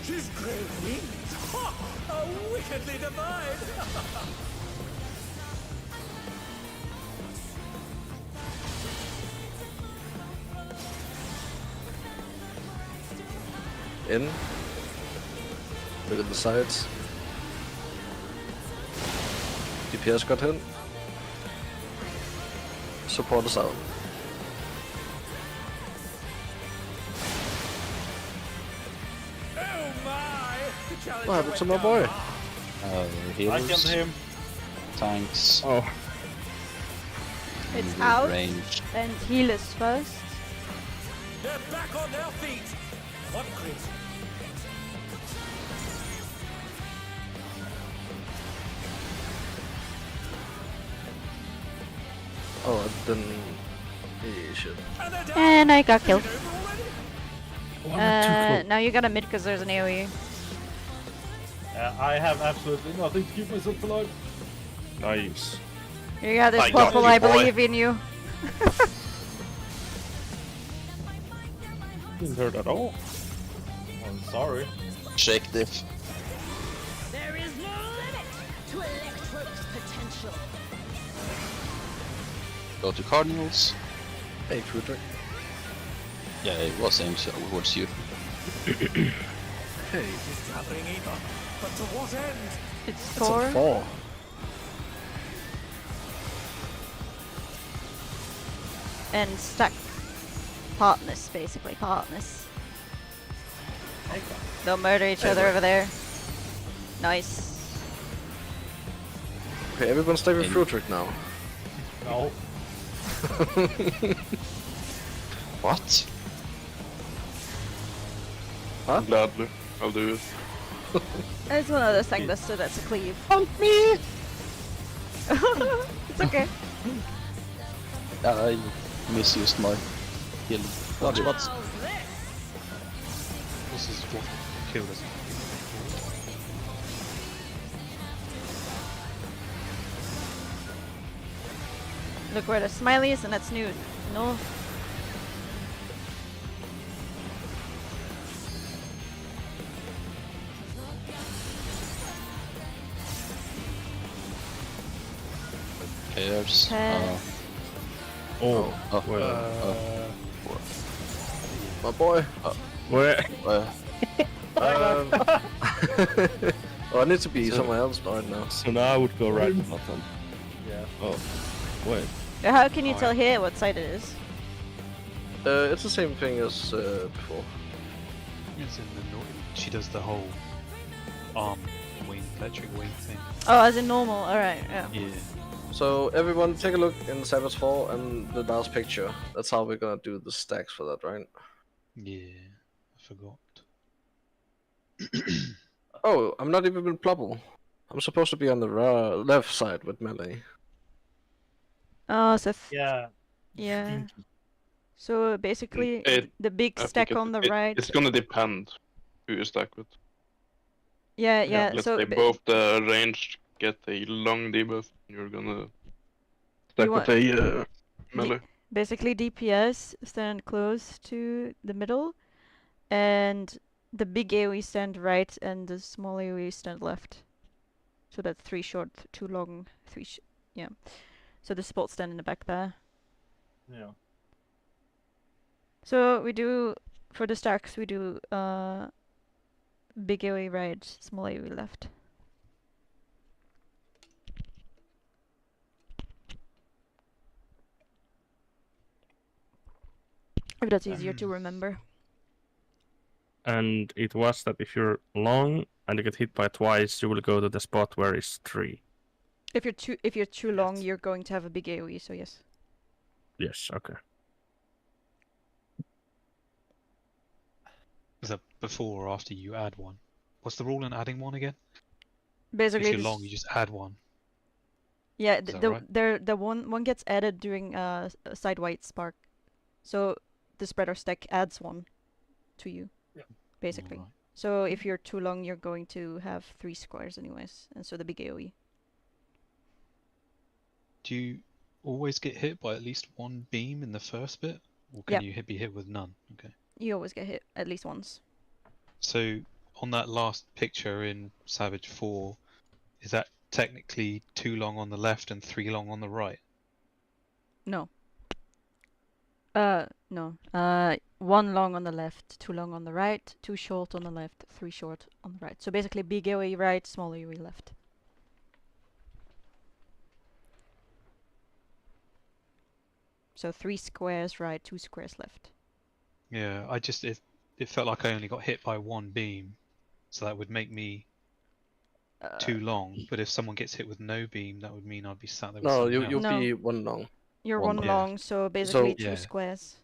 She's great wings! Ha! A wickedly divine! In. Look at the sides. DPS got hit. Support us out. Oh my! The challenge What happened to my boy? I Healers, killed him. tanks, Oh, It's and out range. and heal is first. They're back on their feet! What crazy! Oh, I didn't. Yeah, shit. And they're down! And I got killed. Is it over already? Now you gotta mid because there's an AoE. I have absolutely nothing to keep myself alive. nice. You got this I got purple, you, I boy. believe in you. Didn't hurt at all. I'm sorry. Shake diff. There is no limit to Electro's potential. Go to Cardinals. Hey, Fruiter. Yeah, it was aimed towards you. Hey. Nothing either. But to what end? It's It's 4. a 4. And stack partners, basically partners. They'll murder each other over there. Nice. Okay, everyone stay with Fruiter now. No. What? Huh? Gladly, I'll do it. There's one other thing listed that's a cleave. Help me! It's okay. I misused my heal. Watch. How's this? This is what killed us. Look where the smiley is, and that's new. No. Pairs. Pair. Oh, Oh, My boy. where? Oh, I need to be somewhere else right now. So now I would go right bottom. Yeah. Oh, wait. How can you Oh, tell here what side it is? It's the same thing as before. It's in the north. She does the whole arm wing, electric wing thing. Oh, as in normal. Alright, yeah. Yeah. So everyone take a look in Sabbath 4 and the last picture. That's how we're gonna do the stacks for that, right? Yeah. I forgot. Oh, I'm not even with Plubble. I'm supposed to be on the left side with melee. Oh, so Yeah. yeah. So basically, It- the big I stack think on the it- right. It's gonna depend who you stack with. Yeah, yeah. Let's So say both the ranged get a long debuff, you're gonna stack want- with a melee. basically DPS stand close to the middle, and the big AoE stand right, and the small AoE stand left. So that's 3 short, 2 long, 3 yeah. So the support stand in the back there. Yeah. So we do, for the stacks, we do big AoE right, small AoE left. If that's easier to remember. And it was that if you're long and you get hit by twice, you will go to the spot where it's 3. If you're too long, you're going to have a big AoE. So yes. Yes. Okay. Is that before or after you add one? What's the rule in adding one again? Basically, if you're long, you just add one. Yeah, Is that the right? the one gets added during a side white spark, so the spreader stack adds one to you, basically. Alright. So if you're too long, you're going to have 3 squares anyways, and so the big AoE. Do you always get hit by at least one beam in the first bit, or can you be hit with none? Okay. You always get hit at least once. So on that last picture in Savage 4, is that technically 2 long on the left and 3 long on the right? No. No. 1 long on the left, 2 long on the right, 2 short on the left, 3 short on the right. So basically big AoE right, small AoE left. So 3 squares right, 2 squares left. Yeah, it felt like I only got hit by 1 beam, so that would make me too long. But if someone gets hit with no beam, that would mean I'd be sat there with No, someone you'll else. be 1 long. You're 1 long, so basically 2 squares.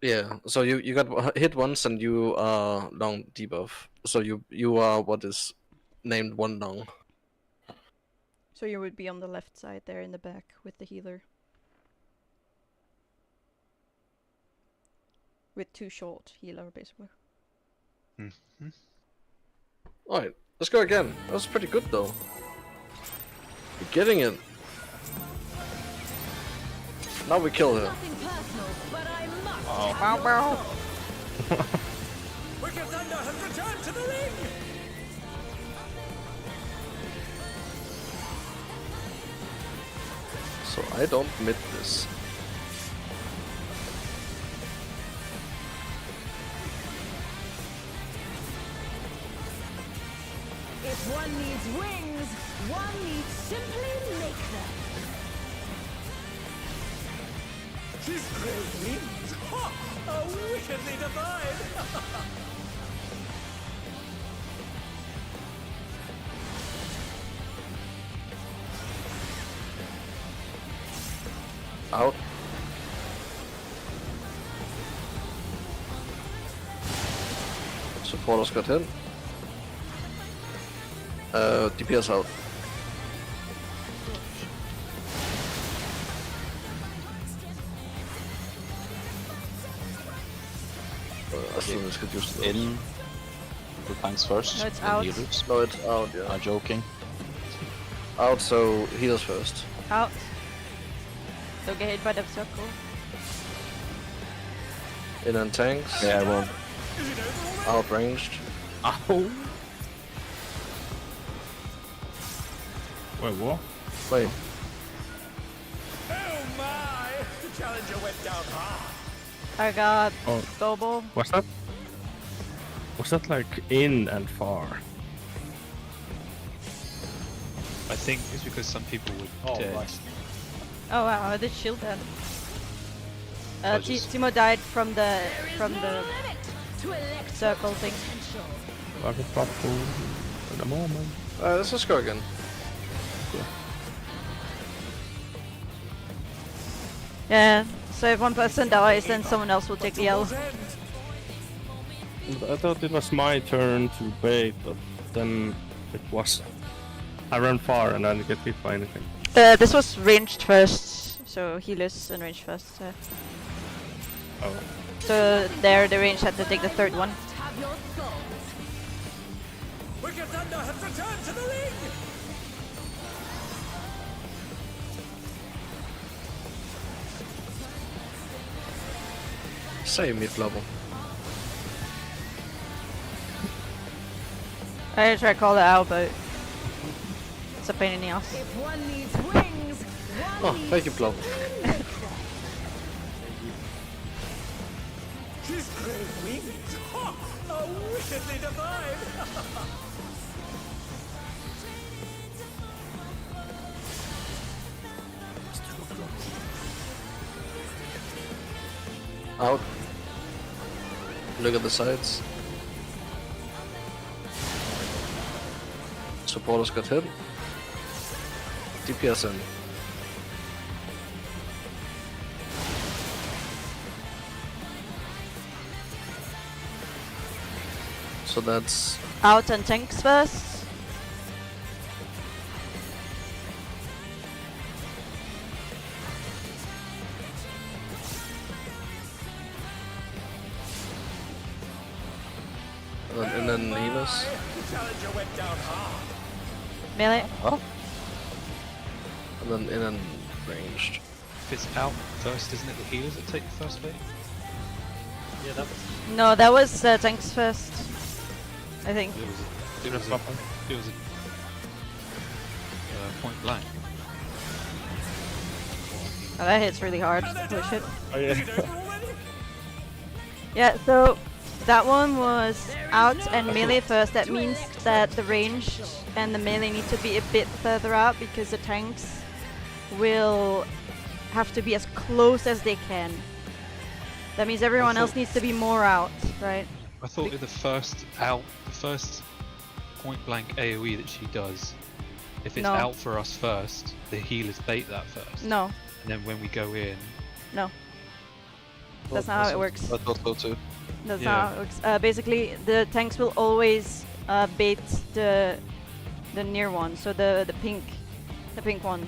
Yeah, so you got hit once and you are long debuff. So you are what is named 1 long. So you would be on the left side there in the back with the healer. With 2 short healer, basically. Mm-hmm. Alright, let's go again. That was pretty good though. You're getting it. Now we kill her. Bow bow. Wicked Thunder has returned to the ring. So I don't mid this. If one needs wings, one needs simply make them. She's great wings. Ha! A wickedly divine. Out. Supporters got hit. DPS out. As soon as get used to those. In. The tanks first. No, it's then out. healers. No, it's out, yeah. I'm joking. Out, so healers first. Out. Don't get hit by the circle. In and tanks. Yeah, I won't. Outranged. Ow! Wait, what? Wait. Oh my! The challenger went down hard. I got Oh. double. Was that like in and far? I think it's because some people were dead. Right. Oh wow, I did shield that. I just- Timo died from the circle thing. Like a bubble at the moment. Let's just go again. Yeah, so if one person dies, then someone else will take the L. I thought it was my turn to bait, but then it was. I ran far and I didn't get hit by anything. This was ranged first, so healers and ranged first. Oh. So there, the range had to take the 3rd one. Wicked Thunder has returned to the ring. Save mid level. I try to call it out, but it's a pain in the ass. If one needs wings, one Oh, needs thank you, Blob. She's great wings. Ha! A wickedly divine. Out. Look at the sides. Supporters got hit. DPS in. So that's out and tanks first. and then healers. Melee. Oh. And then in and ranged. If it's out first, isn't it the healers that take the first plate? Yeah, that's... No, that was tanks first. I think. It was a point blank. Oh, that hits really hard. Holy shit. Oh, yeah. Yeah, so that one was out and melee first. That means that the range and the melee need to be a bit further out because the tanks will have to be as close as they can. That means everyone else needs to be more out, right? I thought the first point blank AoE that she does, if it's out for us first, the healers bait that first. No. And then when we go in... No. That's not how it works. I thought so too. That's not how it works. Basically, the tanks will always bait the near one, so the pink one.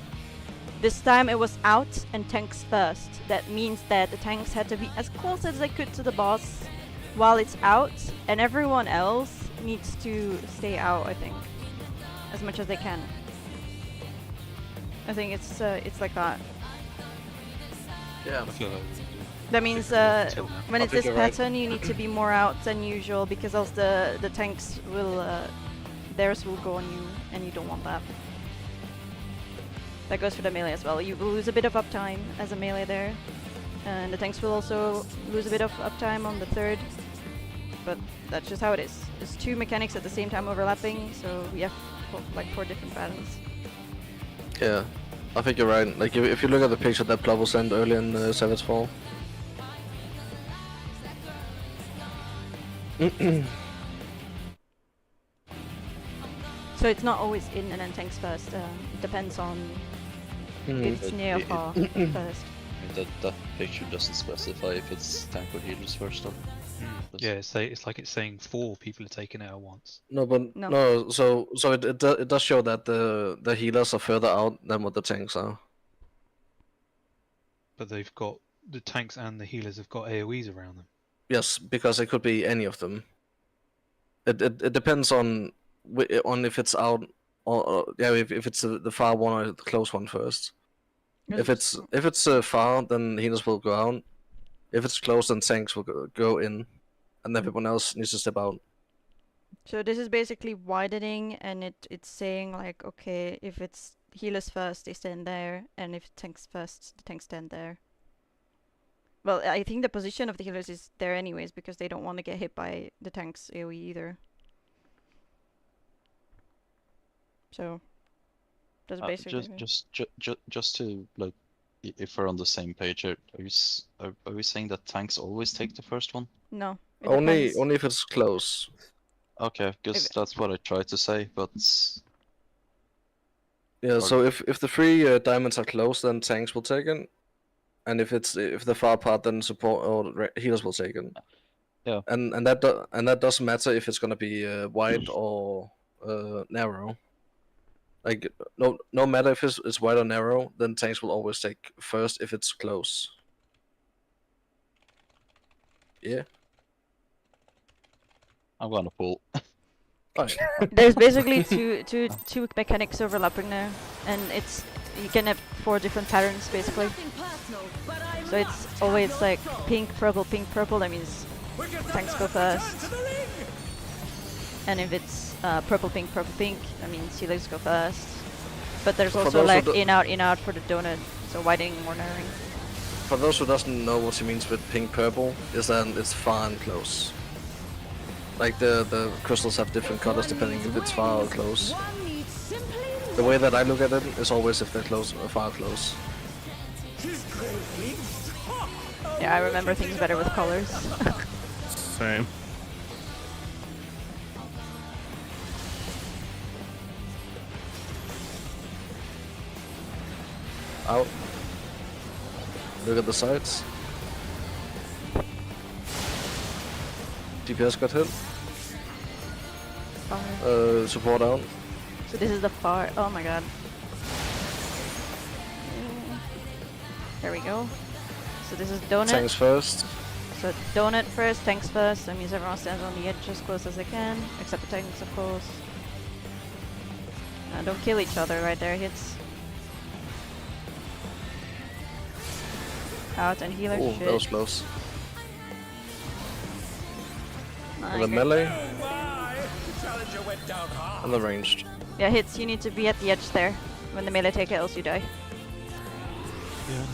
This time it was out and tanks first. That means that the tanks had to be as close as they could to the boss while it's out, and everyone else needs to stay out, I think, as much as they can. I think it's like that. Yeah. I feel like that means when it's this pattern, you need to be more out than usual because else the tanks will theirs will go on you, and you don't want that. That goes for the melee as well. You will lose a bit of uptime as a melee there, and the tanks will also lose a bit of uptime on the third. But that's just how it is. There's two mechanics at the same time overlapping, so we have like 4 different patterns. Yeah, I think you're right. Like if you look at the picture that Plov was sent early in Savage Fall. So it's not always in and then tanks first. It depends on if it's near or far first. That picture doesn't specify if it's tank or healers first though. yeah, it's like it's saying 4 people are taking it at once. No, but no. So it does show that the healers are further out than what the tanks are. But they've got the tanks and the healers have got AoEs around them. Yes, because it could be any of them. It depends on if it's out or yeah, if it's the far one or the close one first. If it's far, then healers will go out. If it's close, then tanks will go in, and everyone else needs to step out. So this is basically widening, and it's saying like, okay, if it's healers first, they stand there, and if tanks first, the tanks stand there. Well, I think the position of the healers is there anyways, because they don't want to get hit by the tanks AoE either. So that's basically just to like, if we're on the same page, are we saying that tanks always take the first one? No. Only if it's close. Okay, because that's what I tried to say, but yeah. So if the 3 diamonds are close, then tanks will take it, and if the far apart, then support or healers will take it. Yeah. And that doesn't matter if it's gonna be wide or narrow. Like no matter if it's wide or narrow, then tanks will always take first if it's close. Yeah. I'm gonna pull. There's basically two mechanics overlapping there, and you can have 4 different patterns basically. So it's always like pink, purple. That means tanks go first. And if it's purple, pink, that means healers go first. But there's also like in out for the donut, so widening more narrowing. For those who doesn't know what she means with pink, purple, is that it's far and close. Like the crystals have different colors depending if it's far or close. The way that I look at it is always if they're close or far close. Yeah, I remember things better with colors. same. Out. Look at the sides. DPS got hit. Far. Support down. So this is the far. Oh my god. There we go. So this is donut. Tanks first. So donut first, tanks first. That means everyone stands on the edge as close as they can, except the tanks, of course. Don't kill each other right there. Hits. Out and healer. Oh, shit. that was close. Nice. And the melee. Challenger went down hard. And the ranged. Yeah, hits. You need to be at the edge there when the melee take it, else you die. Yeah.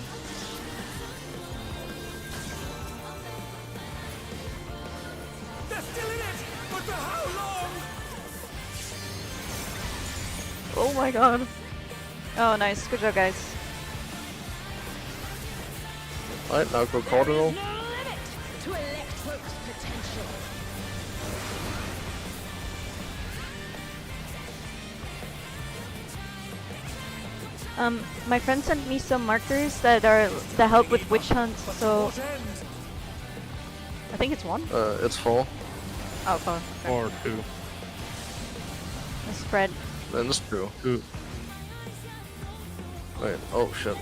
They're still in it, but for how long? Oh my god. Oh, nice. Good job, guys. Alright, now go Cardinal. No limit to Electro's potential. My friend sent me some markers that help with witch hunts, so I think it's 1. It's 4. Oh, 4. Or 2. The spread. Then it's 2. 2. Wait, oh shit,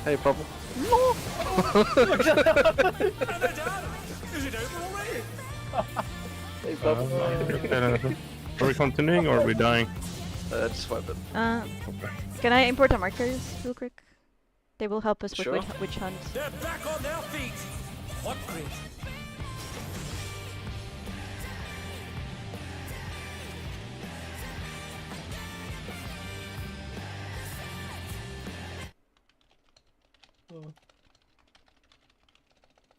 hey Purple. No! And they're done. Is it over already? Hey Purple. Are we continuing or are we dying? Just swipe it. Okay. Can I import the markers real quick? They will help us with Sure. witch hunt. They're back on their feet. What great.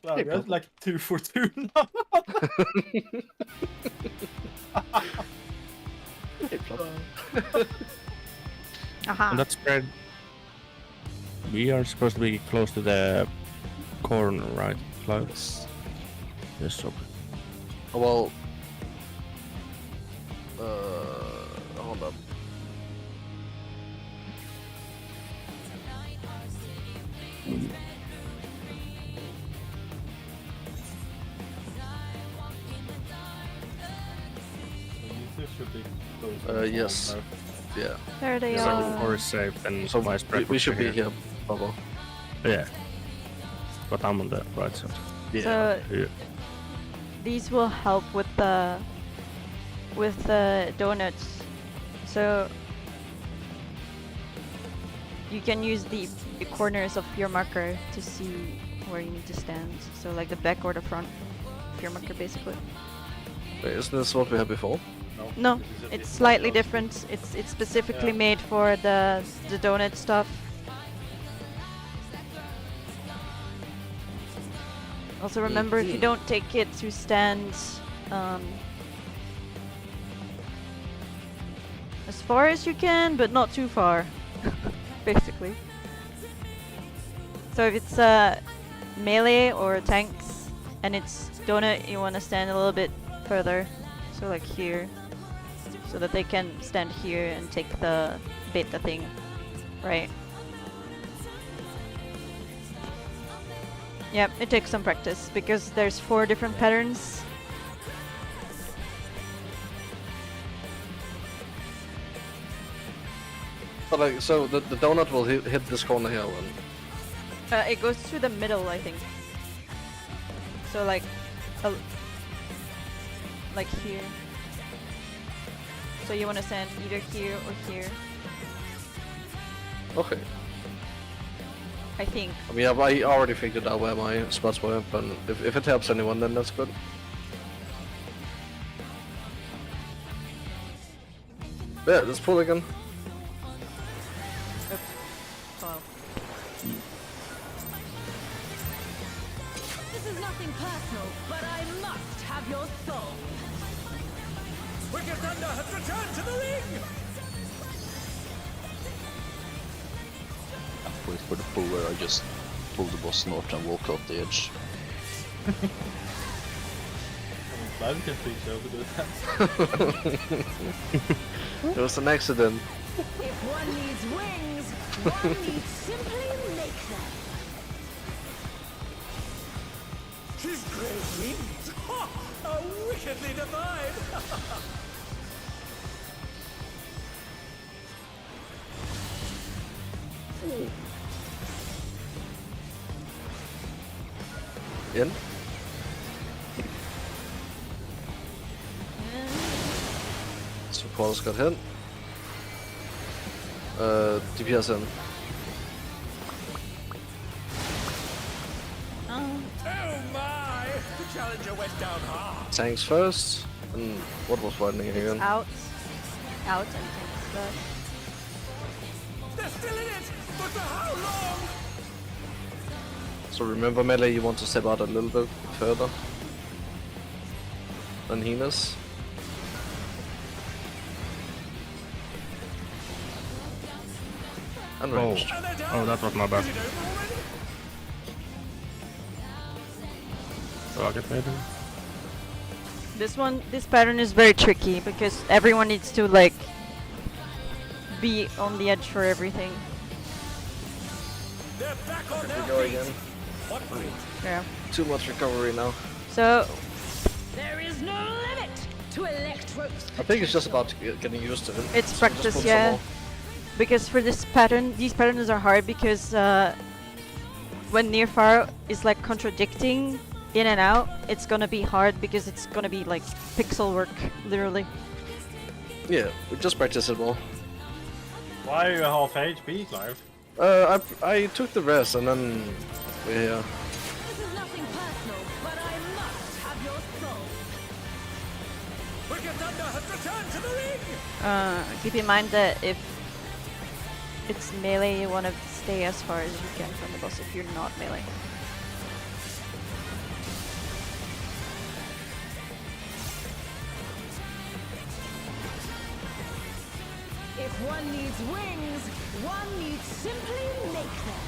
Wow, we have like 2 for 2 now. Aha. And that spread. We are supposed to be close to the corner, right? Close. Yes, okay. Well, hold up. You should be close. Yes. Yeah. There they So are. we're safe, then So my spread we should be here. here, Bubble. Yeah. But I'm on the right side. Yeah. So Yeah. these will help with the donuts. So you can use the corners of your marker to see where you need to stand. So like the back or the front of your marker, basically. Wait, isn't this what we had before? No, it's slightly different. It's specifically made for the donut stuff. Also remember, if you don't take it to stand as far as you can, but not too far, basically. So if it's melee or tanks and it's donut, you want to stand a little bit further, so like here, so that they can stand here and take the beta thing, right? Yep, it takes some practice because there's 4 different patterns. But like, so the donut will hit this corner here when. It goes through the middle, I think. So like here. So you want to stand either here or here, Okay. I think. I mean, I already figured out where my spots were, but if it helps anyone, then that's good. Yeah, let's pull again. Oops. Wow. This is nothing personal, but I must have your soul. Wicked Thunder has returned to the ring. Wait for the pull where I just pull the boss north and walk off the edge. Clive can teach you how to do that. It was an accident. If one needs wings, one needs simply make them. His great wings! Ha! Are wickedly divine! In. Supporters got hit. DPS in. Oh my! The challenger went down hard. Tanks first. And what was widening again? Out. Out and tanks first. They're still in it! But for how long? So remember melee, you want to step out a little bit further than healers. And Oh, ranged. oh, that was my bad. Rocket maybe? This pattern is very tricky because everyone needs to like be on the edge for everything. They're back on Here their we go feet. again. Yeah. Too much recovery now. So There is no limit to Electro's I think it's just about getting used to it. it's So just practice, put some yeah. more. Because for this pattern, these patterns are hard because when near far is like contradicting in and out, it's gonna be hard because it's gonna be like pixel work, literally. Yeah, we just practice it more. Why are you half HP, Clive? I took the rest and then we're here. This is nothing personal, but I must have your soul. Wicked Thunder has returned to the ring! Keep in mind that if it's melee, you want to stay as far as you can from the boss if you're not melee. If one needs wings, one needs simply make them.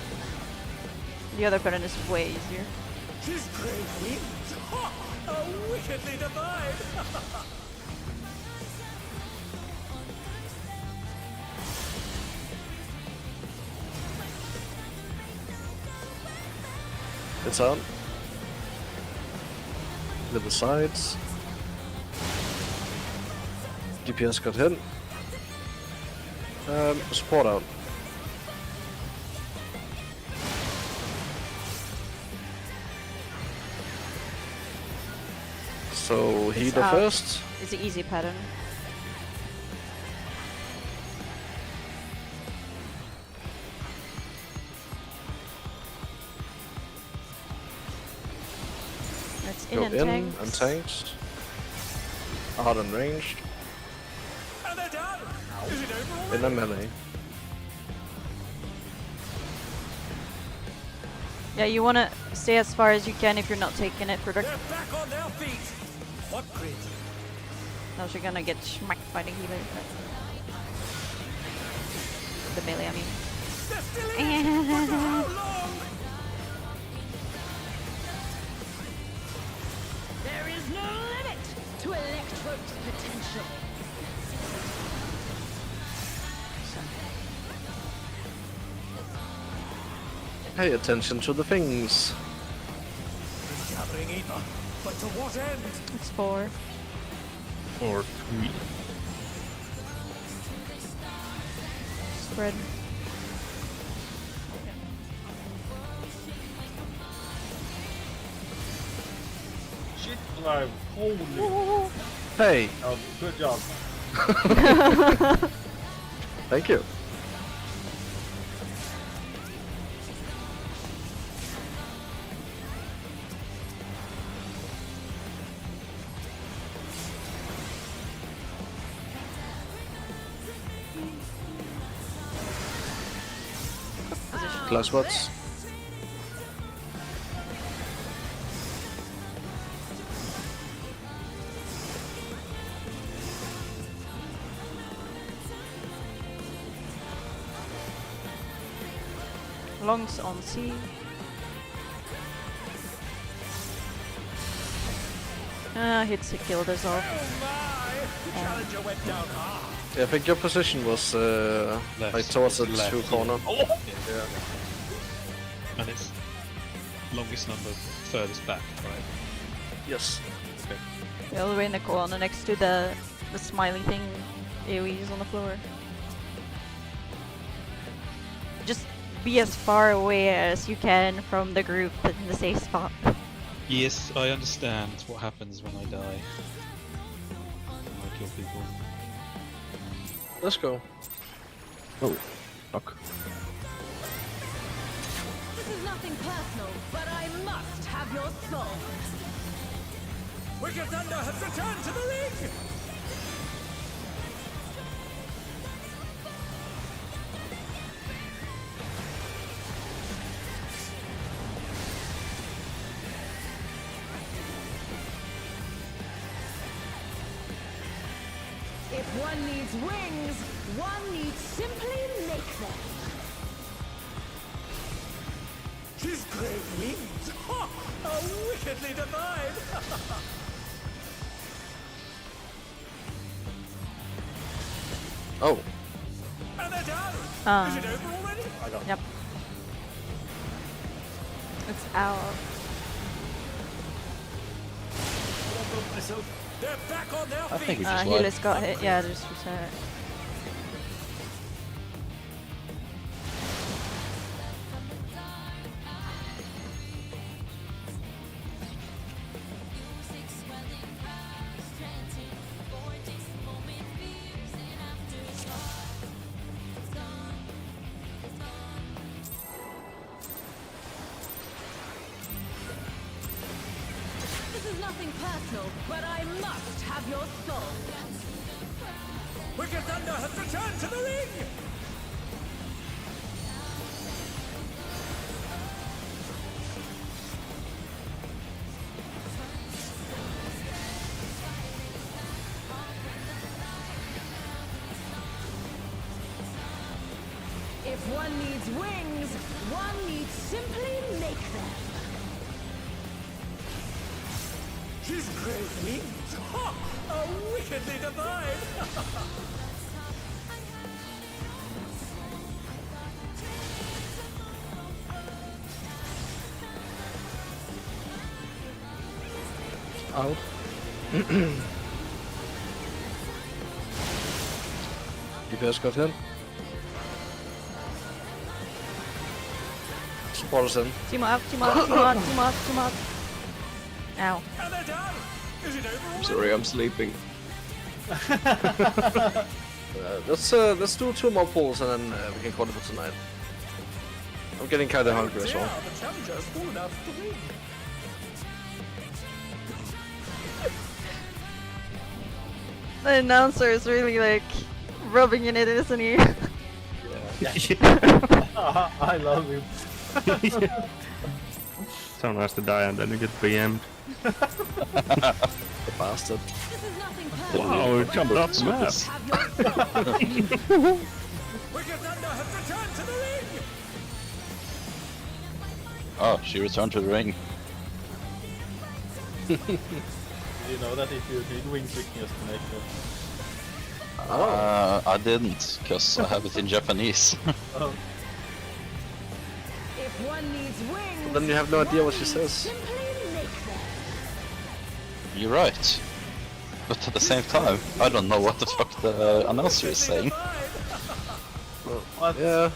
The other pattern is way easier. His great wings! Ha! Are wickedly divine! It's out. With the sides. DPS got hit. Support out. So It's healer out. first. It's an easy pattern. That's in Go and in tanks. and tanks. Out and ranged. And they're done! Is it over already? In a melee. Yeah, you want to stay as far as you can if you're not taking it for the... They're back on their feet! What grit? Else you're gonna get smacked by the healer. The melee, I mean. They're still in it! But for how long? There is no limit to Electro's potential. Pay attention to the things. Gathering ether, but to what end? It's 4. Or 3. Spread. Shit, Clive. Holy. Hey! Oh, good job. Thank you. Class what's? Longs on C. Hits killed us all. Challenger went down hard. Yeah, I think your position was like towards the left, two corner. Yeah. And it's longest number furthest back, right? Yes. Okay. Yeah, all the way in the corner next to the smiley thing AoEs on the floor. Just be as far away as you can from the group in the safe spot. Yes, I understand what happens when I die. When I kill people. Let's go. Oh, fuck. This is nothing personal, but I must have your soul. Wicked Thunder has returned to the ring! If one needs wings, one needs simply make them. His great wings! Ha! How wickedly divine! Oh. And they're down! Is it over already? Yep. It's out. They're back on their I think feet! we just Healers got hit. Yeah, just was hurt. This is nothing personal, but I must have your soul. Wicked Thunder has returned to the ring! If one needs wings, one needs simply make them. His great wings! Ha! How wickedly divine! Out. DPS got him. Support us in. Team out, team out, team out, team out, team out. Ow. And they're down! Is it over I'm already? sorry, I'm sleeping. Let's do 2 more pulls and then we can call it for tonight. I'm getting kinda hungry as well. The challenger has fallen out of the ring. The announcer is really like rubbing in it, isn't he? I love him. So nice to die and then you get BM'd. The bastard. This is nothing personal. Wow, it jumped off the map. Have your soul. Wicked Thunder has returned to the ring! Oh, she returned to the ring. You know that if you did wings, you can just make it. I didn't, because I have it in Japanese. Oh. If one needs wings, Then you have no idea what she one says. needs simply make them. You're right. But at the same time, I don't know what the fuck the announcer is saying. What? Yeah.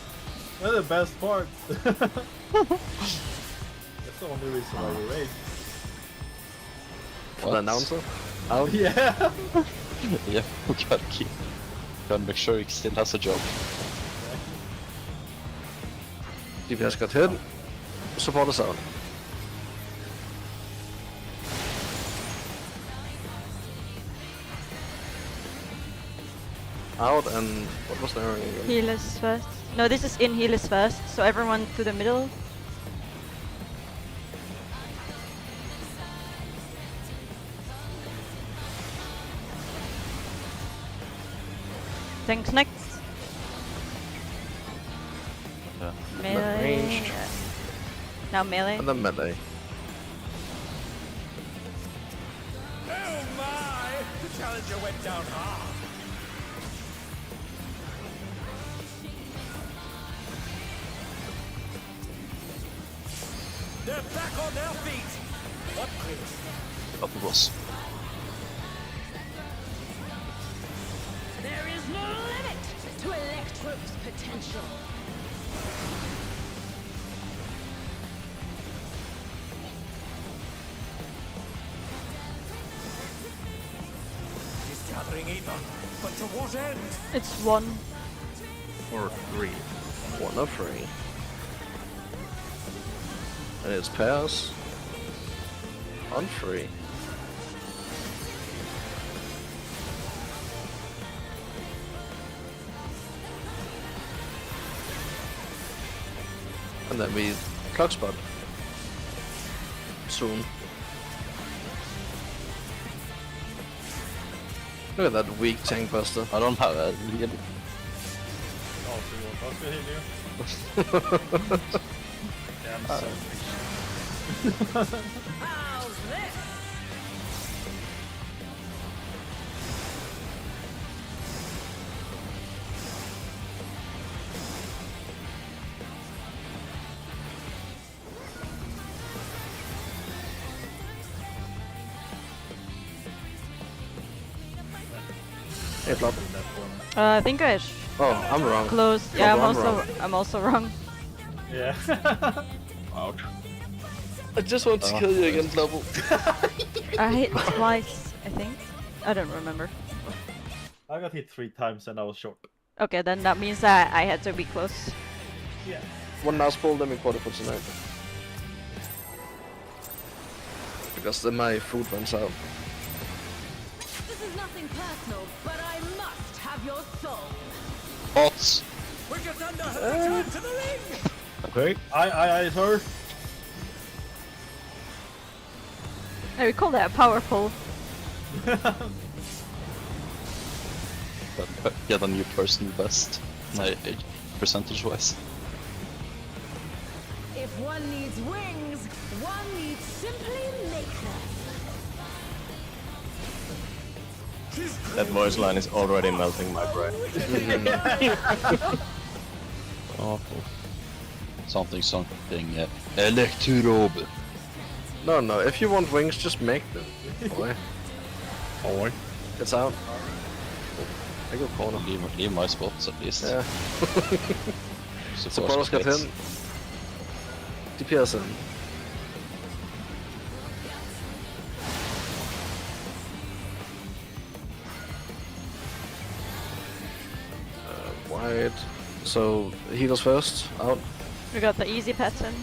That's the best part. That's the only reason why you rage. The announcer? Out. Yeah. Yeah, we gotta make sure he still has a job. DPS got hit. Support us out. Out and what was there again? Healers first. No, this is in healers first, so everyone to the middle. Tanks next. Yeah. Melee. Ranged. Now melee. And then melee. The challenger went down hard. They're back on their feet. What crit? Couple boss. There is no limit to Electro's potential. He's gathering either, but to what end? It's 1. Or 3. 1 of 3. And it's pairs. On 3. And then we clock spot. Soon. Look at that weak tank buster. I don't have that. Oh, so you want us to heal you? Damn selfish. How's this? Hey, flop. I think I Oh, I'm wrong. close. Yeah, I'm wrong. I'm also wrong. Yeah. Ouch. I just want to kill you again, Double. I hit twice, I think. I don't remember. I got hit 3 times and I was short. Okay, then that means that I had to be close. Yeah. One last pull, then we quarter for tonight. Because then my food runs out. This is nothing personal, but I must have your soul. Bots. Wicked Thunder has returned to the ring. Okay. I heard. I recall that powerful. Get a new personal best. Percentage wise. If one needs wings, one needs simply make them. That voice line is already melting my brain. Awful. Something. Elektrobe. No, if you want wings, just make them. Boy. Boy. It's out. I go corner. Leave my spots at least. Yeah. Support ska in. DPS in. Wide. So healers first. Out. We got the easy pattern.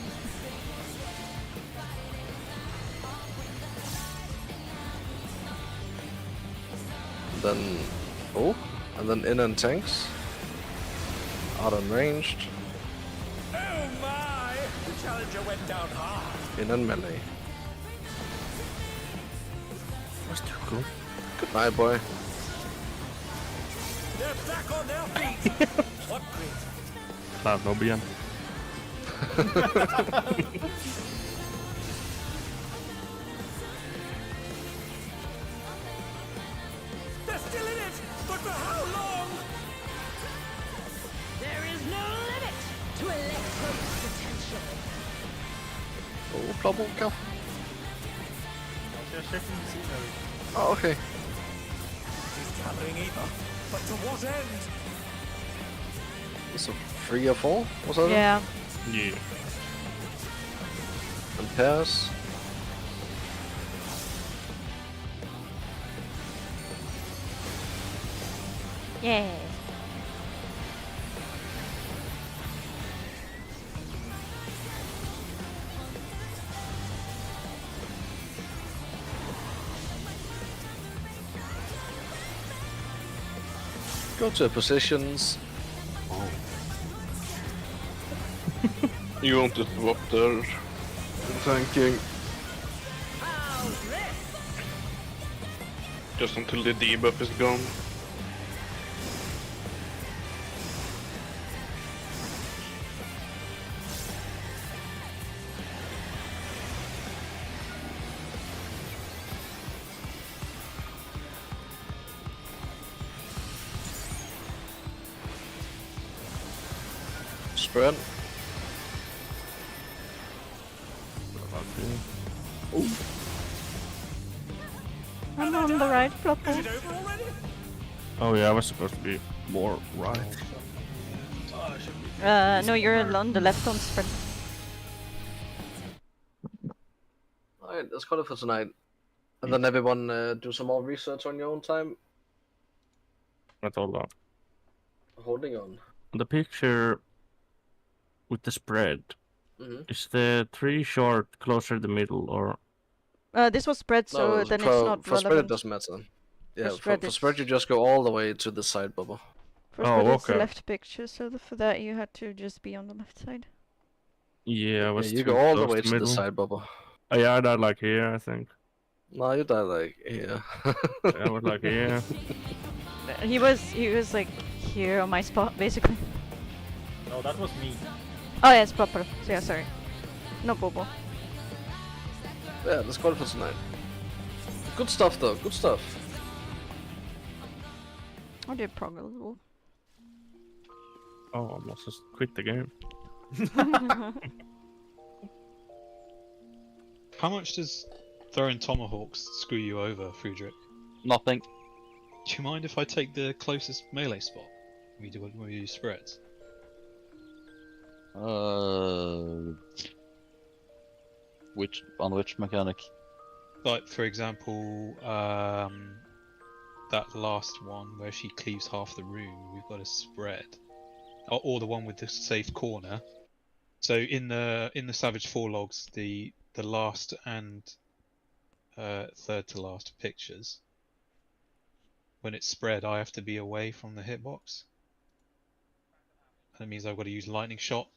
Then and then in and tanks. Out unranged. Oh my! The challenger went down hard. In and melee. That's too cool. Good night, boy. They're back on their feet. What crit? Cloud Nobian. They're still in it, but for how long? There is no limit to Electro's potential. Oh, double kill. Just checking the scenery. Oh, okay. He's gathering either, but to what end? So 3 or 4? Was that? Yeah. Yeah. And pairs. Yeah. Go to positions. You want to swap there? Thanking. How's this? Just until the debuff is gone. spread. I'm on the right, Floppo. Is it over already? Oh yeah, I was supposed to be more right. No, you're on the left on spread. Alright, let's call it for tonight. And then everyone do some more research on your own time. That's all that. Holding on. The picture with the spread. Mhm. Is the tree short closer to the middle or? This was spread, so No, then for, it's not for spread it relevant. doesn't matter. Yeah, spread for spread you just go all the way to the side bubble. For Oh, spread, it's the okay. left picture, so for that you had to just be on the left side. Yeah, I was you too go all the close way to to the middle. side bubble. Oh, yeah, I died like here, I think. No, you died like here. I was like here. He was like here on my spot, basically. No, that was me. Oh yeah, it's proper. So yeah, sorry. No Bobo. Yeah, let's call it for tonight. Good stuff though, good stuff. I did prog a little. Oh, I must just quit the game. How much does throwing tomahawks screw you over, Friedrich? Nothing. Do you mind if I take the closest melee spot when we do spreads? Which mechanic? Like, for example, that last one where she cleaves half the room, we've got a spread. Or the one with the safe corner. So in the Savage 4 logs, the last and third to last pictures, when it's spread, I have to be away from the hitbox. That means I've got to use lightning shot,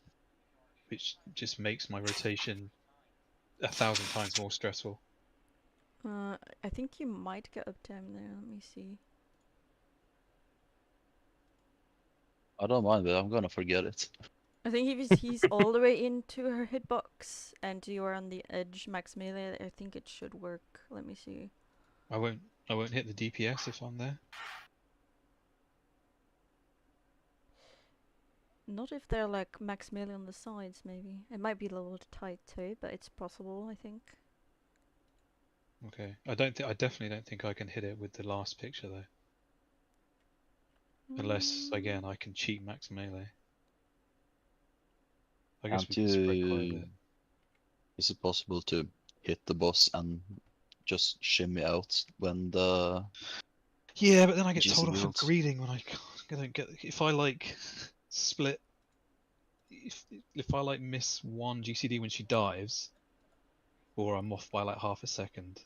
which just makes my rotation 1,000 times more stressful. I think you might get uptime there. Let me see. I don't mind, but I'm gonna forget it. I think if he's all the way into her hitbox and you are on the edge max melee, I think it should work. Let me see. I won't hit the DPS if I'm there. Not if they're like max melee on the sides, maybe. It might be a little tight too, but it's possible, I think. Okay. I definitely don't think I can hit it with the last picture though. Unless again I can cheat max melee. I guess we can spread quite a bit. Is it possible to hit the boss and just shimmy out when the... Yeah, but then I get GC told off builds? for greeting when I don't get. If I like split, if I like miss one GCD when she dives, or I'm off by like half a second,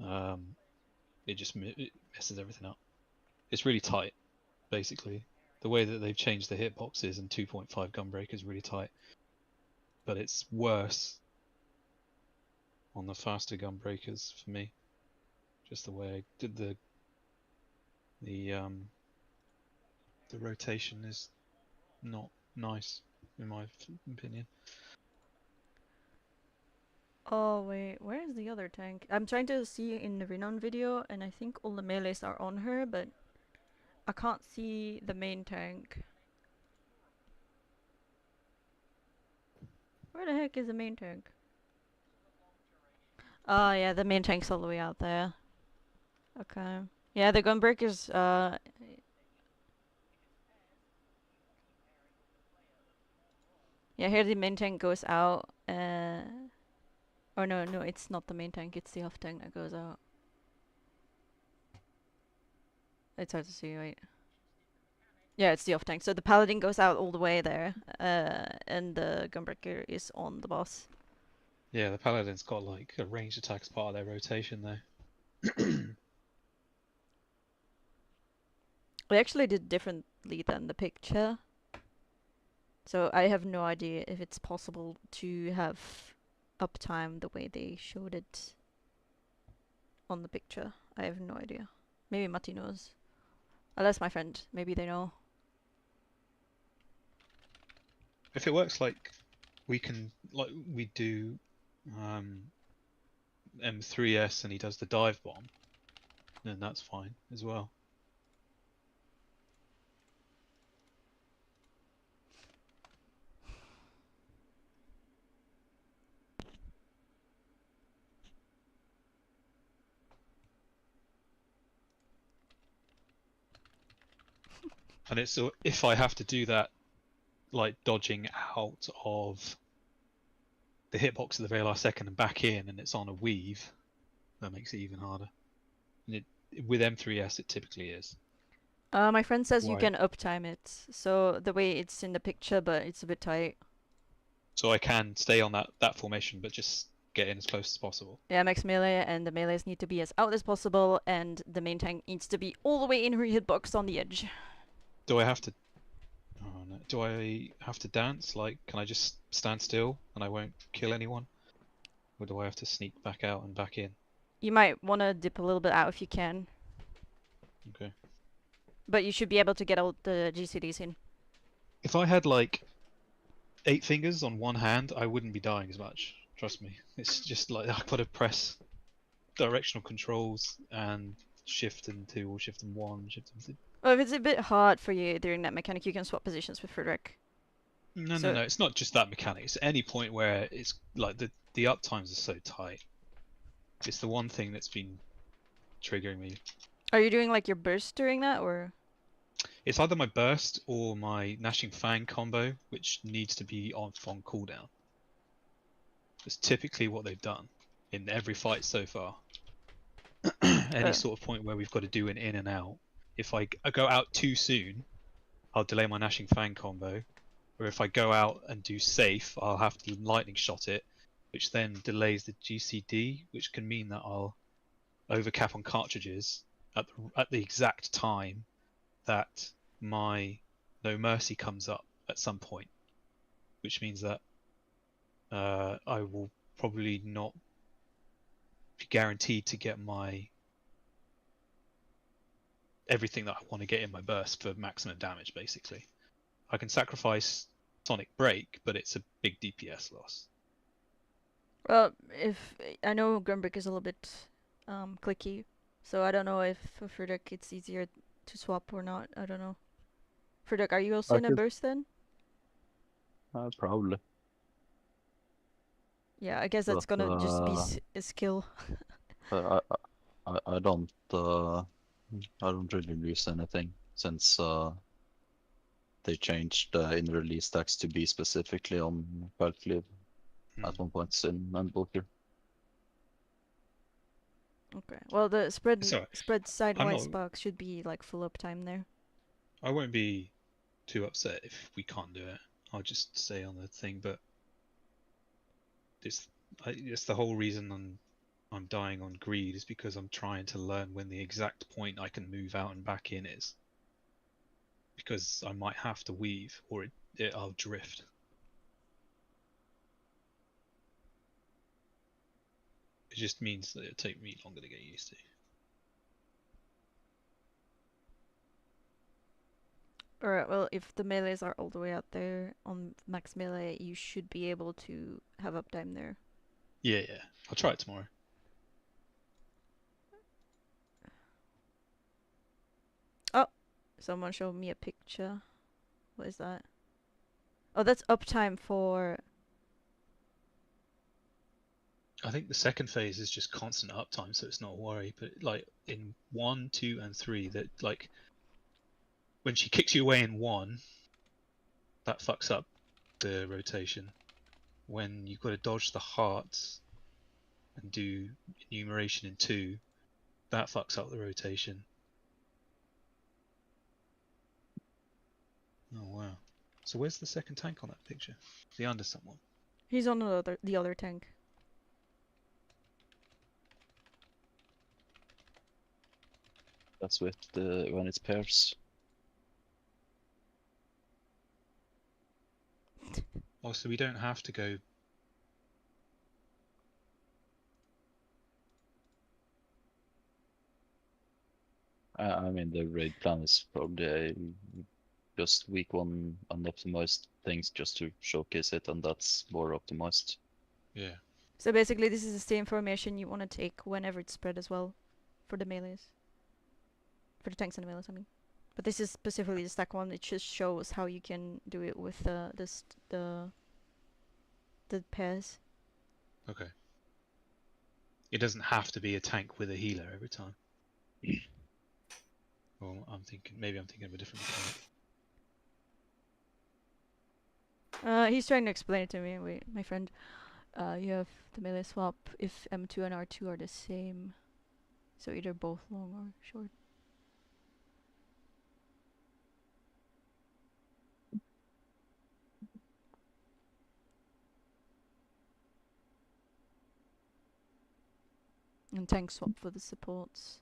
it just messes everything up. It's really tight, basically. The way that they've changed the hitboxes and 2.5 Gunbreaker is really tight, but it's worse on the faster Gunbreakers for me. Just the way I did the rotation is not nice in my opinion. Oh wait, where is the other tank? I'm trying to see in the Renown video, and I think all the melees are on her, but I can't see the main tank. Where the heck is the main tank? Oh yeah, the main tank's all the way out there. Okay. Yeah, the Gunbreakers, yeah, here the main tank goes out, oh no, it's not the main tank, it's the off tank that goes out. It's hard to see, wait. Yeah, it's the off tank. So the paladin goes out all the way there, and the Gunbreaker is on the boss. Yeah, the paladin's got like a ranged attack as part of their rotation though. They actually did differently than the picture. So I have no idea if it's possible to have uptime the way they showed it on the picture. I have no idea. Maybe Matti knows. Unless my friend, maybe they know. If it works like we do M3S and he does the dive bomb, then that's fine as well. And it's if I have to do that, like dodging out of the hitbox at the very last second and back in, and it's on a weave, that makes it even harder. And with M3S, it typically is. My friend says you Right. can uptime it, so the way it's in the picture, but it's a bit tight. So I can stay on that formation, but just get in as close as possible. Yeah, max melee, and the melees need to be as out as possible, and the main tank needs to be all the way in her hitbox on the edge. Do I have to? Oh, no. Do I have to dance? Like, can I just stand still and I won't kill anyone? Or do I have to sneak back out and back in? You might want to dip a little bit out if you can. Okay. But you should be able to get all the GCDs in. If I had like 8 fingers on one hand, I wouldn't be dying as much. Trust me. It's just like I've got to press directional controls and shift and 2 or shift and 1, shift and 2. Well, if it's a bit hard for you during that mechanic, you can swap positions with Frederick. No, it's not just that mechanic. It's any point where it's like the up times are so tight. It's the one thing that's been triggering me. Are you doing like your burst during that, or? It's either my burst or my Gnashing Fang combo, which needs to be on cooldown. That's typically what they've done in every fight so far. Any sort of point where we've got to do an in and out. If I go out too soon, I'll delay my Gnashing Fang combo. Or if I go out and do safe, I'll have to lightning shot it, which then delays the GCD, which can mean that I'll overcap on cartridges at the exact time that my No Mercy comes up at some point, which means that I will probably not be guaranteed to get my everything that I want to get in my burst for maximum damage. Basically, I can sacrifice Sonic Break, but it's a big DPS loss. Well, if I know Grumbrick is a little bit clicky, so I don't know if for Frederick it's easier to swap or not. I don't know. Frederick, are you also in a burst then? Probably. Yeah, I guess that's gonna just be a skill. I don't really lose anything since they changed in release tags to be specifically on Valkyrie at one point in Endwalker. Okay. Well, the spread Sorry. sidewise sparks should be like full uptime there. I won't be too upset if we can't do it. I'll just stay on the thing, but it's the whole reason I'm dying on greed is because I'm trying to learn when the exact point I can move out and back in is. Because I might have to weave, or I'll drift. It just means that it'll take me longer to get used to. Alright, well, if the melees are all the way out there on max melee, you should be able to have uptime there. Yeah. I'll try it tomorrow. Oh! Someone showed me a picture. What is that? Oh, that's uptime for... I think the second phase is just constant uptime, so it's not a worry. But like in 1, 2, and 3, that like when she kicks you away in 1, that fucks up the rotation. When you've got to dodge the hearts and do enumeration in 2, that fucks up the rotation. Oh wow. So where's the second tank on that picture? Is he under someone? He's on the other tank. That's with when it's pairs. Oh, so we don't have to go. I mean, the raid plan is probably just week 1 unoptimized things just to showcase it, and that's more optimized. Yeah. So basically, this is the same formation you want to take whenever it's spread as well, for the melees. For the tanks and the melees, I mean. But this is specifically the stack one. It just shows how you can do it with the pairs. Okay. It doesn't have to be a tank with a healer every time. Well, maybe I'm thinking of a different mechanic. He's trying to explain it to me. Wait, my friend. You have the melee swap if M2 and R2 are the same. So either both long or short. And tank swap for the supports.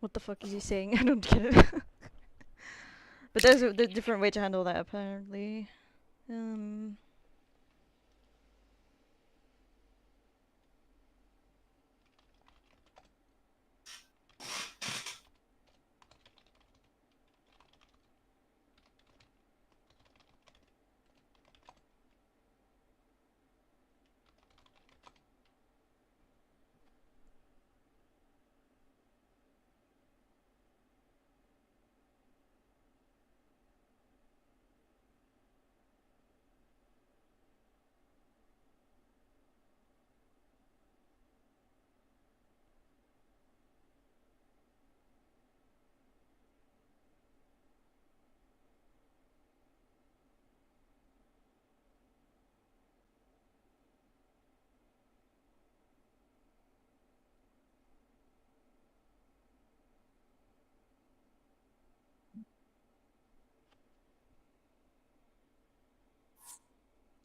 What the fuck is he saying? I don't get it. But there's a different way to handle that apparently.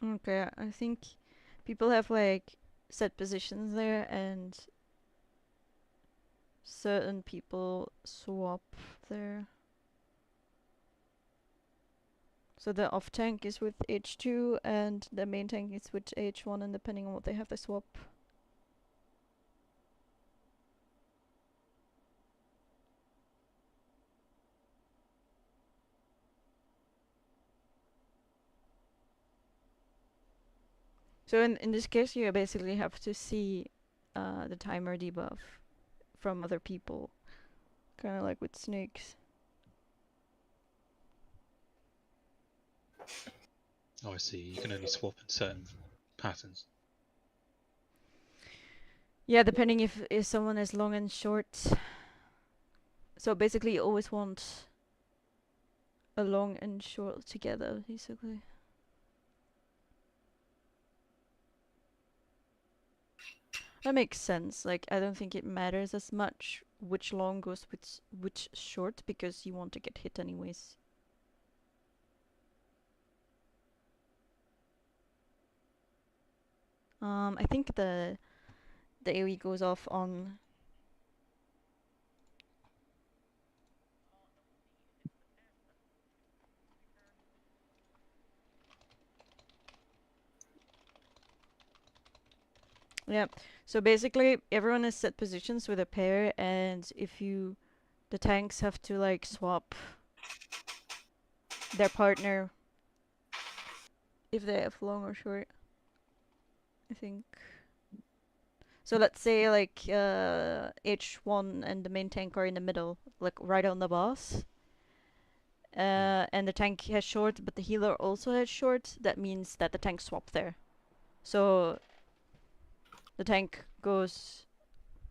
Okay, I think people have like set positions there and certain people swap there. So the off tank is with H2 and the main tank is with H1, and depending on what they have they swap. So in this case you basically have to see the timer debuff from other people. Kinda like with snakes. Oh, I see. You can only swap in certain patterns. Yeah, depending if someone is long and short. So basically you always want a long and short together, basically. That makes sense. Like, I don't think it matters as much which long goes with which short, because you want to get hit anyways. I think the AoE goes off on... Yeah, so basically everyone is set positions with a pair, and if you... the tanks have to like swap their partner if they have long or short, I think. So let's say like H1 and the main tank are in the middle, like right on the boss. And the tank has short, but the healer also has short. That means that the tank swap there. So the tank goes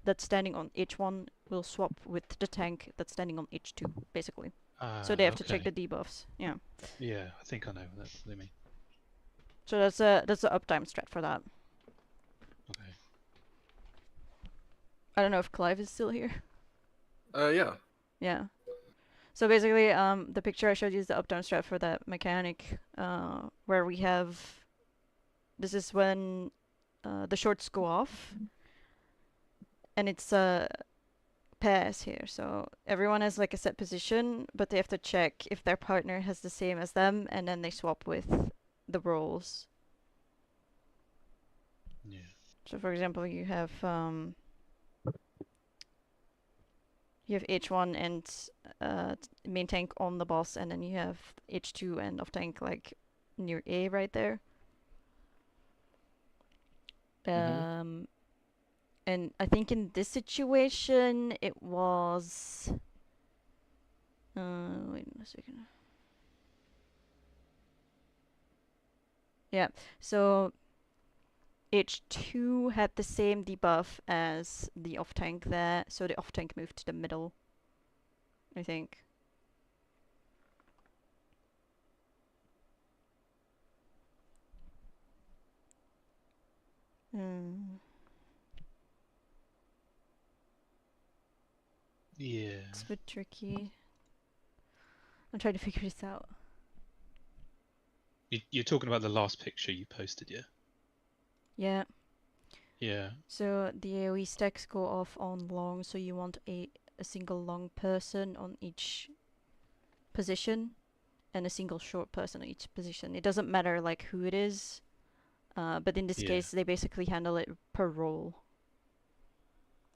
that's standing on H1 will swap with the tank that's standing on H2, basically. So they have to check the debuffs. Yeah. Yeah, I think I know what they mean. So that's a uptime strat for that. Okay. I don't know if Clive is still here. Yeah. Yeah. So basically, the picture I showed you is the uptime strat for that mechanic, where we have... this is when the shorts go off, and it's a pass here. So everyone has like a set position, but they have to check if their partner has the same as them, and then they swap with the roles. Yeah. So for example, you have H1 and main tank on the boss, and then you have H2 and off tank like near A right there. And I think in this situation it was... wait a second. Yeah, so H2 had the same debuff as the off tank there, so the off tank moved to the middle, I think. Yeah. It's a bit tricky. I'm trying to figure this out. You're talking about the last picture you posted, yeah? Yeah. Yeah. So the AoE stacks go off on long, so you want a single long person on each position and a single short person on each position. It doesn't matter like who it is, but in this case they basically handle it per role,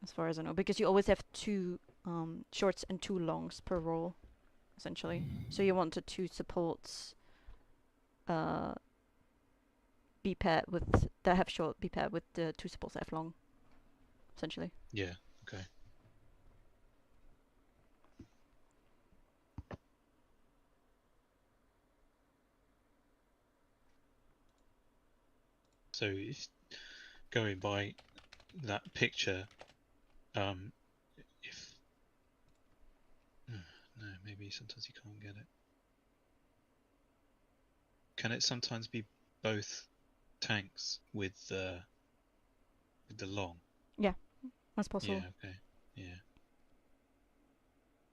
as far as I know, because you always have 2 shorts and 2 longs per role, essentially. So you want the 2 supports be paired with that have short be paired with the 2 supports that have long, essentially. Yeah. Okay. So if going by that picture, if no, maybe sometimes you can't get it. Can it sometimes be both tanks with the long? Yeah, that's possible. Yeah. Okay. Yeah.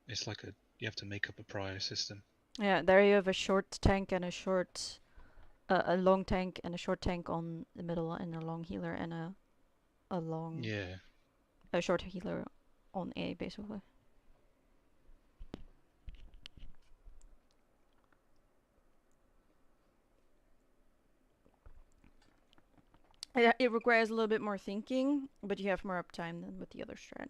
It's like you have to make up a prior system. Yeah, there you have a short tank and a long tank and a short tank on the middle, and a long healer and a short healer on A, basically. It requires a little bit more thinking, but you have more uptime than with the other strat.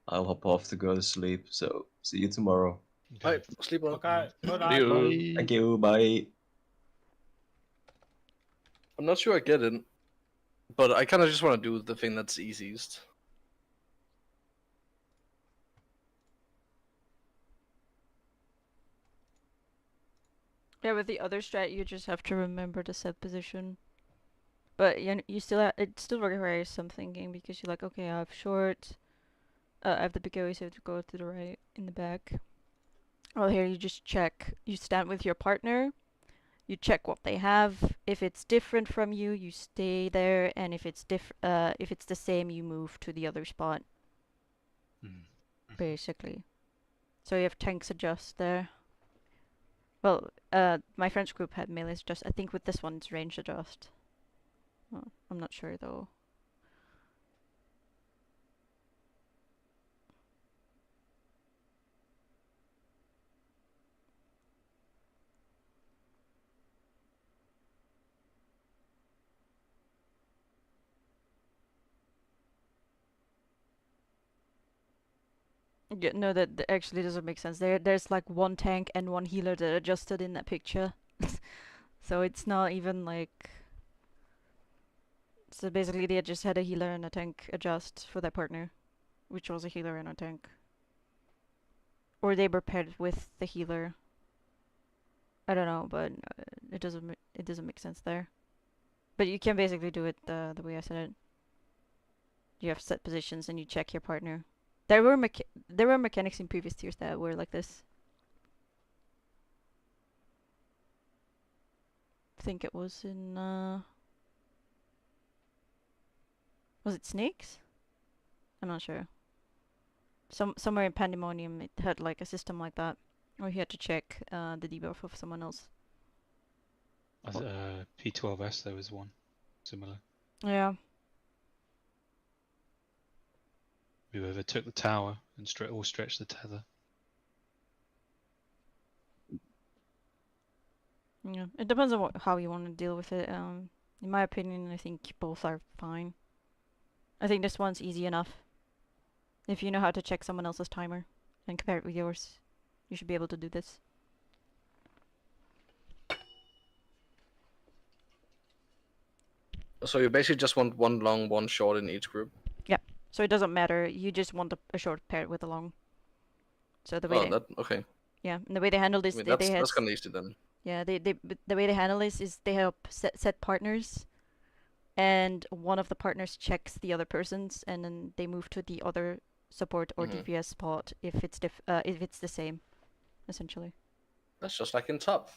I'll hop off to go to sleep, so see you tomorrow. Bye. Sleep well. Okay, good See night. you. Thank you, bye. I'm not sure I get it, but I kind of just want to do the thing that's easiest. Yeah, with the other strat, you just have to remember the set position. But you still it still requires some thinking, because you're like, okay, I have short, I have the big AoE, so I have to go to the right in the back. Well, here you just check. You stand with your partner. You check what they have. If it's different from you, you stay there, and if it's if it's the same, you move to the other spot. Basically. So you have tanks adjust there. Well, my French group had melee adjust. I think with this one it's range adjust. Oh, I'm not sure though. Yeah, no, that actually doesn't make sense. There's like 1 tank and 1 healer that adjusted in that picture. So it's not even like... So basically they just had a healer and a tank adjust for their partner, which was a healer and a tank. Or they were paired with the healer. I don't know, but it doesn't make sense there. But you can basically do it the way I said it. You have set positions and you check your partner. There were mechanics in previous tiers that were like this. I think it was in was it Snakes? I'm not sure. Somewhere in Pandemonium it had like a system like that, where you had to check the debuff of someone else. P12S there was one similar. Yeah. Whoever took the tower and stretched the tether. Yeah, it depends on how you want to deal with it. In my opinion, I think both are fine. I think this one's easy enough. If you know how to check someone else's timer and compare it with yours, you should be able to do this. So you basically just want one long, one short in each group. Yeah. So it doesn't matter. You just want a short paired with a long. So the way Oh, that okay. yeah, and the way they handle this, I mean, they that's has kind of easy then. yeah, the way they handle this is they have set partners, and one of the partners checks the other person's, and then they move to the other support or DPS spot if it's the same, essentially. That's just like in top.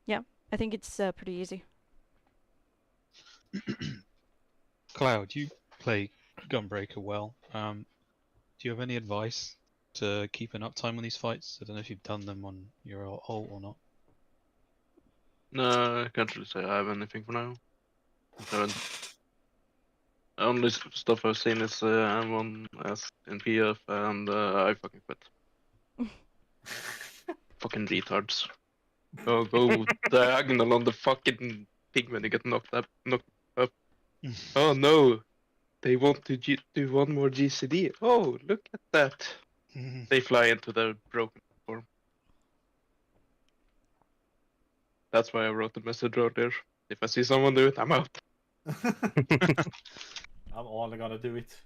Yeah, I think it's pretty easy. Cloud, you play Gunbreaker well. Do you have any advice to keep an uptime on these fights? I don't know if you've done them on your ult or not. No, I can't really say I have anything for now. Only stuff I've seen is M1 as in PF, and I fucking quit. Fucking retards. Go diagonal on the fucking thing when you get knocked up. Oh no! They want to do one more GCD. Oh, look at that! They fly into the broken form. That's why I wrote the message earlier. If I see someone do it, I'm out. I'm only gonna do it.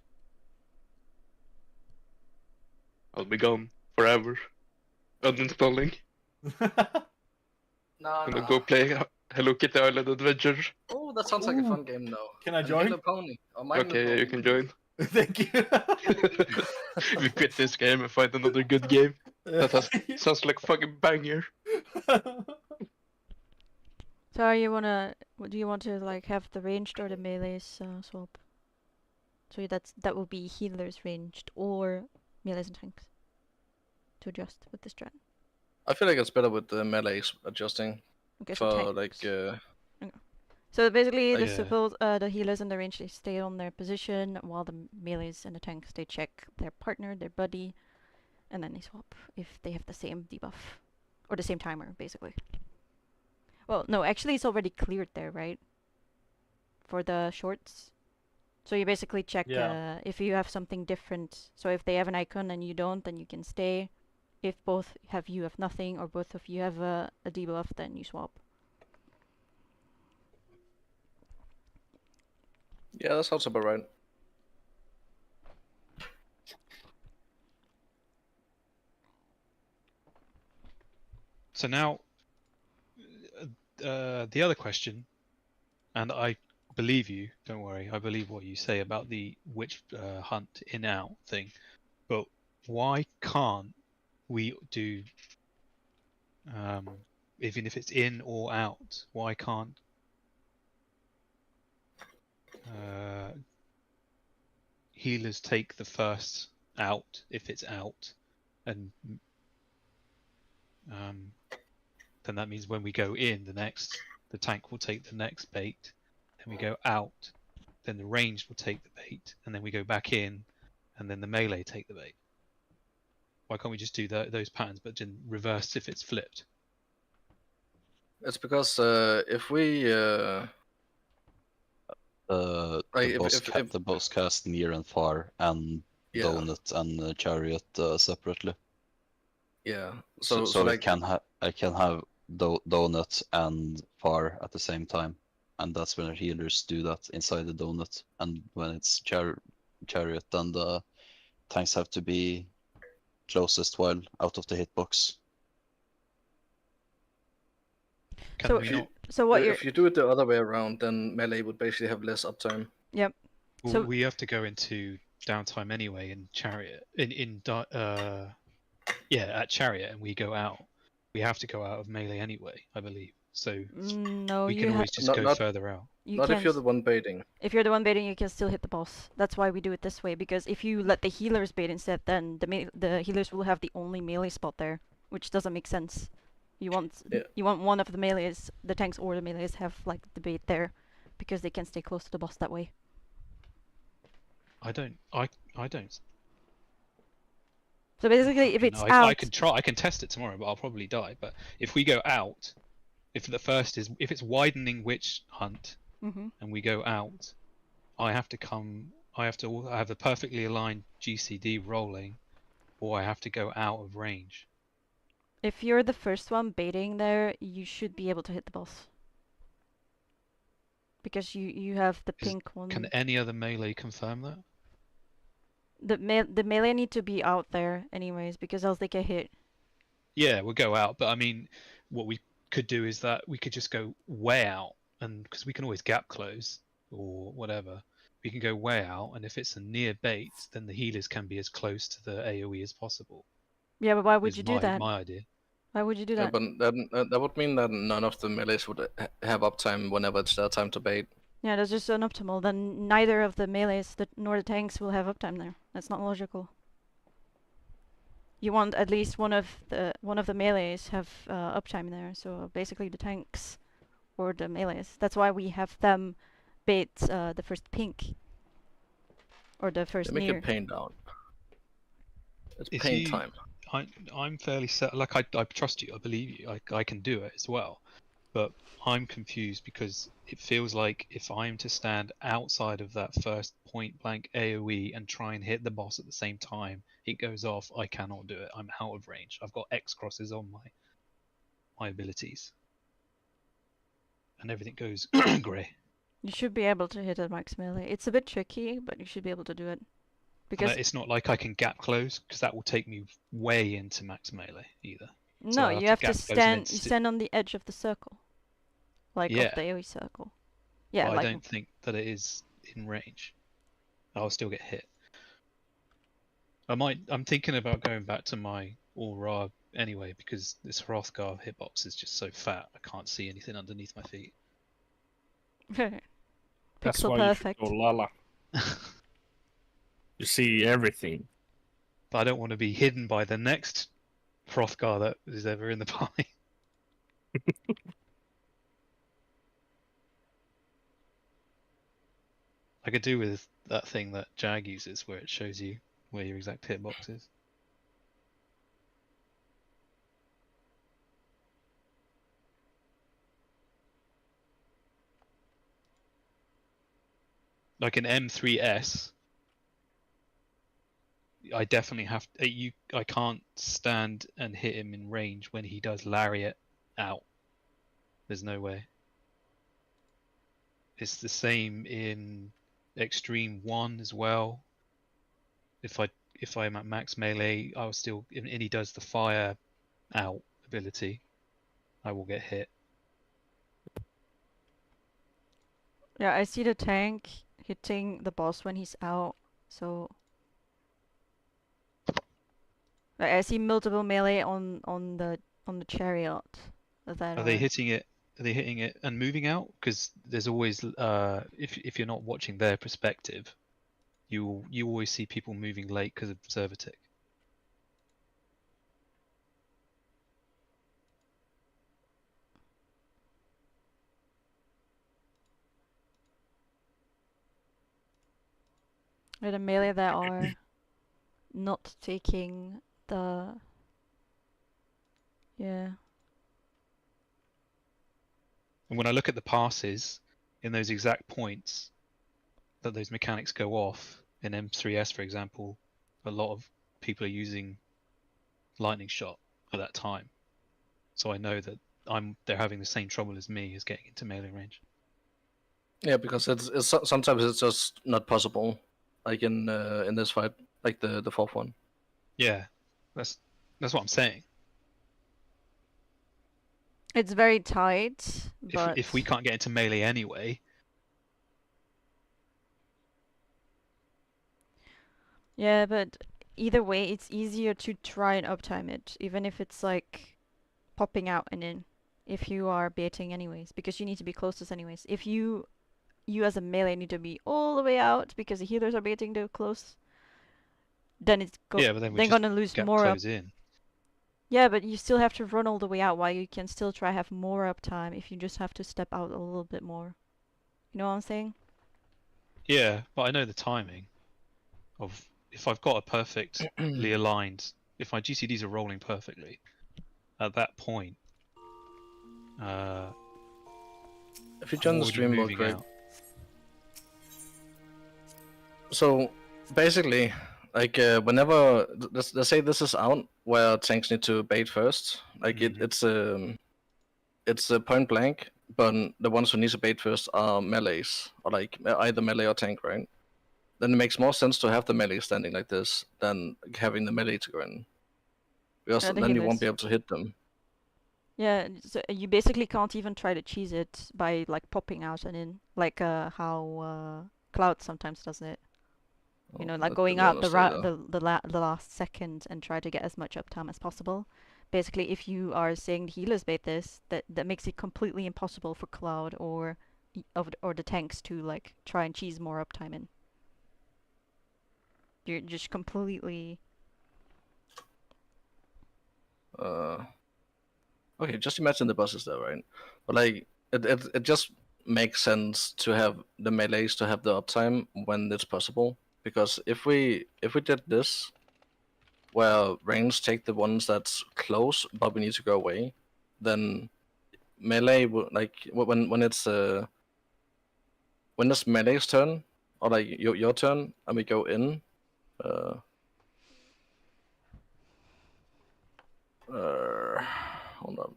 I'll be gone forever. Uninstalling. I'm gonna go play Hello Kitty Island Adventure. Oh, that sounds like a fun game now. Can I join? Pony. Okay, you can join. Thank you. We quit this game and find another good game. That sounds like a fucking banger. So do you want to like have the ranged or the melees swap? So that will be healers ranged or melees and tanks to adjust with this strat. I feel like it's better with the melees adjusting. Okay, for so like. Okay. So basically, Like, the healers and the range, they stay on their position, while the melees and the tanks, they check their partner, their buddy, and then they swap if they have the same debuff or the same timer, basically. Well, no, actually, it's already cleared there, right? For the shorts. So you basically check if you have something different. So if they have an icon and you don't, then you can stay. If both you have nothing, or both of you have a debuff, then you swap. Yeah, that sounds about right. So now, the other question, and I believe you, don't worry, I believe what you say about the witch hunt in-out thing, but why can't we do, even if it's in or out, why can't healers take the first out if it's out, and then that means when we go in, the tank will take the next bait, then we go out, then the ranged will take the bait, and then we go back in, and then the melee take the bait. Why can't we just do those patterns, but in reverse if it's flipped? It's because if we the boss cast near and far, and donut and chariot separately. Yeah. So like I can have donut and far at the same time, and that's when the healers do that inside the donut. And when it's chariot, then the tanks have to be closest while out of the hitbox. So if you do it the other way around, then melee would basically have less uptime. Yep. Well, So we have to go into downtime anyway in chariot at chariot, and we go out. We have to go out of melee anyway, I believe. So no, we can always just go further out. Not if you're the one baiting. If you're the one baiting, you can still hit the boss. That's why we do it this way, because if you let the healers bait instead, then the healers will have the only melee spot there, which doesn't make sense. You want one of the melees, the tanks or the melees, have like the bait there, because they can stay close to the boss that way. I don't. So basically, if it's out, I can try. I can test it tomorrow, but I'll probably die. But if we go out, if it's widening witch hunt, and we go out, I have to have a perfectly aligned GCD rolling, or I have to go out of range. If you're the first one baiting there, you should be able to hit the boss. because you have the pink one. Can any other melee confirm that? The melee need to be out there anyways, because else they get hit. Yeah, we'll go out, but I mean, what we could do is that we could just go way out, and because we can always gap close or whatever, we can go way out, and if it's a near bait, then the healers can be as close to the AoE as possible. Yeah, but why would you do that? My idea. Why would you do Yeah, that? but that would mean that none of the melees would have uptime whenever it's their time to bait. Yeah, that's just unoptimal. Then neither of the melees nor the tanks will have uptime there. That's not logical. You want at least one of the melees have uptime there. So basically the tanks or the melees. That's why we have them bait the first pink or the first They make near. it pain down. It's If pain you- time. I'm fairly set. Like I trust you. I believe you. I can do it as well. But I'm confused because it feels like if I'm to stand outside of that first point blank AoE and try and hit the boss at the same time, it goes off. I cannot do it. I'm out of range. I've got X crosses on my abilities, and everything goes grey. You should be able to hit at max melee. It's a bit tricky, but you should be able to do it. Because And it's not like I can gap close because that will take me way into max melee either. So no, I'll you have to gap close and then stand. You stand on the edge of the circle, like Yeah. of the AoE circle. Yeah, But like I don't think that it is in range. I'll still get hit. I'm thinking about going back to my all raw anyway because this Hrothgar hitbox is just so fat. I can't see anything underneath my feet. That's Pixel why perfect. you should go Lala. You see everything. But I don't want to be hidden by the next Hrothgar that is ever in the party. I could do with that thing that Jag uses where it shows you where your exact hitbox is. Like an M3S, I definitely have I can't stand and hit him in range when he does lariat out. There's no way. It's the same in Extreme 1 as well. If I'm at max melee, I'll still, and he does the fire out ability, I will get hit. Yeah, I see the tank hitting the boss when he's out, so I see multiple melee on the chariot. That Are they hitting it? Are they hitting it and moving out? Because there's always, if you're not watching their perspective, you always see people moving late because of server tick. Yeah, the melee that are not taking the yeah. And when I look at the passes in those exact points that those mechanics go off in M3S, for example, a lot of people are using lightning shot at that time. So I know that they're having the same trouble as me as getting into melee range. Yeah, because it's sometimes it's just not possible, like in this fight, like the fourth one. Yeah, that's what I'm saying. It's very tight, but If we can't get into melee anyway, yeah, but either way, it's easier to try and uptime it, even if it's like popping out and in, if you are baiting anyways, because you need to be closest anyways. If you as a melee need to be all the way out because the healers are baiting too close, then it's yeah, but then we they're just gonna lose gap more up. close in. Yeah, but you still have to run all the way out while you can still try have more uptime if you just have to step out a little bit more. You know what I'm saying? Yeah, but I know the timing of if I've got a perfectly aligned, if my GCDs are rolling perfectly, at that point, If you join I'm the already stream mode, moving Greg. out. So basically, like whenever let's say this is out where tanks need to bait first, like it's a point blank, but the ones who need to bait first are melees, or like either melee or tank, right? Then it makes more sense to have the melee standing like this than having the melee to go in, because the then you won't healers. be able to hit them. Yeah, so you basically can't even try to cheese it by like popping out and in, like how Cloud sometimes does it. You know, like going out the the last second and try to get as much uptime as possible. Basically, if you are saying the healers bait this, that makes it completely impossible for Cloud or the tanks to like try and cheese more uptime in. You're just completely. Okay, just imagine the bosses there, right? But like, it just makes sense to have the melees to have the uptime when it's possible. Because if we did this, where range take the ones that's close, but we need to go away, then melee will like when it's when it's melee's turn, or like your turn, and we go in. Hold on.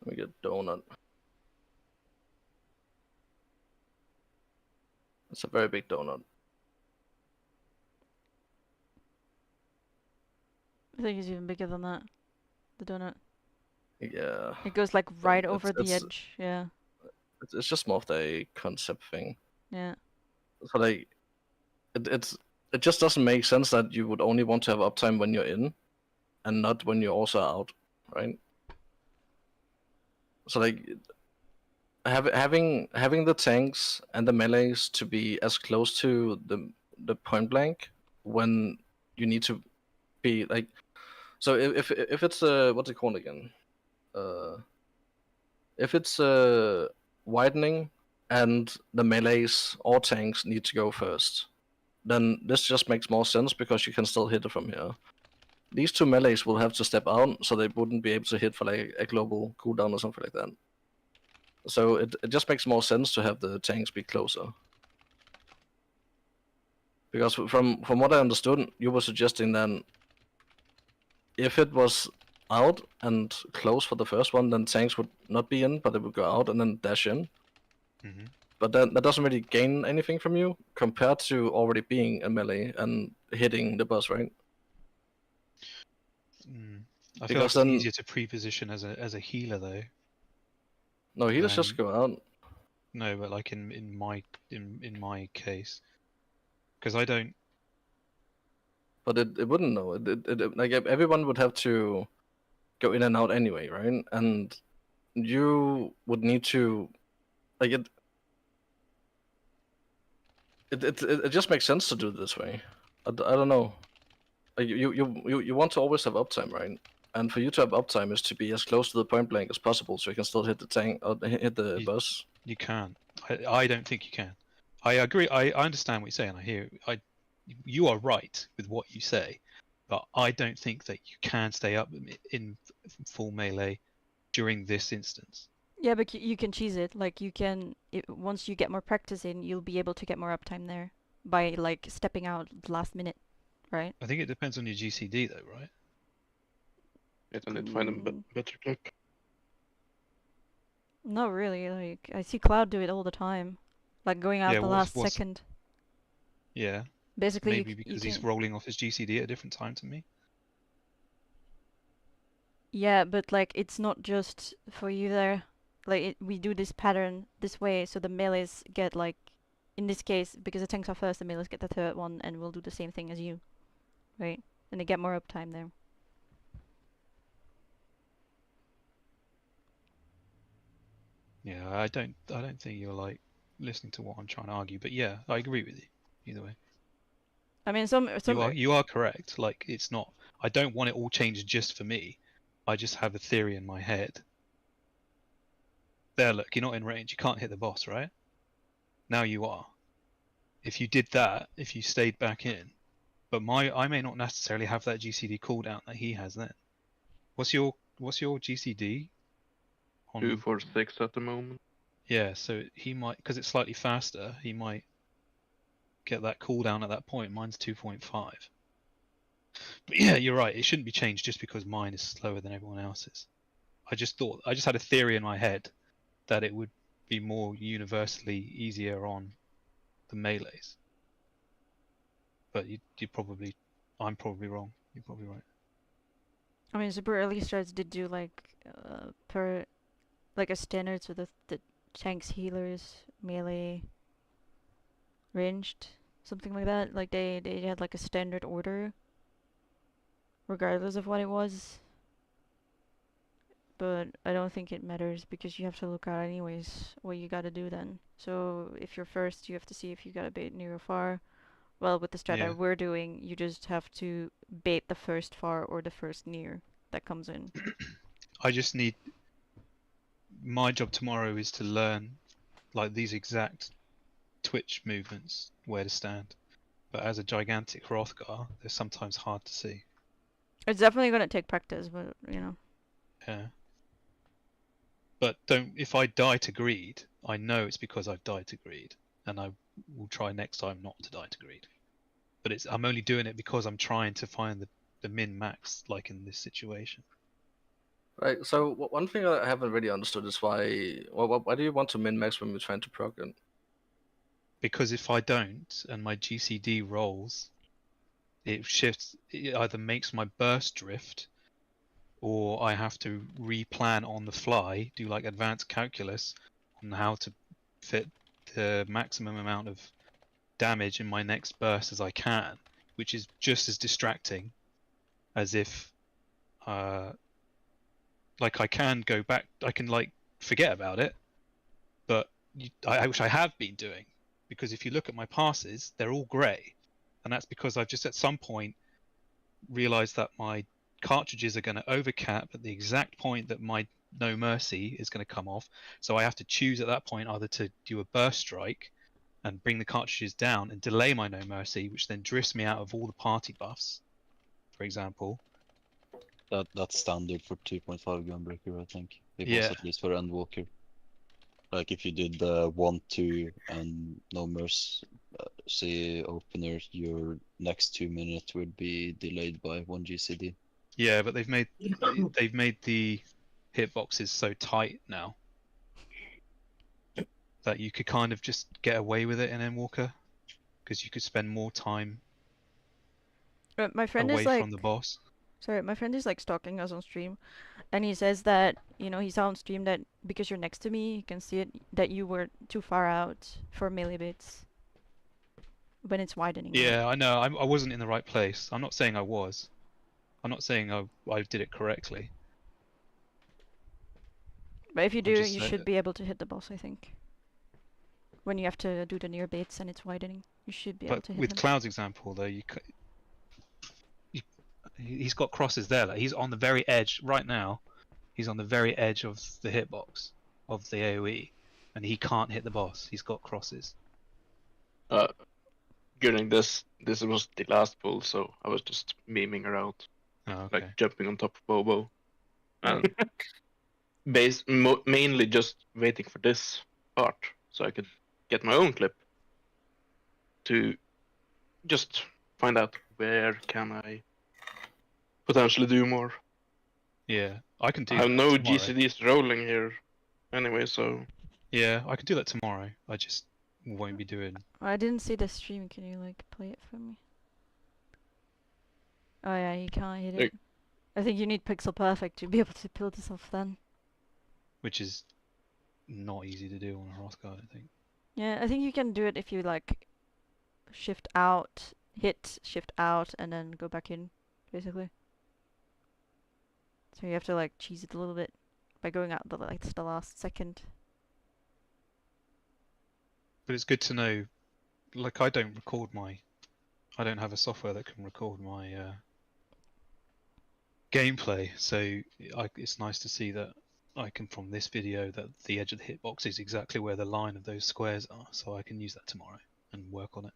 Let me get donut. It's a very big donut. I think it's even bigger than that. The donut. Yeah. It goes like right over the edge. Yeah. It's just more of a concept thing. Yeah. So like, it just doesn't make sense that you would only want to have uptime when you're in, and not when you're also out, right? So like, having the tanks and the melees to be as close to the point blank when you need to be like, so if it's what's it called again? If it's widening and the melees or tanks need to go first, then this just makes more sense because you can still hit it from here. These two melees will have to step out, so they wouldn't be able to hit for like a global cooldown or something like that. So it just makes more sense to have the tanks be closer. Because from what I understood, you were suggesting then if it was out and close for the first one, then tanks would not be in, but they would go out and then dash in. Mm-hmm. But then that doesn't really gain anything from you compared to already being a melee and hitting the boss, right? I feel like it's easier to pre-position as a healer though. No, healers just go out. No, but like in my case, because I don't. But it wouldn't know. It like everyone would have to go in and out anyway, right? And you would need to like it just makes sense to do it this way. I don't know. Like you want to always have uptime, right? And for you to have uptime is to be as close to the point blank as possible, so you can still hit the tank or hit the boss. You can. I don't think you can. I agree. I understand what you're saying. You are right with what you say, but I don't think that you can stay up in full melee during this instance. Yeah, but you can cheese it. Like you can, once you get more practice in, you'll be able to get more uptime there by like stepping out the last minute, right? I think it depends on your GCD though, right? Yeah, then they'd find a better click. Not really. Like I see Cloud do it all the time, like going out the last second. Yeah. Basically, maybe because he's rolling off his GCD at a different time to me. Yeah, but like it's not just for you there. Like we do this pattern this way, so the melees get like, in this case, because the tanks are first, the melees get the third one, and we'll do the same thing as you, right? And they get more uptime there. Yeah, I don't think you're like listening to what I'm trying to argue, but yeah, I agree with you either way. I mean, you are correct. Like it's not. I don't want it all changed just for me. I just have a theory in my head. There, look, you're not in range. You can't hit the boss, right? Now you are. If you did that, if you stayed back in, but I may not necessarily have that GCD cooldown that he has then. What's your GCD? 246 at the moment. Yeah, so he might, because it's slightly faster, he might get that cooldown at that point. Mine's 2.5. But yeah, you're right. It shouldn't be changed just because mine is slower than everyone else's. I just had a theory in my head that it would be more universally easier on the melees. But I'm probably wrong. You're probably right. I mean, super early starts did do like a standard, so the tanks, healers, melee, ranged, something like that. Like they had like a standard order, regardless of what it was. But I don't think it matters because you have to look out anyways what you gotta do then. So if you're first, you have to see if you got a bait near or far. Well, with the strat Yeah. that we're doing, you just have to bait the first far or the first near that comes in. I just need. My job tomorrow is to learn like these exact twitch movements, where to stand. But as a gigantic Hrothgar, they're sometimes hard to see. It's definitely gonna take practice, but Yeah. But if I die to greed, I know it's because I've died to greed, and I will try next time not to die to greed. But I'm only doing it because I'm trying to find the min max, like in this situation. Right. So one thing I haven't really understood is why do you want to min max when you're trying to prog in? Because if I don't and my GCD rolls, it shifts. It either makes my burst drift, or I have to replan on the fly, do like advanced calculus on how to fit the maximum amount of damage in my next burst as I can, which is just as distracting as if like I can go back, I can like forget about it, but which I have been doing, because if you look at my passes, they're all grey, and that's because I've just at some point realized that my cartridges are going to overcap at the exact point that my No Mercy is going to come off, so I have to choose at that point either to do a burst strike and bring the cartridges down and delay my No Mercy, which then drifts me out of all the party buffs, for example. That's standard for 2.5 Gunbreaker, I think. It was Yeah. at least for Endwalker. Like if you did the 1-2 and No Mercy opener, your next 2 minutes would be delayed by 1 GCD. Yeah, but they've made the hitboxes so tight now that you could kind of just get away with it in Endwalker, because you could spend more time my friend away is like, from the boss. sorry, my friend is like stalking us on stream, and he says that he saw on stream that because you're next to me, you can see it that you were too far out for melee bits when it's widening. Yeah, I know. I wasn't in the right place. I'm not saying I was. I'm not saying I did it correctly. But if you do, you should be able to hit the boss, I think. When you have to do the near baits and it's widening, you should be able to hit With him. Cloud's example, though, he's got crosses there. Like, he's on the very edge right now. He's on the very edge of the hitbox of the AoE, and he can't hit the boss. He's got crosses. During this was the last pull, so I was just memeing around, like jumping on top of Bobo, and mainly just waiting for this part so I could get my own clip to just find out where can I potentially do more. Yeah, I can do. I have no tomorrow. GCDs rolling here, anyway. So yeah, I can do that tomorrow. I just won't be doing. I didn't see the stream. Can you like play it for me? Oh yeah, you can't hit it. I think you need pixel perfect to be able to build this off then. Which is not easy to do on a Hrothgar, I think. Yeah, I think you can do it if you like shift out, hit, shift out, and then go back in, basically. So you have to like cheese it a little bit by going out the last second. But it's good to know. Like I don't have a software that can record my gameplay, so it's nice to see that I can from this video that the edge of the hitbox is exactly where the line of those squares are, so I can use that tomorrow and work on it.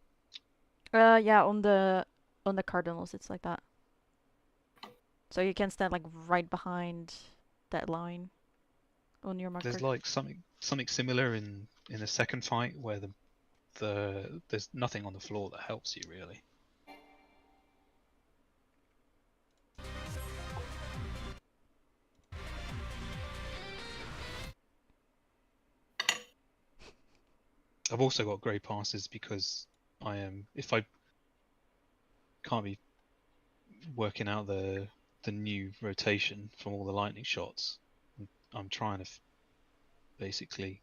Yeah, on the cardinals it's like that. So you can stand like right behind that line on your marker. There's like something similar in the second fight where there's nothing on the floor that helps you really. I've also got grey passes because I am. If I can't be working out the new rotation from all the lightning shots, I'm trying to basically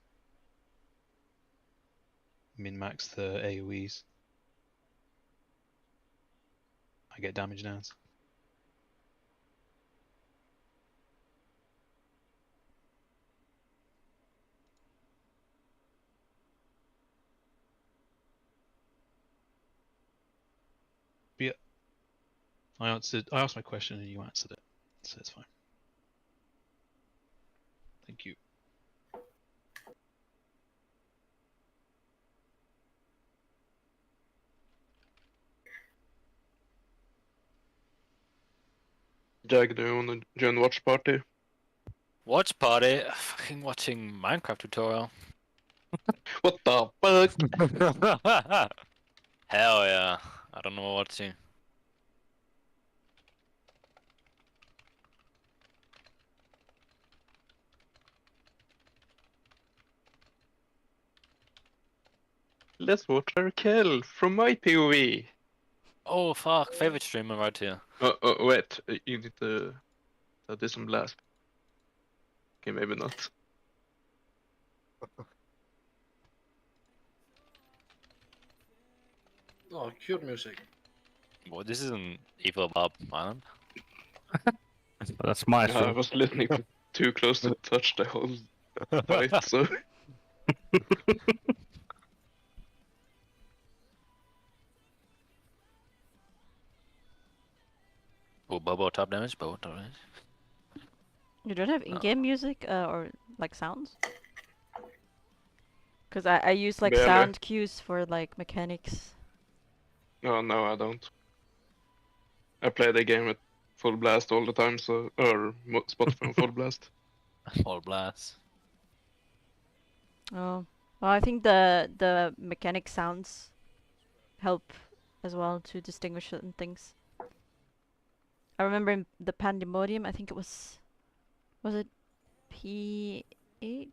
min-max the AoEs. I get damage downs. But yeah, I asked my question and you answered it, so it's fine. Thank you. Jag, do you want to join watch party? Watch party? Fucking watching Minecraft tutorial. What the fuck? Hell yeah. I don't know what to. Let's watch her kill from my POV. Oh fuck, favorite streamer right here. Oh, wait, you need to set this on blast. Okay, maybe not. Oh, cute music. Well, this isn't Evil Bob Island. That's my I stream. was listening to too close to touch the whole fight, so... Oh, Bobo top damage, Bobo top damage. You don't have in-game music or like sounds? Because I use like Barely. sound cues for like mechanics. No, I don't. I play the game at full blast all the time, so... Or Spotify on full blast. Full blast. Oh, well, I think the mechanic sounds help as well to distinguish certain things. I remember in the Pandemonium, I think it was it P8?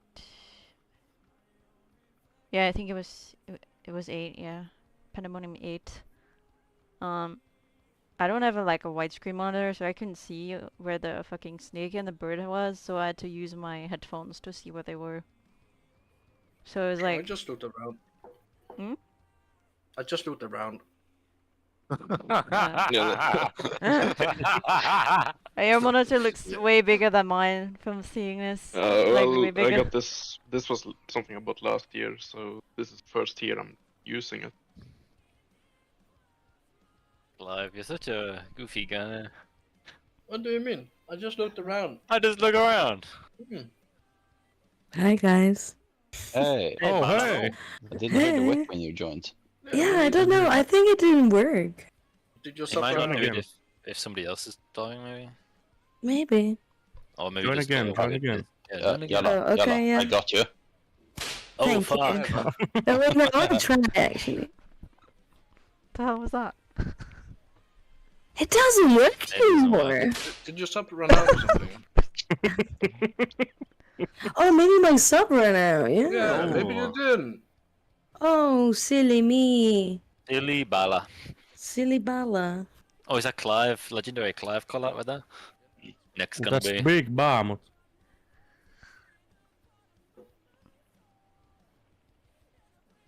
Yeah, I think it was 8. Yeah, Pandemonium 8. I don't have a widescreen monitor, so I couldn't see where the fucking snake and the bird was, so I had to use my headphones to see where they were. So it was like... I just looked around. Hmm? I just looked around. Your monitor looks way bigger than mine from seeing this. Well, way I bigger. got this. This was something I bought last year, so this is the first year I'm using it. Live, you're such a goofy guy. What do you mean? I just looked around. I just look around. Hi guys. Hey. Oh, hey. I didn't hear the whip when you joined. Yeah, I don't know. I think it didn't work. Did you It might suffer? not do it if somebody else is dying, maybe. Maybe. Or maybe Join just again, go join with again. it. Yeah, join again. Yalla, Oh, okay, yalla, yeah. I got you. Oh Thank fuck. you. Oh, wait, no, I'll try actually. The hell was that? It doesn't work Maybe it's not. anymore. Did your sub run out or something? Oh, maybe my sub ran out. Yeah. Yeah, maybe you didn't. Oh, silly me. Silly Bala. Silly Bala. Oh, is that Clive? Legendary Clive call out right there? Next gonna That's be. big Bahamut.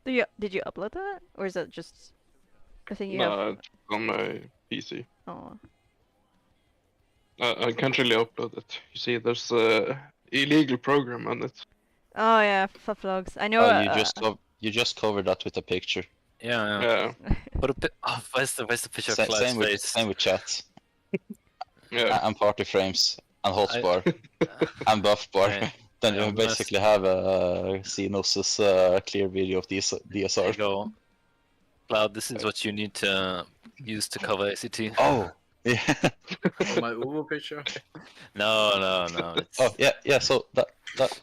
Did you upload that? Or is that just a thing you have? No, it's on my PC. Oh. I can't really upload it. You see, there's a illegal program on it. Oh yeah, for vlogs. I know. Oh, you just covered that with a picture. Yeah, Yeah. Put a where's the picture of Clive's Same with face? chat. Yeah. And party frames and hotbar and buff bar. Yeah. Then Yeah, you basically have a Xenos' clear video of There you DSR. go. Cloud, this is what you need to use to cover ACT. Oh, yeah. My Uvo picture. No. It's... Oh, yeah. So that